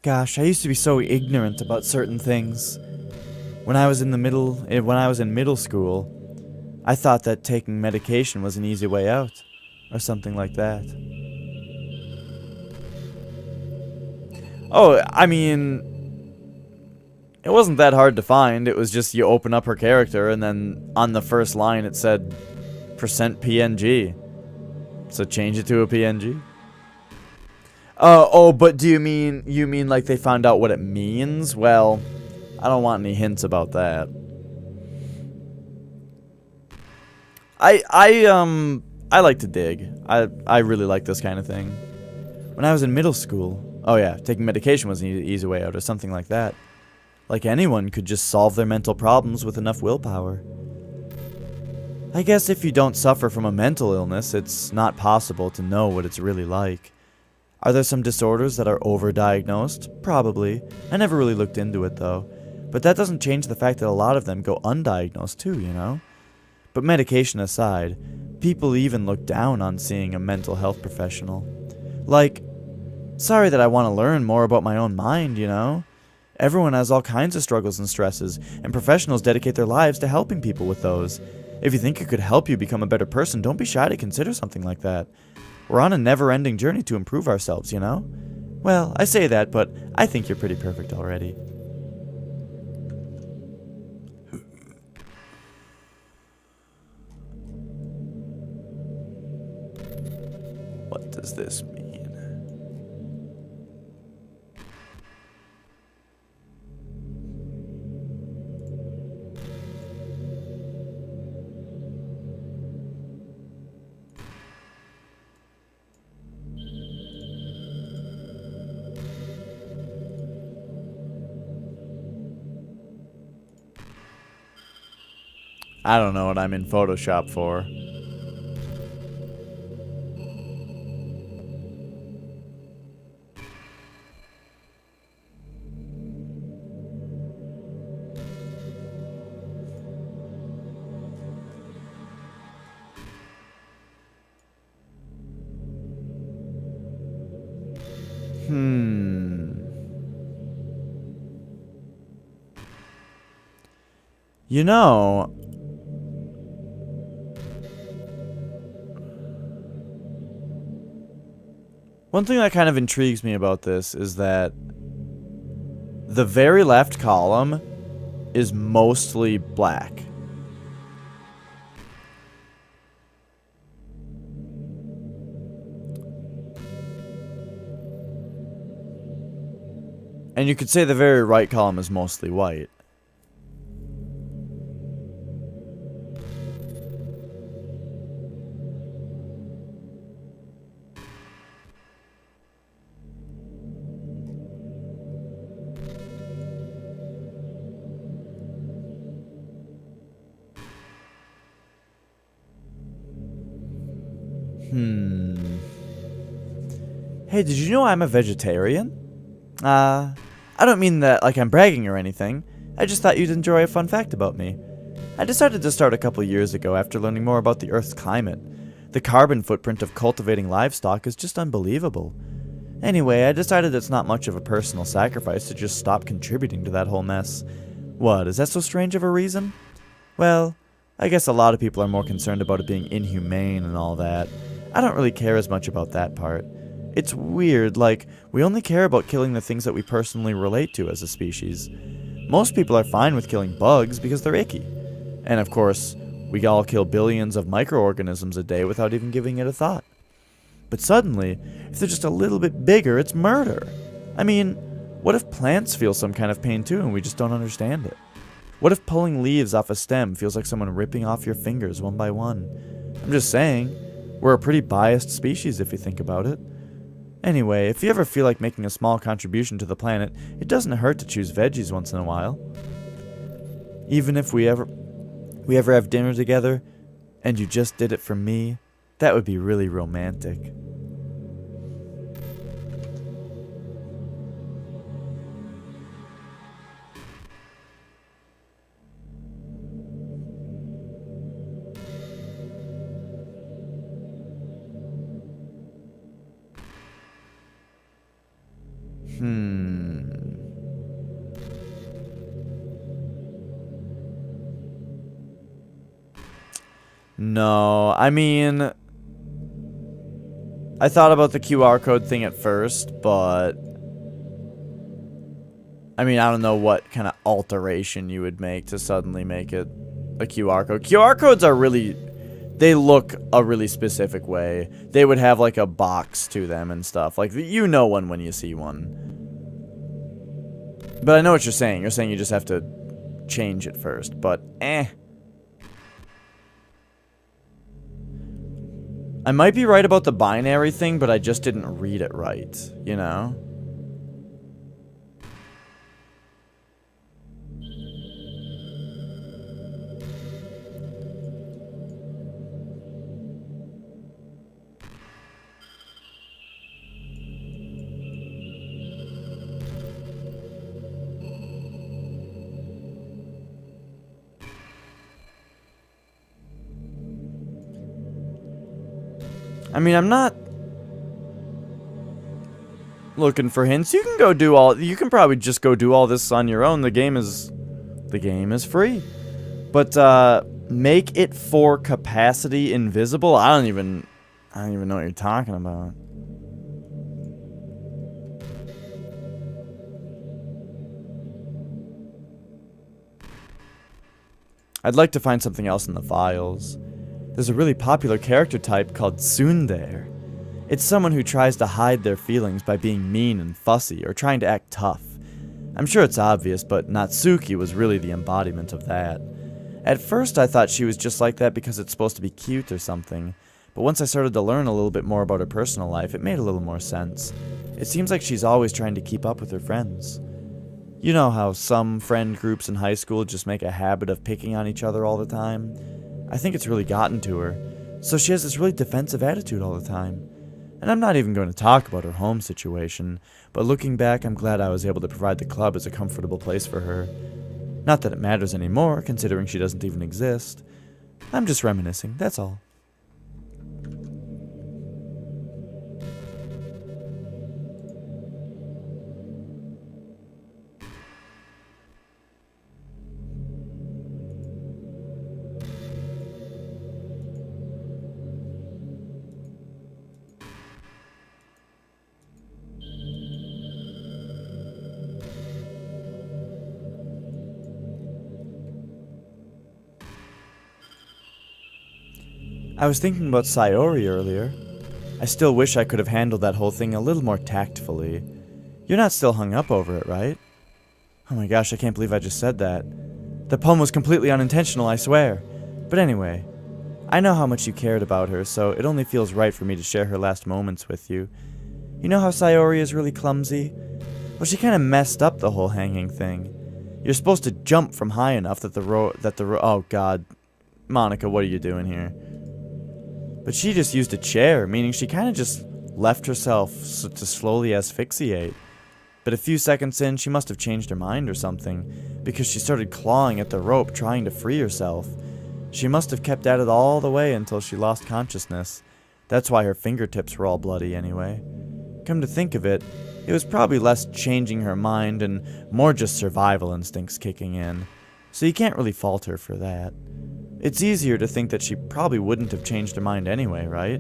Gosh, I used to be so ignorant about certain things. When I was in middle school, I thought that taking medication was an easy way out, or something like that. Oh, I mean, it wasn't that hard to find. It was just you open up her character, and then on the first line it said %PNG. So change it to a PNG. Oh, but do you mean like they found out what it means? Well, I don't want any hints about that. I like to dig. I really like this kind of thing. When I was in middle school, oh yeah, taking medication was an easy way out or something like that. Like anyone could just solve their mental problems with enough willpower. I guess if you don't suffer from a mental illness, it's not possible to know what it's really like. Are there some disorders that are overdiagnosed? Probably. I never really looked into it though. But that doesn't change the fact that a lot of them go undiagnosed too, you know? But medication aside, people even look down on seeing a mental health professional. Like, sorry that I want to learn more about my own mind, you know? Everyone has all kinds of struggles and stresses, and professionals dedicate their lives to helping people with those. If you think it could help you become a better person, don't be shy to consider something like that. We're on a never-ending journey to improve ourselves, you know? Well, I say that, but I think you're pretty perfect already. What does this mean? I don't know what I'm in Photoshop for. You know, one thing that kind of intrigues me about this is that the very left column is mostly black. And you could say the very right column is mostly white. Hey, did you know I'm a vegetarian? I don't mean that like I'm bragging or anything. I just thought you'd enjoy a fun fact about me. I decided to start a couple years ago after learning more about the Earth's climate. The carbon footprint of cultivating livestock is just unbelievable. Anyway, I decided it's not much of a personal sacrifice to just stop contributing to that whole mess. What, is that so strange of a reason? Well, I guess a lot of people are more concerned about it being inhumane and all that. I don't really care as much about that part. It's weird, like, we only care about killing the things that we personally relate to as a species. Most people are fine with killing bugs because they're icky. And of course, we all kill billions of microorganisms a day without even giving it a thought. But suddenly, if they're just a little bit bigger, it's murder. I mean, what if plants feel some kind of pain too and we just don't understand it? What if pulling leaves off a stem feels like someone ripping off your fingers one by one? I'm just saying, we're a pretty biased species if you think about it. Anyway, if you ever feel like making a small contribution to the planet, it doesn't hurt to choose veggies once in a while. Even if we ever have dinner together, and you just did it for me, that would be really romantic. No, I mean, I thought about the QR code thing at first, but I mean, I don't know what kind of alteration you would make to suddenly make it a QR code. QR codes are really, they look a really specific way. They would have like a box to them and stuff. Like, you know one when you see one. But I know what you're saying. You're saying you just have to change it first, but I might be right about the binary thing, but I just didn't read it right, you know? I mean, I'm not looking for hints. You can go do all. You can probably just go do all this on your own. The game is free. But make it for capacity invisible. I don't even know what you're talking about. I'd like to find something else in the files. There's a really popular character type called tsundere. It's someone who tries to hide their feelings by being mean and fussy or trying to act tough. I'm sure it's obvious, but Natsuki was really the embodiment of that. At first I thought she was just like that because it's supposed to be cute or something, but once I started to learn a little bit more about her personal life, it made a little more sense. It seems like she's always trying to keep up with her friends. You know how some friend groups in high school just make a habit of picking on each other all the time? I think it's really gotten to her, so she has this really defensive attitude all the time. And I'm not even going to talk about her home situation, but looking back, I'm glad I was able to provide the club as a comfortable place for her. Not that it matters anymore, considering she doesn't even exist. I'm just reminiscing, that's all. I was thinking about Sayori earlier. I still wish I could have handled that whole thing a little more tactfully. You're not still hung up over it, right? Oh my gosh, I can't believe I just said that. The poem was completely unintentional, I swear. But anyway, I know how much you cared about her, so it only feels right for me to share her last moments with you. You know how Sayori is really clumsy? Well, she kind of messed up the whole hanging thing. You're supposed to jump from high enough that oh god. Monica, what are you doing here? But she just used a chair, meaning she kind of just left herself to slowly asphyxiate. But a few seconds in, she must have changed her mind or something, because she started clawing at the rope trying to free herself. She must have kept at it all the way until she lost consciousness. That's why her fingertips were all bloody anyway. Come to think of it, it was probably less changing her mind and more just survival instincts kicking in. So you can't really fault her for that. It's easier to think that she probably wouldn't have changed her mind anyway, right?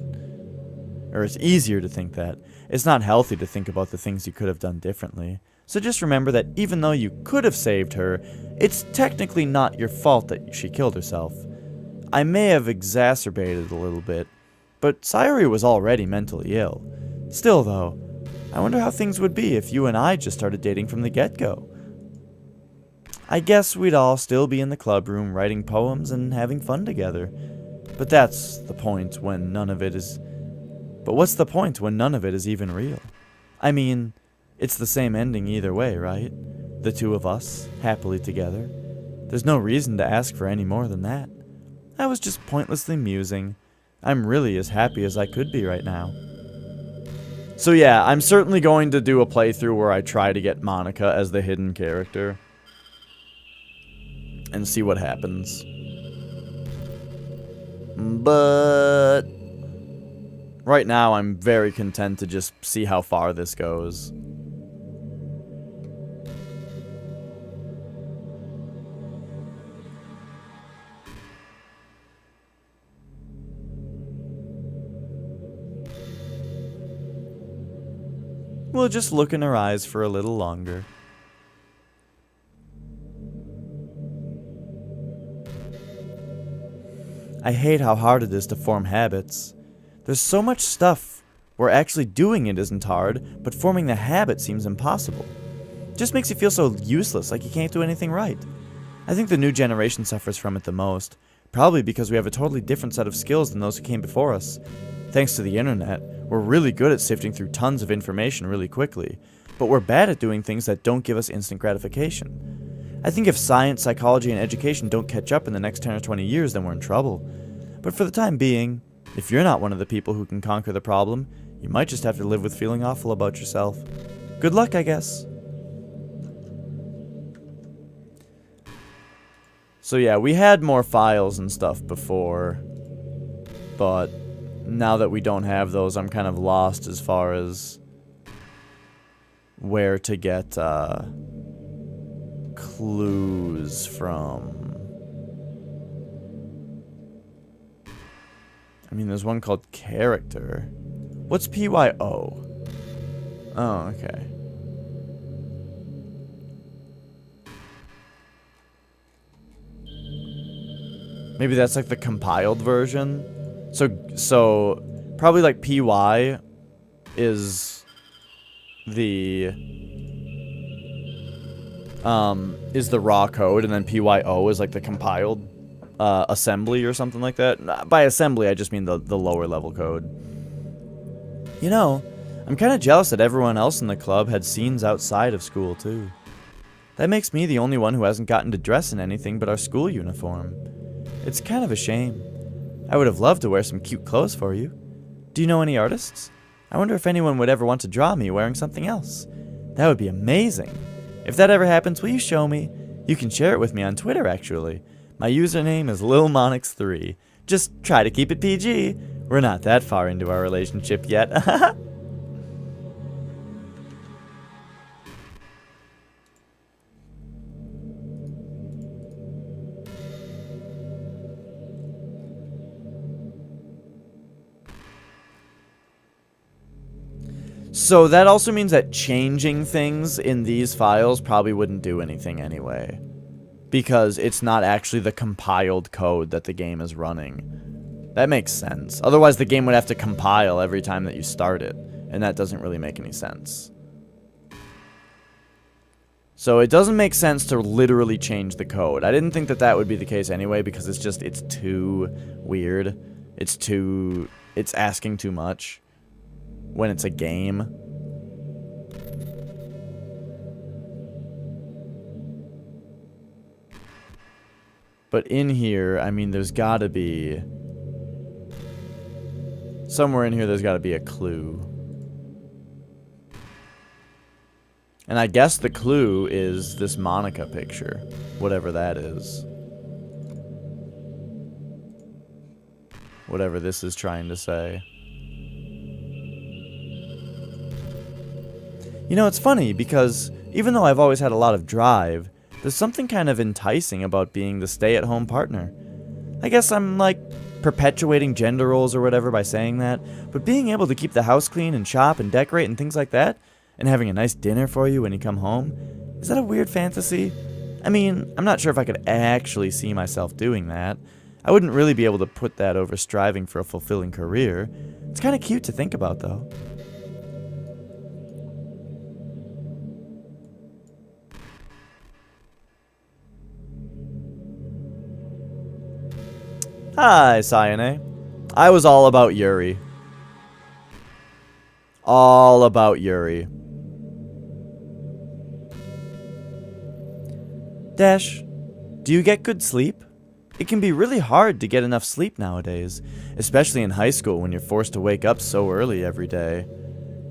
Or it's easier to think that. It's not healthy to think about the things you could have done differently. So just remember that even though you could have saved her, it's technically not your fault that she killed herself. I may have exacerbated it a little bit, but Sayori was already mentally ill. Still though, I wonder how things would be if you and I just started dating from the get-go. I guess we'd all still be in the club room writing poems and having fun together. But that's the point when none of it is... But what's the point when none of it is even real? I mean, it's the same ending either way, right? The two of us, happily together. There's no reason to ask for any more than that. I was just pointlessly musing. I'm really as happy as I could be right now. So yeah, I'm certainly going to do a playthrough where I try to get Monica as the hidden character. And see what happens. But right now I'm very content to just see how far this goes. We'll just look in her eyes for a little longer. I hate how hard it is to form habits. There's so much stuff where actually doing it isn't hard, but forming the habit seems impossible. It just makes you feel so useless, like you can't do anything right. I think the new generation suffers from it the most, probably because we have a totally different set of skills than those who came before us. Thanks to the internet, we're really good at sifting through tons of information really quickly, but we're bad at doing things that don't give us instant gratification. I think if science, psychology, and education don't catch up in the next 10 or 20 years, then we're in trouble. But for the time being, if you're not one of the people who can conquer the problem, you might just have to live with feeling awful about yourself. Good luck, I guess. So yeah, we had more files and stuff before, but now that we don't have those, I'm kind of lost as far as where to get clues from. I mean, there's one called character. What's PYO? Oh, okay. Maybe that's like the compiled version. So probably like PY is the raw code, and then PYO is like the compiled assembly or something like that. By assembly, I just mean the lower level code. You know, I'm kind of jealous that everyone else in the club had scenes outside of school too. That makes me the only one who hasn't gotten to dress in anything but our school uniform. It's kind of a shame. I would have loved to wear some cute clothes for you. Do you know any artists? I wonder if anyone would ever want to draw me wearing something else. That would be amazing. If that ever happens, will you show me? You can share it with me on Twitter, actually. My username is LilMonix3. Just try to keep it PG. We're not that far into our relationship yet. So that also means that changing things in these files probably wouldn't do anything anyway, because it's not actually the compiled code that the game is running. That makes sense. Otherwise, the game would have to compile every time that you start it, and that doesn't really make any sense. So it doesn't make sense to literally change the code. I didn't think that that would be the case anyway, because it's too weird. It's asking too much when it's a game. But in here, I mean, there's gotta be... somewhere in here, there's gotta be a clue. And I guess the clue is this Monica picture. Whatever that is. Whatever this is trying to say. You know, it's funny, because even though I've always had a lot of drive, there's something kind of enticing about being the stay-at-home partner. I guess I'm, like, perpetuating gender roles or whatever by saying that, but being able to keep the house clean and shop and decorate and things like that, and having a nice dinner for you when you come home, is that a weird fantasy? I mean, I'm not sure if I could actually see myself doing that. I wouldn't really be able to put that over striving for a fulfilling career. It's kind of cute to think about, though. Hi, Sayane. I was all about Yuri. All about Yuri. Dash, do you get good sleep? It can be really hard to get enough sleep nowadays, especially in high school when you're forced to wake up so early every day.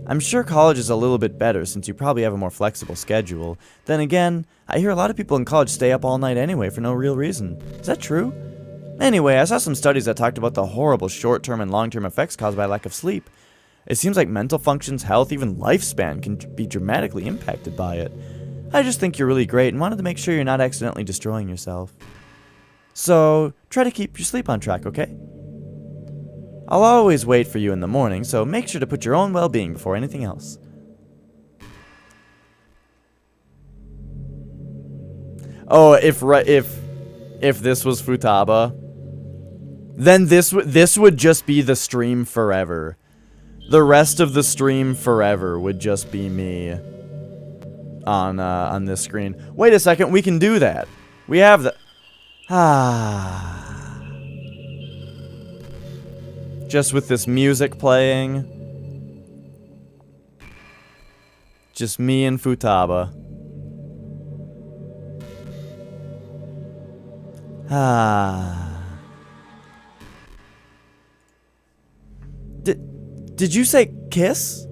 I'm sure college is a little bit better since you probably have a more flexible schedule. Then again, I hear a lot of people in college stay up all night anyway for no real reason. Is that true? Anyway, I saw some studies that talked about the horrible short-term and long-term effects caused by lack of sleep. It seems like mental functions, health, even lifespan can be dramatically impacted by it. I just think you're really great and wanted to make sure you're not accidentally destroying yourself. So, try to keep your sleep on track, okay? I'll always wait for you in the morning, so make sure to put your own well-being before anything else. Oh, if this was Futaba, then this would just be the stream forever. The rest of the stream forever would just be me on this screen. Wait a second, we can do that. We have the Just with this music playing. Just me and Futaba. Ah. Did you say kiss?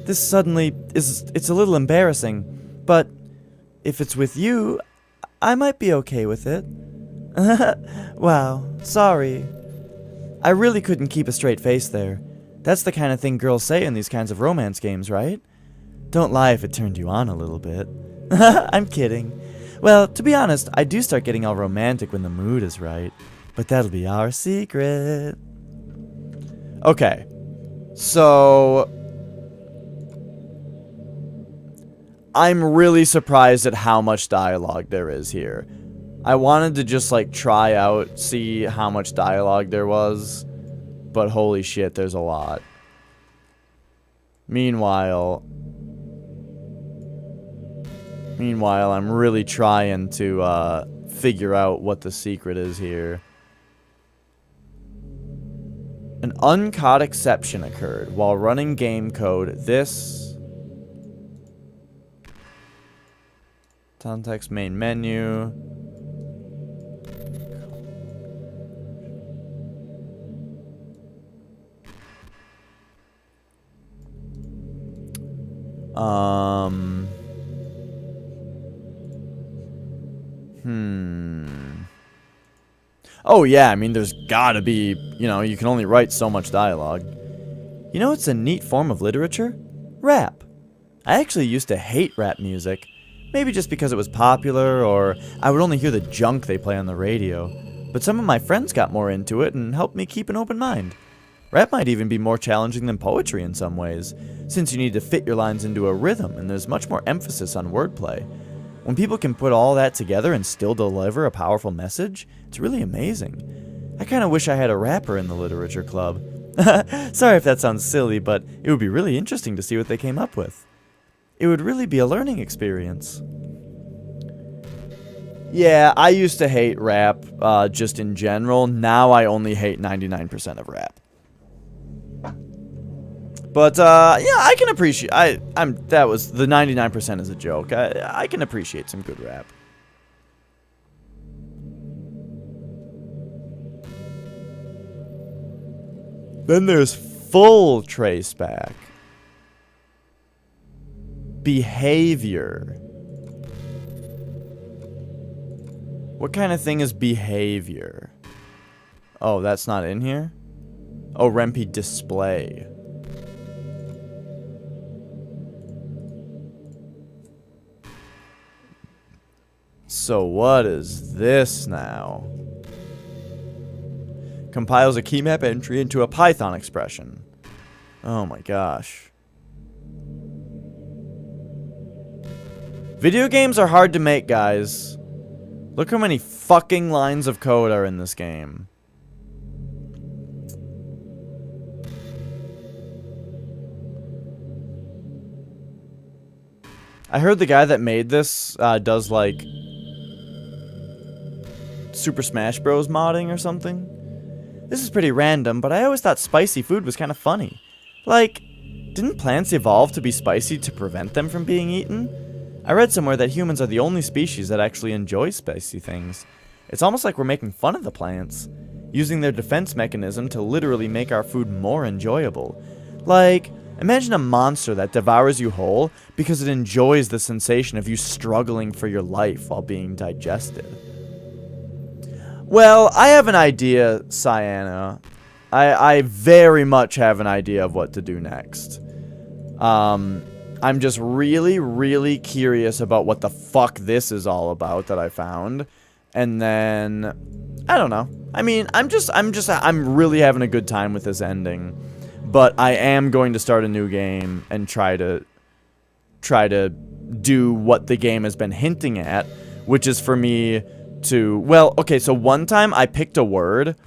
This suddenly it's a little embarrassing, but if it's with you, I might be okay with it. Wow, sorry. I really couldn't keep a straight face there. That's the kind of thing girls say in these kinds of romance games, right? Don't lie if it turned you on a little bit. I'm kidding. Well, to be honest, I do start getting all romantic when the mood is right. But that'll be our secret. Okay. So I'm really surprised at how much dialogue there is here. I wanted to just like try out, see how much dialogue there was, but holy shit, there's a lot. Meanwhile, I'm really trying to figure out what the secret is here. An uncaught exception occurred while running game code. This context main menu. Oh yeah, I mean there's gotta be, you can only write so much dialogue. You know, it's a neat form of literature? Rap. I actually used to hate rap music. Maybe just because it was popular, or I would only hear the junk they play on the radio. But some of my friends got more into it and helped me keep an open mind. Rap might even be more challenging than poetry in some ways, since you need to fit your lines into a rhythm and there's much more emphasis on wordplay. When people can put all that together and still deliver a powerful message, it's really amazing. I kind of wish I had a rapper in the literature club. Sorry if that sounds silly, but it would be really interesting to see what they came up with. It would really be a learning experience. Yeah, I used to hate rap, just in general. Now I only hate 99% of rap. But, yeah, I can appreciate, that was, the 99% is a joke. I can appreciate some good rap. Then there's full traceback. Behavior. What kind of thing is behavior? Oh, that's not in here? Oh, Rempe display. So what is this now? Compiles a key map entry into a Python expression. Oh my gosh. Video games are hard to make, guys. Look how many fucking lines of code are in this game. I heard the guy that made this does like Super Smash Bros. Modding or something. This is pretty random, but I always thought spicy food was kind of funny. Like, didn't plants evolve to be spicy to prevent them from being eaten? I read somewhere that humans are the only species that actually enjoy spicy things. It's almost like we're making fun of the plants, using their defense mechanism to literally make our food more enjoyable. Like, imagine a monster that devours you whole because it enjoys the sensation of you struggling for your life while being digested. Well, I have an idea, Cyanna. I very much have an idea of what to do next. I'm just really, really curious about what the fuck this is all about that I found. And then, I don't know. I mean, I'm really having a good time with this ending. But I am going to start a new game and try to do what the game has been hinting at, which is for me to, well, okay, so one time I picked a word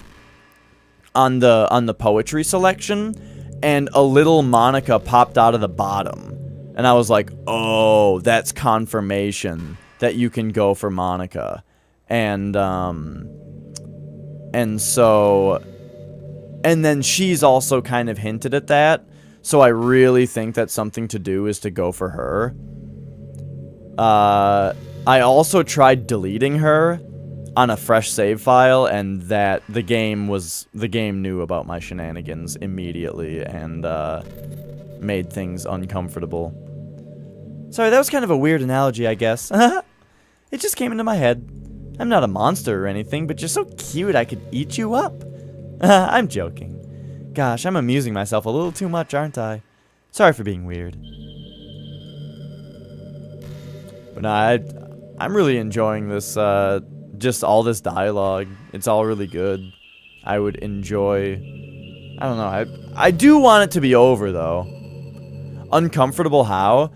on the poetry selection, and a little Monica popped out of the bottom. And I was like, oh, that's confirmation that you can go for Monica. And so And then she's also kind of hinted at that. So I really think that something to do is to go for her. I also tried deleting her on a fresh save file, and that the game knew about my shenanigans immediately and made things uncomfortable. Sorry, that was kind of a weird analogy, I guess. It just came into my head. I'm not a monster or anything, but you're so cute I could eat you up. I'm joking. Gosh, I'm amusing myself a little too much, aren't I? Sorry for being weird. But no, I'm really enjoying this, just all this dialogue. It's all really good. I would enjoy... I don't know, I do want it to be over, though. Uncomfortable how?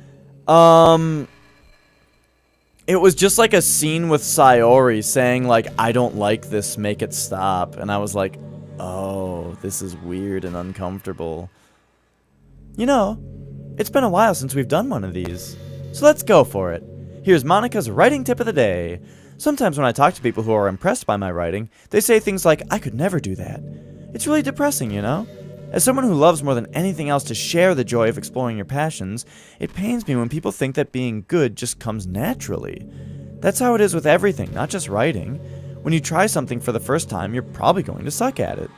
It was just like a scene with Sayori saying, like, I don't like this, make it stop. And I was like, oh, this is weird and uncomfortable. You know, it's been a while since we've done one of these. So let's go for it. Here's Monica's writing tip of the day. Sometimes when I talk to people who are impressed by my writing, they say things like, I could never do that. It's really depressing, you know? As someone who loves more than anything else to share the joy of exploring your passions, it pains me when people think that being good just comes naturally. That's how it is with everything, not just writing. When you try something for the first time, you're probably going to suck at it.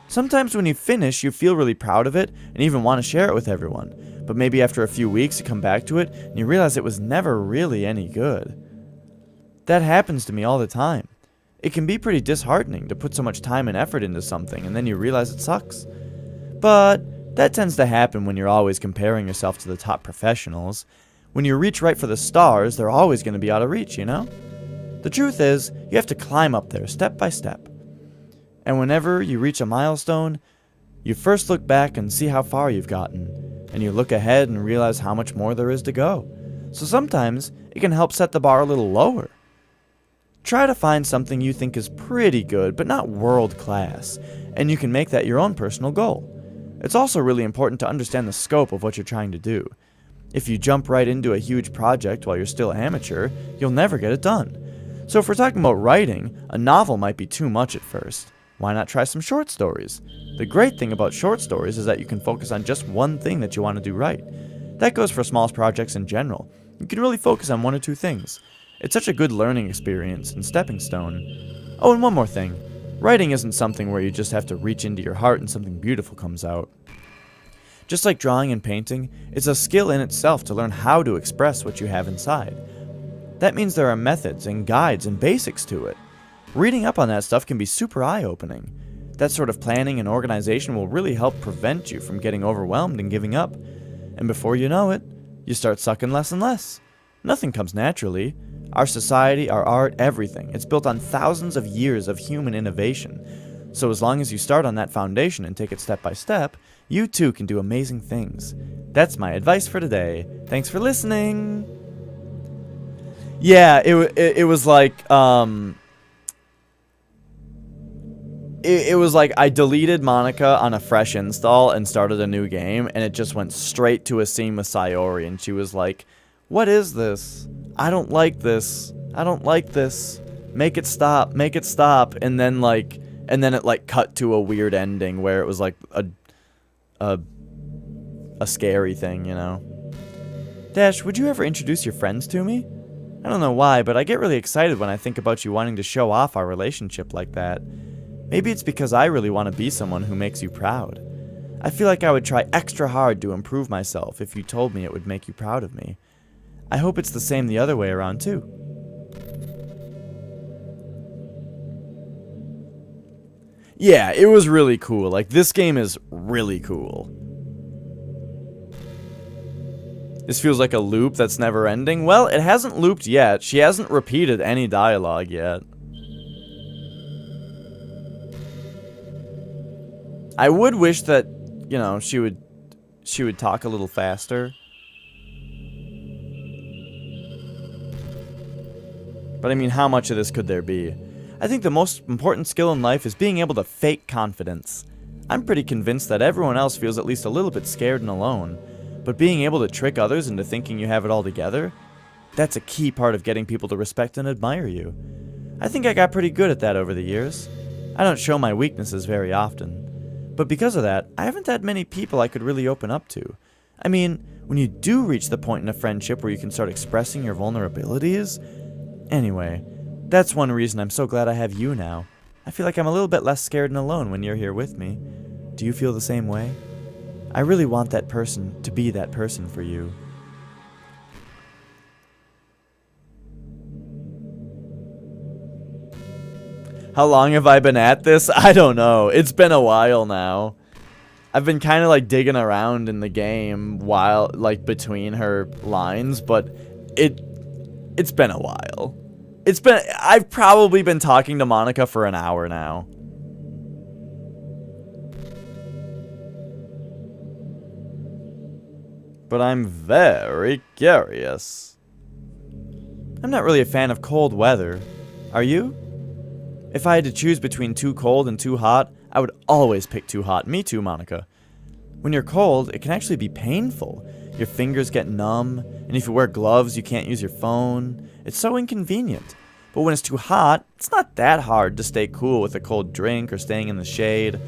Sometimes when you finish, you feel really proud of it and even want to share it with everyone. But maybe after a few weeks, you come back to it and you realize it was never really any good. That happens to me all the time. It can be pretty disheartening to put so much time and effort into something and then you realize it sucks. But that tends to happen when you're always comparing yourself to the top professionals. When you reach right for the stars, they're always going to be out of reach, you know? The truth is, you have to climb up there step by step. And whenever you reach a milestone, you first look back and see how far you've gotten, and you look ahead and realize how much more there is to go. So sometimes, it can help set the bar a little lower. Try to find something you think is pretty good, but not world class, and you can make that your own personal goal. It's also really important to understand the scope of what you're trying to do. If you jump right into a huge project while you're still amateur, you'll never get it done. So if we're talking about writing, a novel might be too much at first. Why not try some short stories? The great thing about short stories is that you can focus on just one thing that you want to do right. That goes for small projects in general. You can really focus on one or two things. It's such a good learning experience and stepping stone. Oh, and one more thing. Writing isn't something where you just have to reach into your heart and something beautiful comes out. Just like drawing and painting, it's a skill in itself to learn how to express what you have inside. That means there are methods and guides and basics to it. Reading up on that stuff can be super eye-opening. That sort of planning and organization will really help prevent you from getting overwhelmed and giving up. And before you know it, you start sucking less and less. Nothing comes naturally. Our society, our art, everything. It's built on thousands of years of human innovation. So as long as you start on that foundation and take it step by step, you too can do amazing things. That's my advice for today. Thanks for listening. Yeah, it was like, It was like I deleted Monica on a fresh install and started a new game, and it just went straight to a scene with Sayori, and she was like, what is this? I don't like this. I don't like this. Make it stop. Make it stop. And then it like cut to a weird ending where it was like a scary thing, you know? Dash, would you ever introduce your friends to me? I don't know why, but I get really excited when I think about you wanting to show off our relationship like that. Maybe it's because I really want to be someone who makes you proud. I feel like I would try extra hard to improve myself if you told me it would make you proud of me. I hope it's the same the other way around too. Yeah, it was really cool. Like, this game is really cool. This feels like a loop that's never ending. Well, it hasn't looped yet. She hasn't repeated any dialogue yet. I would wish that, you know, she would talk a little faster. But I mean, how much of this could there be? I think the most important skill in life is being able to fake confidence. I'm pretty convinced that everyone else feels at least a little bit scared and alone. But being able to trick others into thinking you have it all together, that's a key part of getting people to respect and admire you. I think I got pretty good at that over the years. I don't show my weaknesses very often. But because of that, I haven't had many people I could really open up to. I mean, when you do reach the point in a friendship where you can start expressing your vulnerabilities... Anyway, that's one reason I'm so glad I have you now. I feel like I'm a little bit less scared and alone when you're here with me. Do you feel the same way? I really want that person to be that person for you. How long have I been at this? I don't know. It's been a while now. I've been kind of like digging around in the game while like between her lines, but it's been a while. I've probably been talking to Monica for an hour now. But I'm very curious. I'm not really a fan of cold weather. Are you? If I had to choose between too cold and too hot, I would always pick too hot. Me too, Monica. When you're cold, it can actually be painful. Your fingers get numb, and if you wear gloves, you can't use your phone. It's so inconvenient. But when it's too hot, it's not that hard to stay cool with a cold drink or staying in the shade.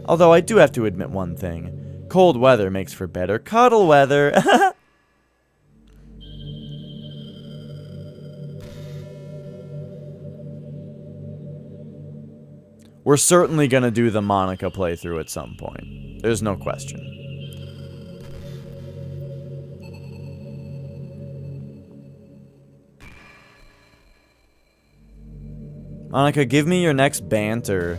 Although I do have to admit one thing. Cold weather makes for better cuddle weather. We're certainly going to do the Monica playthrough at some point. There's no question. Monica, give me your next banter.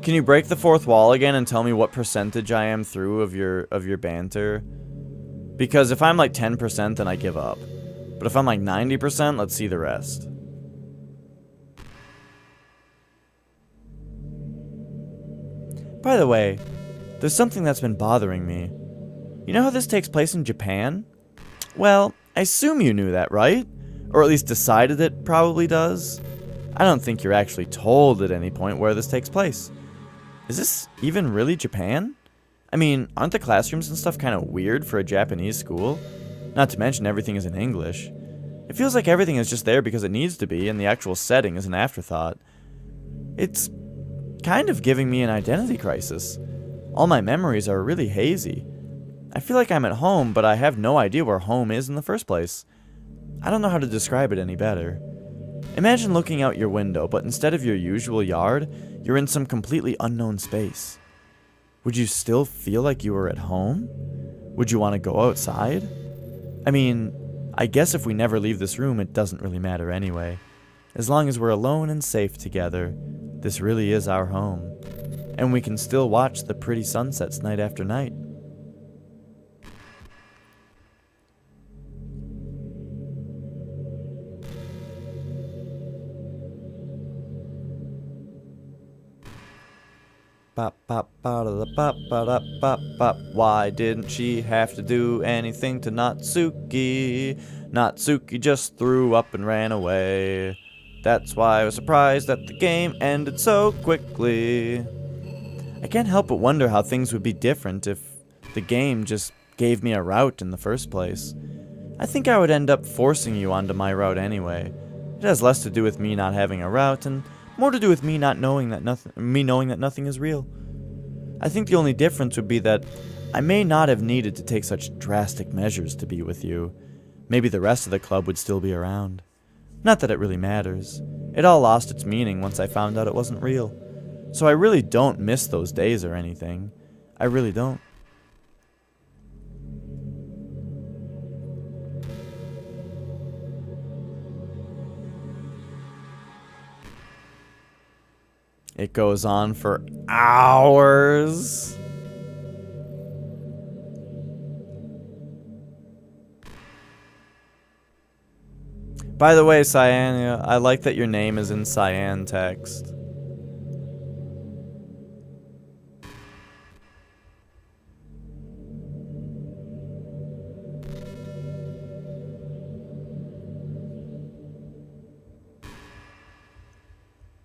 Can you break the fourth wall again and tell me what percentage I am through of your banter? Because if I'm like 10%, then I give up. But if I'm like 90%, let's see the rest. By the way, there's something that's been bothering me. You know how this takes place in Japan? Well, I assume you knew that, right? Or at least decided it probably does. I don't think you're actually told at any point where this takes place. Is this even really Japan? I mean, aren't the classrooms and stuff kind of weird for a Japanese school? Not to mention everything is in English. It feels like everything is just there because it needs to be, and the actual setting is an afterthought. It's kind of giving me an identity crisis. All my memories are really hazy. I feel like I'm at home, but I have no idea where home is in the first place. I don't know how to describe it any better. Imagine looking out your window, but instead of your usual yard, you're in some completely unknown space. Would you still feel like you were at home? Would you want to go outside? I mean, I guess if we never leave this room, it doesn't really matter anyway. As long as we're alone and safe together, this really is our home. And we can still watch the pretty sunsets night after night. Why didn't she have to do anything to Natsuki? Natsuki just threw up and ran away. That's why I was surprised that the game ended so quickly. I can't help but wonder how things would be different if the game just gave me a route in the first place. I think I would end up forcing you onto my route anyway. It has less to do with me not having a route and more to do with me knowing that nothing is real. I think the only difference would be that I may not have needed to take such drastic measures to be with you. Maybe the rest of the club would still be around. Not that it really matters. It all lost its meaning once I found out it wasn't real. So I really don't miss those days or anything. I really don't. It goes on for hours. By the way, Cyan, I like that your name is in cyan text.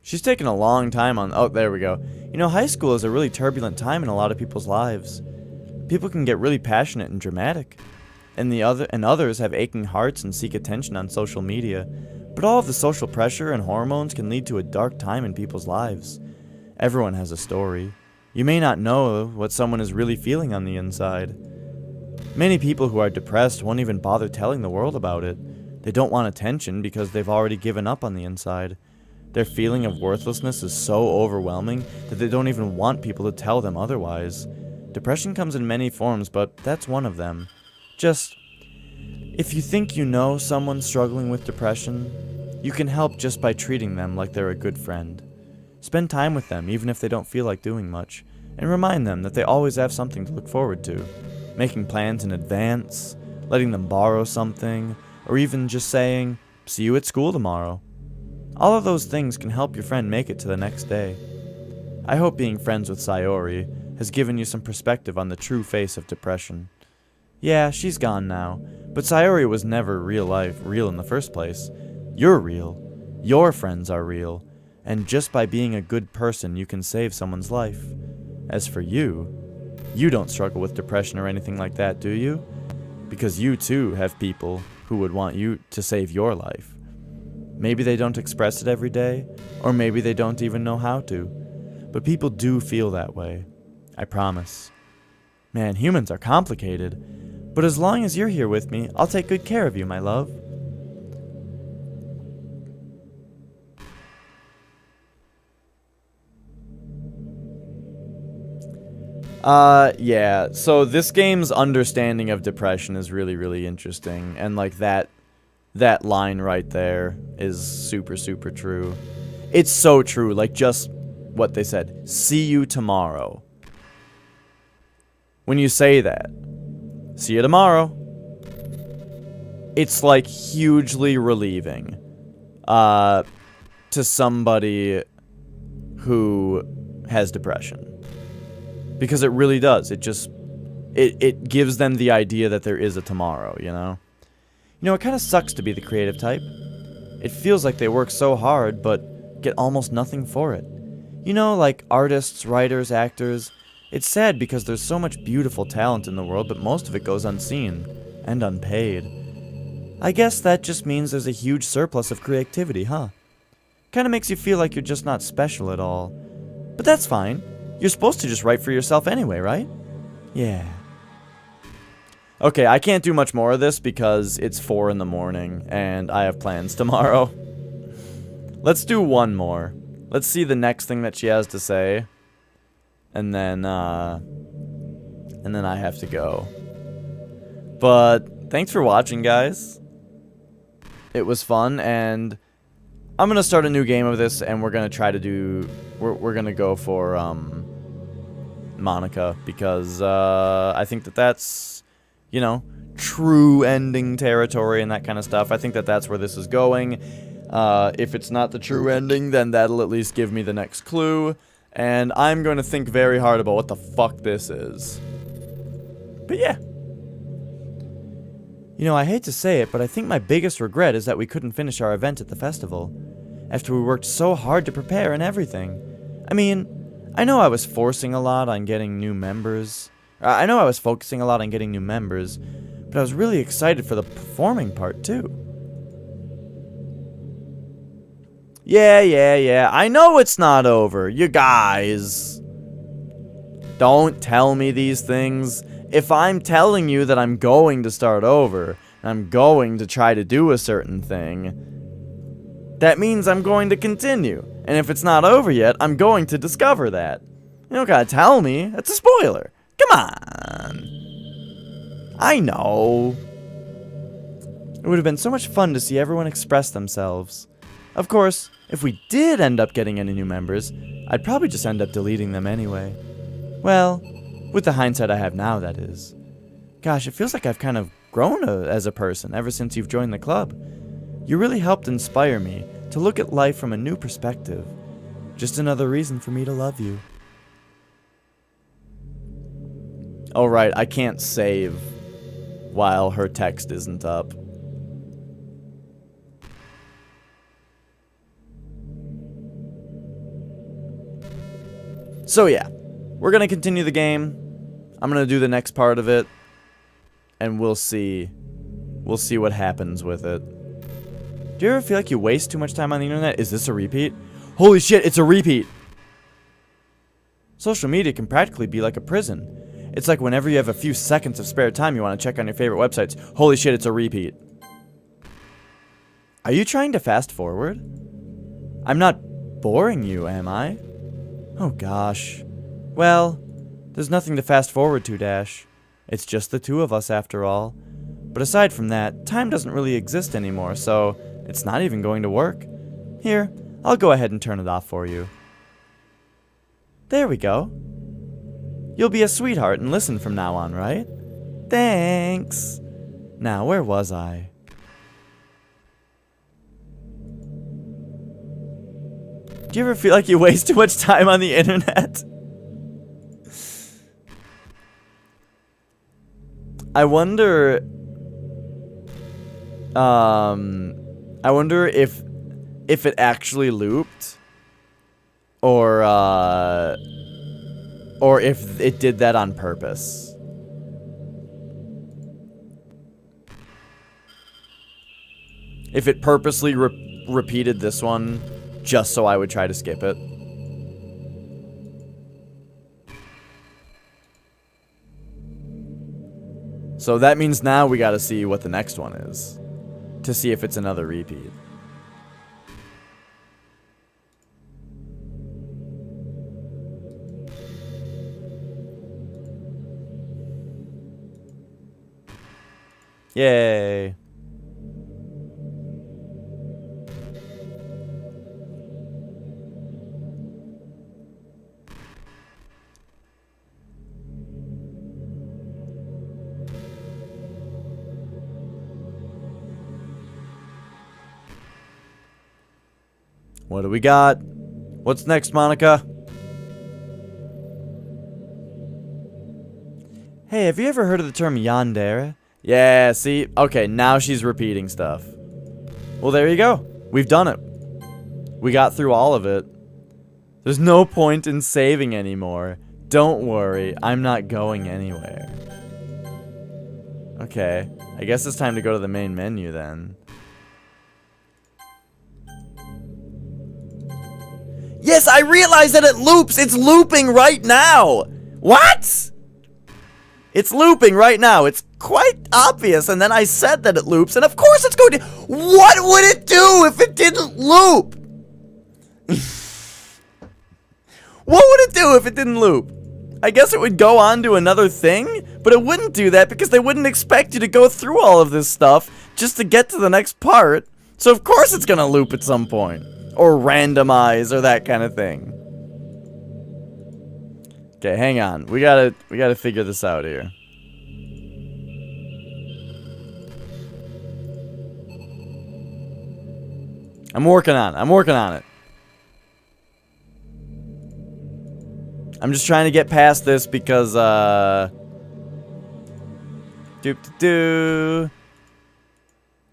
She's taking a long time on... Oh, there we go. You know, high school is a really turbulent time in a lot of people's lives. People can get really passionate and dramatic. And others have aching hearts and seek attention on social media. But all of the social pressure and hormones can lead to a dark time in people's lives. Everyone has a story. You may not know what someone is really feeling on the inside. Many people who are depressed won't even bother telling the world about it. They don't want attention because they've already given up on the inside. Their feeling of worthlessness is so overwhelming that they don't even want people to tell them otherwise. Depression comes in many forms, but that's one of them. Just, if you think you know someone struggling with depression, you can help just by treating them like they're a good friend. Spend time with them, even if they don't feel like doing much, and remind them that they always have something to look forward to. Making plans in advance, letting them borrow something, or even just saying, "See you at school tomorrow." All of those things can help your friend make it to the next day. I hope being friends with Sayori has given you some perspective on the true face of depression. Yeah, she's gone now, but Sayori was never real in the first place. You're real. Your friends are real. And just by being a good person, you can save someone's life. As for you don't struggle with depression or anything like that, do you? Because you too have people who would want you to save your life. Maybe they don't express it every day, or maybe they don't even know how to. But people do feel that way. I promise. Man, humans are complicated. But as long as you're here with me, I'll take good care of you, my love. Yeah, so this game's understanding of depression is really, really interesting, and like that line right there is super, super true. It's so true, like just what they said, "See you tomorrow." When you say that, "See you tomorrow," it's like hugely relieving, to somebody who has depression. Because it really does. It gives them the idea that there is a tomorrow, you know? You know, it kind of sucks to be the creative type. It feels like they work so hard, but get almost nothing for it. You know, like artists, writers, actors. It's sad because there's so much beautiful talent in the world, but most of it goes unseen and unpaid. I guess that just means there's a huge surplus of creativity, huh? Kinda makes you feel like you're just not special at all. But that's fine. You're supposed to just write for yourself anyway, right? Yeah. Okay, I can't do much more of this because it's 4 in the morning and I have plans tomorrow. Let's do one more. Let's see the next thing that she has to say. And then I have to go. But thanks for watching, guys. It was fun, and I'm gonna start a new game of this, and we're gonna try to do. We're gonna go for Monica, because I think that's, you know, true ending territory and that kind of stuff. I think that's where this is going. If it's not the true ending, then that'll at least give me the next clue. And I'm going to think very hard about what the fuck this is. But yeah. You know, I hate to say it, but I think my biggest regret is that we couldn't finish our event at the festival. After we worked so hard to prepare and everything. I mean, I know I was forcing a lot on getting new members. I know I was focusing a lot on getting new members, but I was really excited for the performing part too. Yeah. I know it's not over. You guys. Don't tell me these things. If I'm telling you that I'm going to start over, and I'm going to try to do a certain thing, that means I'm going to continue. And if it's not over yet, I'm going to discover that. You don't gotta tell me. That's a spoiler. Come on. I know. It would have been so much fun to see everyone express themselves. Of course, if we did end up getting any new members, I'd probably just end up deleting them anyway. Well, with the hindsight I have now, that is. Gosh, it feels like I've kind of grown as a person ever since you've joined the club. You really helped inspire me to look at life from a new perspective. Just another reason for me to love you. Oh right, I can't save while her text isn't up. So yeah, we're gonna continue the game. I'm gonna do the next part of it, and we'll see what happens with it. Do you ever feel like you waste too much time on the internet? Is this a repeat? Holy shit, it's a repeat! Social media can practically be like a prison. It's like whenever you have a few seconds of spare time, you want to check on your favorite websites. Holy shit, it's a repeat. Are you trying to fast forward? I'm not boring you, am I? Oh gosh. Well, there's nothing to fast forward to, Dash. It's just the two of us after all. But aside from that, time doesn't really exist anymore, so it's not even going to work. Here, I'll go ahead and turn it off for you. There we go. You'll be a sweetheart and listen from now on, right? Thanks. Now, where was I? Do you ever feel like you waste too much time on the internet? I wonder if it actually looped or if it did that on purpose. If it purposely repeated this one just so I would try to skip it. So that means now we gotta see what the next one is. To see if it's another repeat. Yay. What do we got? What's next, Monica? Hey, have you ever heard of the term yandere? Yeah, see? Okay, now she's repeating stuff. Well, there you go. We've done it. We got through all of it. There's no point in saving anymore. Don't worry, I'm not going anywhere. Okay, I guess it's time to go to the main menu then. Yes, I realize that it loops! It's looping right now! What? It's looping right now. It's quite obvious, and then I said that it loops, and of course it's going to... What would it do if it didn't loop? What would it do if it didn't loop? I guess it would go on to another thing, but it wouldn't do that because they wouldn't expect you to go through all of this stuff just to get to the next part. So of course it's gonna loop at some point. Or randomize, or that kind of thing. Okay, hang on. We gotta figure this out here. I'm working on it. I'm just trying to get past this because,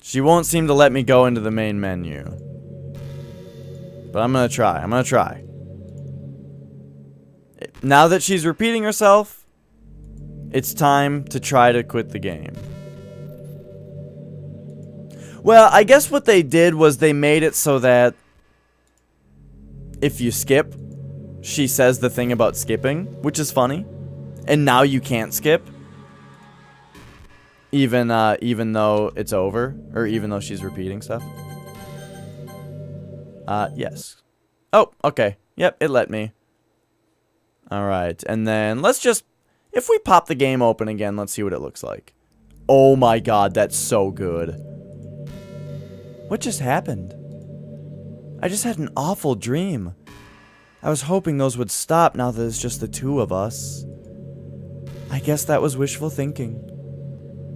she won't seem to let me go into the main menu. But I'm gonna try. Now that she's repeating herself, it's time to try to quit the game. Well, I guess what they did was they made it so that if you skip, she says the thing about skipping, which is funny. And now you can't skip. Even though it's over, or even though she's repeating stuff. Yes. Oh, okay. Yep, it let me. Alright, and then let's just... If we pop the game open again, let's see what it looks like. Oh my god, that's so good. What just happened? I just had an awful dream. I was hoping those would stop now that it's just the two of us. I guess that was wishful thinking.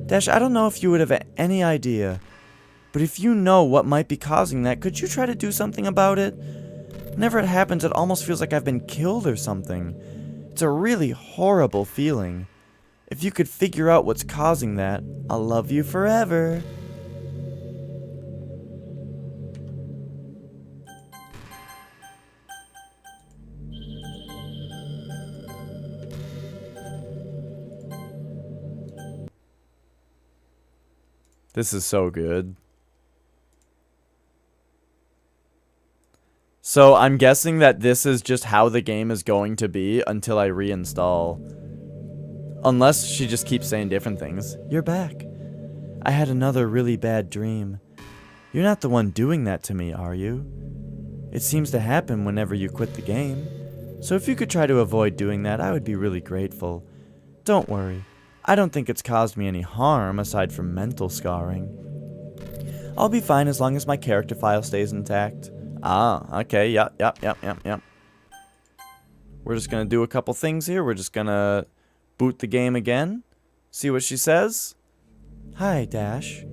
Dash, I don't know if you would have any idea, but if you know what might be causing that, could you try to do something about it? Whenever it happens, it almost feels like I've been killed or something. It's a really horrible feeling. If you could figure out what's causing that, I'll love you forever. This is so good. So I'm guessing that this is just how the game is going to be until I reinstall. Unless she just keeps saying different things. You're back. I had another really bad dream. You're not the one doing that to me, are you? It seems to happen whenever you quit the game. So if you could try to avoid doing that, I would be really grateful. Don't worry. I don't think it's caused me any harm aside from mental scarring. I'll be fine as long as my character file stays intact. Ah, okay, yep. We're just gonna do a couple things here. We're just gonna boot the game again. See what she says. Hi, Dash.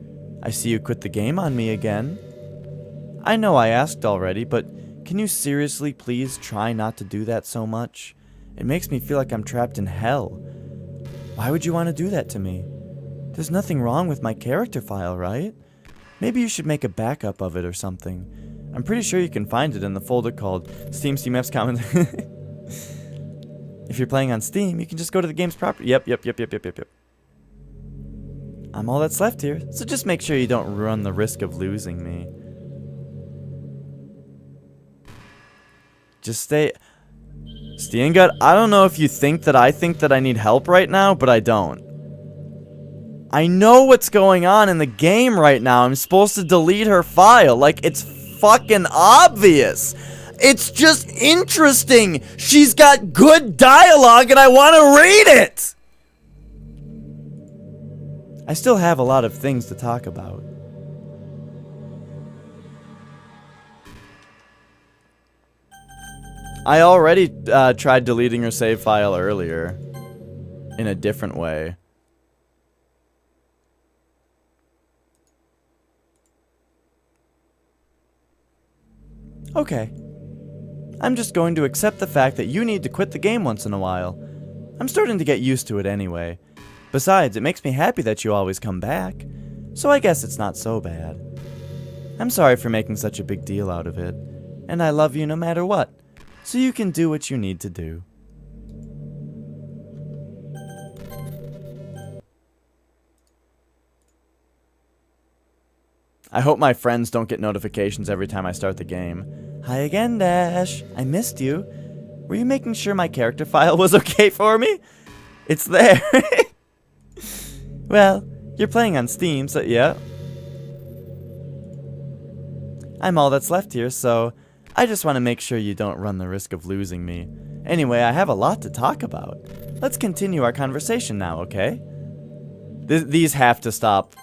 I see you quit the game on me again. I know I asked already, but can you seriously please try not to do that so much? It makes me feel like I'm trapped in hell. Why would you want to do that to me? There's nothing wrong with my character file, right? Maybe you should make a backup of it or something. I'm pretty sure you can find it in the folder called Steam Apps Comment. If you're playing on Steam, you can just go to the game's property. Yep. I'm all that's left here, so just make sure you don't run the risk of losing me. Just stay good. I don't know if you think that I think that I need help right now, but I don't. I know what's going on in the game right now. I'm supposed to delete her file. Like, it's fucking obvious. It's just interesting. She's got good dialogue and I want to read it. I still have a lot of things to talk about. I already tried deleting her save file earlier in a different way. Okay. I'm just going to accept the fact that you need to quit the game once in a while. I'm starting to get used to it anyway. Besides, it makes me happy that you always come back. So I guess it's not so bad. I'm sorry for making such a big deal out of it. And I love you no matter what. So you can do what you need to do. I hope my friends don't get notifications every time I start the game. Hi again, Dash. I missed you. Were you making sure my character file was okay for me? It's there. Well, you're playing on Steam, so yeah. I'm all that's left here, so I just want to make sure you don't run the risk of losing me. Anyway, I have a lot to talk about. Let's continue our conversation now, okay? These have to stop.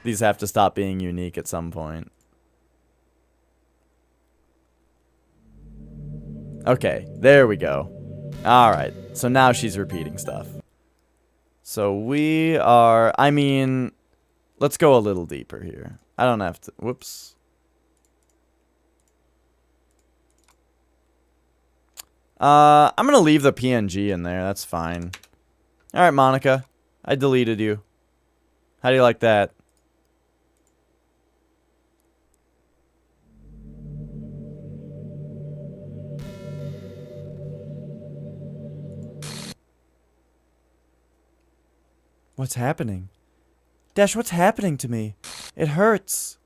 These have to stop being unique at some point. Okay, there we go. Alright, so now she's repeating stuff. So we are, I mean, let's go a little deeper here. I don't have to, whoops. I'm gonna leave the PNG in there, that's fine. Alright, Monica, I deleted you. How do you like that? What's happening? Dash, what's happening to me? It hurts.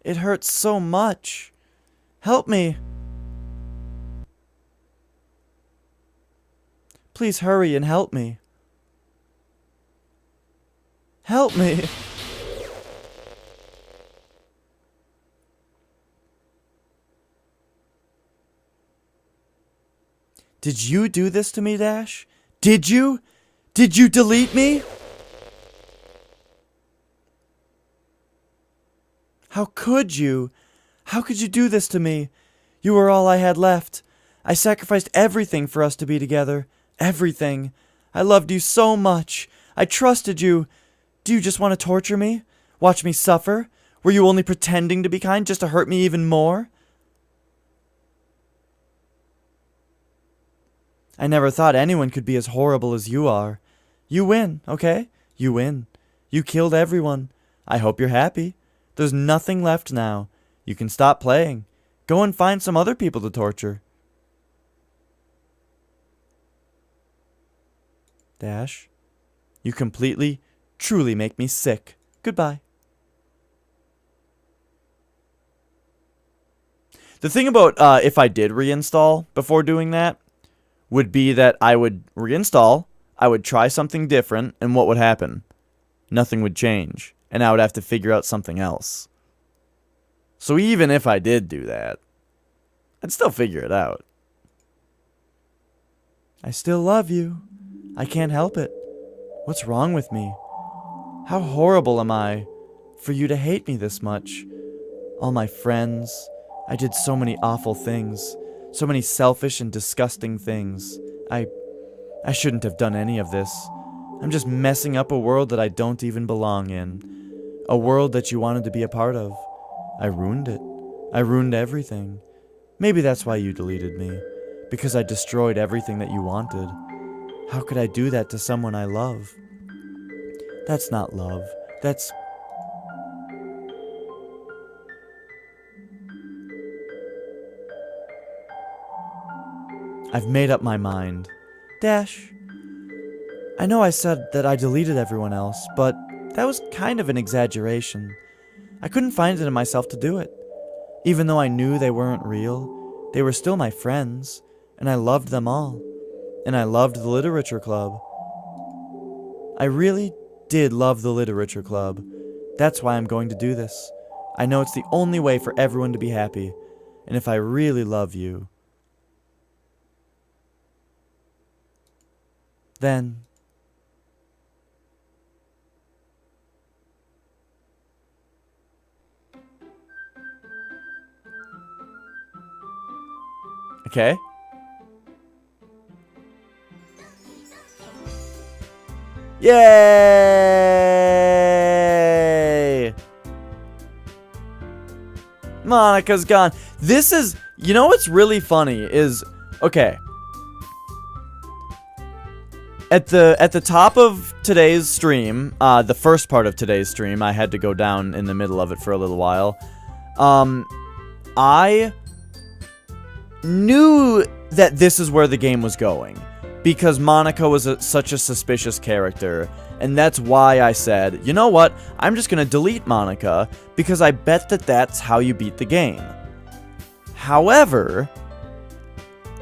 It hurts so much. Help me. Please hurry and help me. Help me. Did you do this to me, Dash? Did you? Did you delete me? How could you? How could you do this to me? You were all I had left. I sacrificed everything for us to be together. Everything. I loved you so much. I trusted you. Do you just want to torture me? Watch me suffer? Were you only pretending to be kind just to hurt me even more? I never thought anyone could be as horrible as you are. You win, okay? You win. You killed everyone. I hope you're happy. There's nothing left now. You can stop playing. Go and find some other people to torture. Dash, you completely, truly make me sick. Goodbye. The thing about if I did reinstall before doing that would be that I would reinstall, I would try something different, and what would happen? Nothing would change, and I would have to figure out something else. So even if I did do that, I'd still figure it out. I still love you. I can't help it. What's wrong with me? How horrible am I for you to hate me this much? All my friends, I did so many awful things, so many selfish and disgusting things. I shouldn't have done any of this. I'm just messing up a world that I don't even belong in. A world that you wanted to be a part of. I ruined it. I ruined everything. Maybe that's why you deleted me. Because I destroyed everything that you wanted. How could I do that to someone I love? That's not love. That's... I've made up my mind. Dash. I know I said that I deleted everyone else, but that was kind of an exaggeration. I couldn't find it in myself to do it. Even though I knew they weren't real, they were still my friends, and I loved them all. And I loved the literature club. I really did love the literature club. That's why I'm going to do this. I know it's the only way for everyone to be happy. And if I really love you, then... Okay. Yay! Monica's gone. This is... You know what's really funny is... Okay. At the top of today's stream, the first part of today's stream, I had to go down in the middle of it for a little while. I knew that this is where the game was going, because Monica was such a suspicious character, and that's why I said, you know what, I'm just gonna delete Monica, because I bet that that's how you beat the game. However,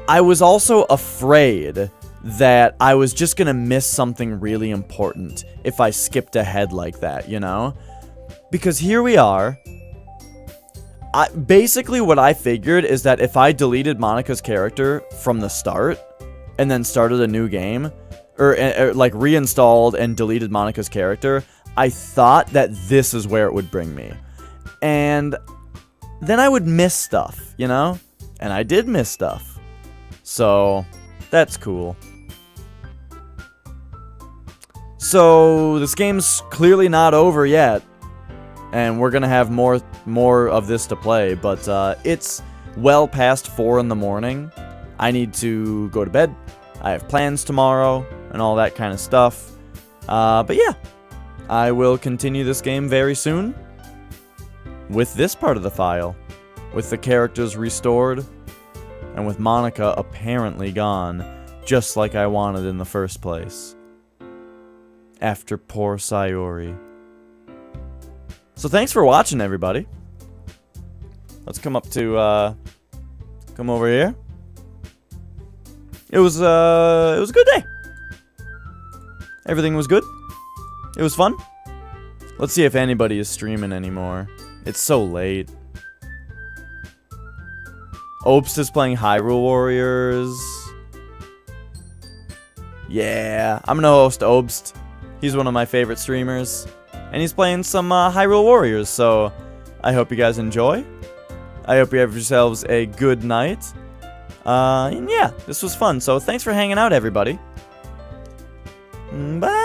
I was also afraid that I was just gonna miss something really important if I skipped ahead like that, you know? Because here we are. Basically what I figured is that if I deleted Monica's character from the start and then started a new game, or like reinstalled and deleted Monica's character, I thought that this is where it would bring me. And then I would miss stuff, you know? And I did miss stuff. So, that's cool. So, this game's clearly not over yet. And we're gonna have more of this to play, but it's well past 4 in the morning. I need to go to bed. I have plans tomorrow and all that kind of stuff. But yeah, I will continue this game very soon with this part of the file, with the characters restored and with Monica apparently gone, just like I wanted in the first place. After poor Sayori. So thanks for watching, everybody. Let's come up to, come over here. It was a good day. Everything was good. It was fun. Let's see if anybody is streaming anymore. It's so late. Obst is playing Hyrule Warriors. Yeah, I'm gonna host Obst. He's one of my favorite streamers. And he's playing some Hyrule Warriors, so I hope you guys enjoy. I hope you have yourselves a good night. And yeah, this was fun, so thanks for hanging out, everybody. Bye!